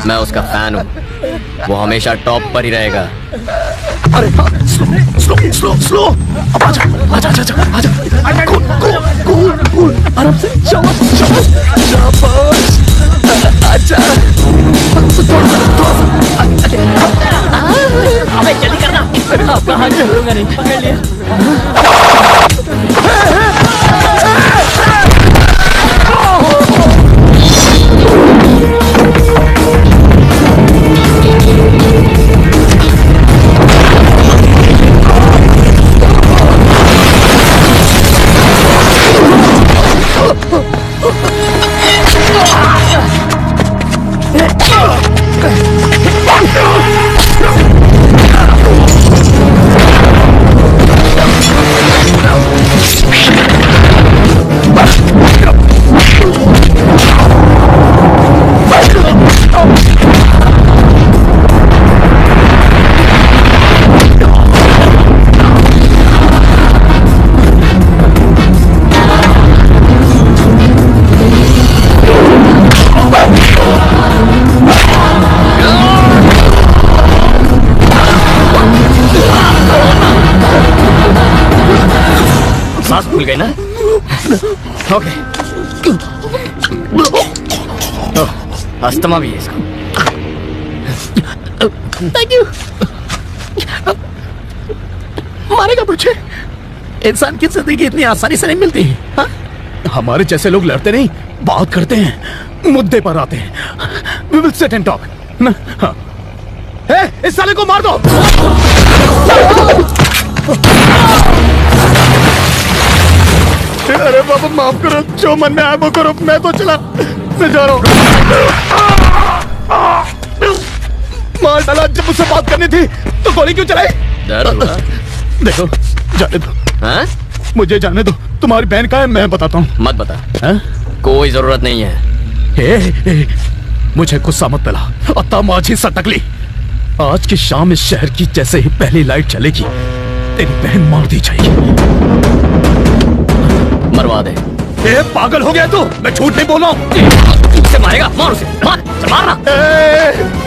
मैं उसका फैन हूँ, वो हमेशा टॉप पर ही रहेगा। अरे स्लो स्लो स्लो, अब आजा आजा आजा आजा आजा, कूल कूल कूल कूल, आराम से, शाबाश शाबाश शाबाश, आजा, अबे जल्दी करना। कहाँ चलूंगा, नहीं पकड़ लिया। सांस भूल गई ना? ओके, अस्थमा भी है इसको। Thank you. मारेगा मुझे? इंसान की जिंदगी इतनी आसानी से नहीं मिलती। हा? हमारे जैसे लोग लड़ते नहीं, बात करते हैं, मुद्दे पर आते हैं। We will sit and talk. ना? हाँ। इस साले को मार दो। अरे बाबा माफ करो, जो मन में आया वो करो, मैं तो चला, मैं जा रहा हूँ। मार डाला, जब मुझसे बात करनी थी तो गोली क्यों चलाई? दर्द हुआ? देखो, जाने दो। हाँ? मुझे जाने दो, तुम्हारी बहन का है, मैं बताता हूँ। मत बता। हाँ? कोई जरूरत नहीं है। मुझे गुस्सा मत दिला, अत्ता माझी सटकली। आज की शाम इस शहर की जैसे ही पहली लाइट चलेगी, तेरी बहन मार दी जाएगी। मरवा दे। पागल हो गया तू? मैं झूठ नहीं बोल रहा हूँ। उसे मारेगा? मार उसे, मारना।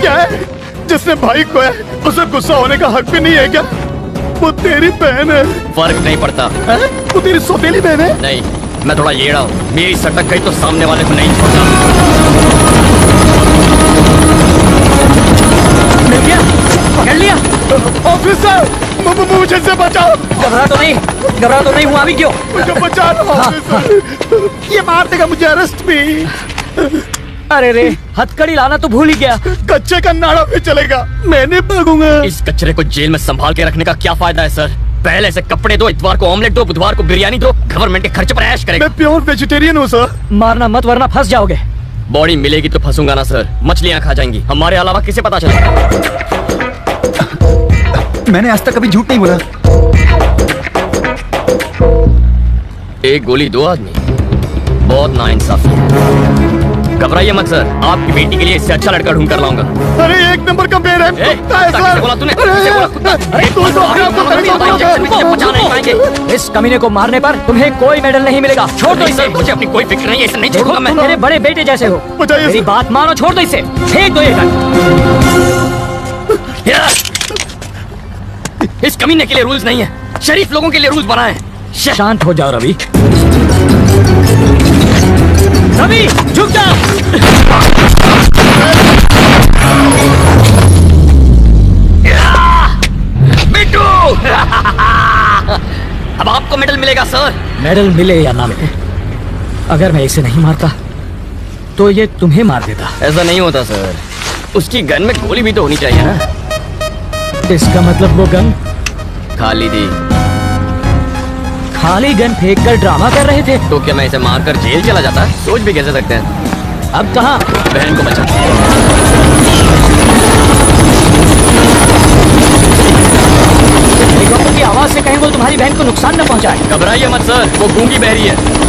क्या है? जिसने भाई को है उसे गुस्सा होने का हक भी नहीं है क्या? वो तेरी बहन है। फर्क नहीं पड़ता। वो तेरी सौतेली बहन है? नहीं, मैं थोड़ा येड़ा हूँ, मेरी सटक गई तो सामने वाले को नहीं छोड़ता। पकड़ लिया। ऑफिसर, मुझे से बचाओ। घबरा तो नहीं हुआ, अभी क्यों? मुझे बचा लो ऑफिसर। ये मार देगा मुझे, अरेस्ट भी। अरे रे, हथकड़ी लाना तो भूल ही गया। कच्चे का नाड़ा भी चलेगा, मैं नहीं भागूंगा। इस कचरे को जेल में संभाल के रखने का क्या फायदा है सर? पहले से कपड़े दो, इतवार को ऑमलेट दो, बुधवार को बिरयानी दो, गवर्नमेंट के खर्चे पर ऐश करेगा। मैं प्योर वेजिटेरियन हूँ सर। मारना मत वरना फंस जाओगे। बॉडी मिलेगी तो फंसूंगा ना सर, मछलियाँ खा जाएंगी, हमारे अलावा किसे पता चलेगा? मैंने आज तक कभी झूठ नहीं बोला। एक गोली दो आदमी, बहुत नाइंसाफी है। घबराइए मत सर, आपकी बेटी के लिए इससे अच्छा लड़का ढूंढ कर लाऊंगा। अरे एक नंबर का बेर है, कुत्ता है सर। बोला तूने? इस कमीने को मारने पर तुम्हें कोई मेडल नहीं मिलेगा। छोड़ दो इसे। मुझे अपनी कोई फिक्र नहीं है, इसे नहीं छोड़ूंगा मैं। मेरे बड़े बेटे जैसे हो, मेरी बात मानो, छोड़ दो इसे, फेंक दो ये गन। इस कमीने के लिए रूल्स नहीं है, शरीफ लोगों के लिए रूल्स बनाए हैं। शांत हो जाओ रवि। रवि झुक जाओ। बिट्टू। अब आपको मेडल मिलेगा सर। मेडल मिले या ना मिले, अगर मैं इसे नहीं मारता तो ये तुम्हें मार देता। ऐसा नहीं होता सर, उसकी गन में गोली भी तो होनी चाहिए ना। इसका मतलब वो गन खाली थी, खाली गन फेंक कर ड्रामा कर रहे थे। तो क्या मैं इसे मारकर जेल चला जाता? सोच भी कैसे सकते हैं। अब कहाँ? बहन को बचा। हेलीकॉप्टर की आवाज से कहीं वो तुम्हारी बहन को नुकसान न पहुंचाए। घबराइए मत सर, वो गूंगी बहरी है।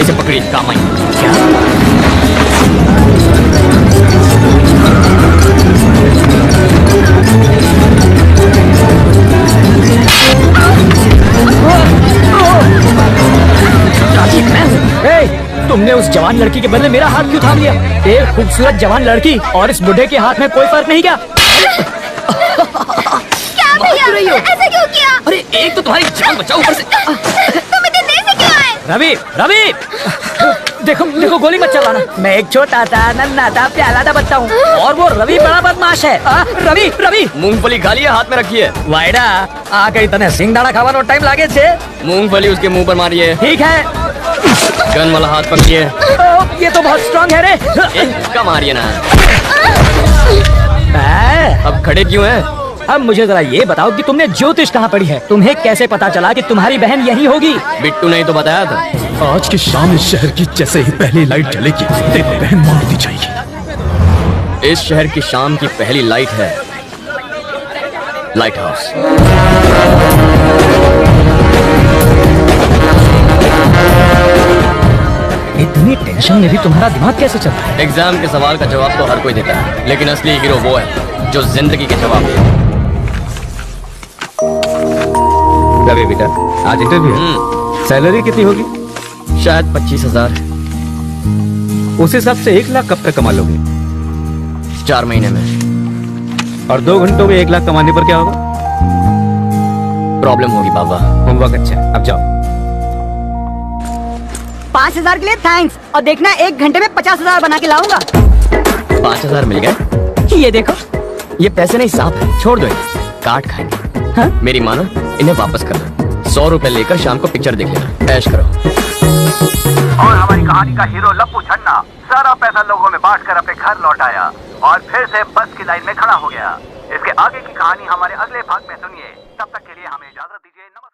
इसे पकड़िए, काम आई। क्या? तुमने उस जवान लड़की के बदले मेरा हाथ क्यों थाम लिया? एक खूबसूरत जवान लड़की और इस बुढ़े के हाथ में कोई फर्क नहीं क्या? क्या भैया? ऐसा क्यों किया? अरे एक तो तुम्हारी जान बचाओ, ऊपर से तुम इतने देर से क्यों आए? रवि, रवि, देखो देखो, गोली मत चलाना। मैं एक छोटा था, नन्हा था, प्याला था बच्चा हूँ, और वो रवि बड़ा बदमाश है। रवि, रवि, मूंगफली खा लिया, हाथ में रखिए। वाइडा आ गई तने सिंगदाड़ा खावानो टाइम लागे छे। मूंगफली उसके मुंह पर मारिए। ठीक है। गन वाला हाथ पकड़िए। ये तो बहुत स्ट्रांग है रे। इसका मारिए ना। अब खड़े क्यों हैं? अब मुझे जरा ये बताओ कि तुमने ज्योतिष कहाँ पढ़ी है? तुम्हें कैसे पता चला कि तुम्हारी बहन यही होगी? बिट्टू ने ही तो बताया था। आज की शाम इस शहर की जैसे ही पहली लाइट जलेगी, तेरी बहन मार दी जाएगी। इस शहर की शाम की पहली लाइट है लाइट हाउस। इतनी टेंशन में भी तुम्हारा दिमाग कैसे चल रहा है? एग्जाम के सवाल का जवाब तो हर कोई देता है, लेकिन असली हीरो वो है जो जिंदगी के जवाब दे। रवि बेटा, आज इंटरव्यू है। सैलरी कितनी होगी? शायद 25,000। उस हिसाब से 1 लाख कब तक कमा लोगे? 4 महीने में। और 2 घंटों में 1 लाख कमाने पर क्या होगा? प्रॉब्लम होगी बाबा। होमवर्क अच्छा है, अब जाओ। 5,000 के लिए थैंक्स, और देखना 1 घंटे में 50,000 बना के लाऊंगा। 5,000 मिल गए? ये देखो। ये पैसे नहीं, सांप है, छोड़ दो इन्हें, काट खाएंगे। हाँ? मेरी मानो, इन्हें वापस कर दो। 100 रुपए लेकर शाम को पिक्चर देख लेना, ऐश करो। और हमारी कहानी का हीरो लप्पू छन्ना सारा पैसा लोगों में बांटकर अपने घर लौट आया और फिर से बस की लाइन में खड़ा हो गया। इसके आगे की कहानी हमारे अगले भाग में सुनिए। तब तक के लिए हमें इजाजत दीजिए। नमस्कार।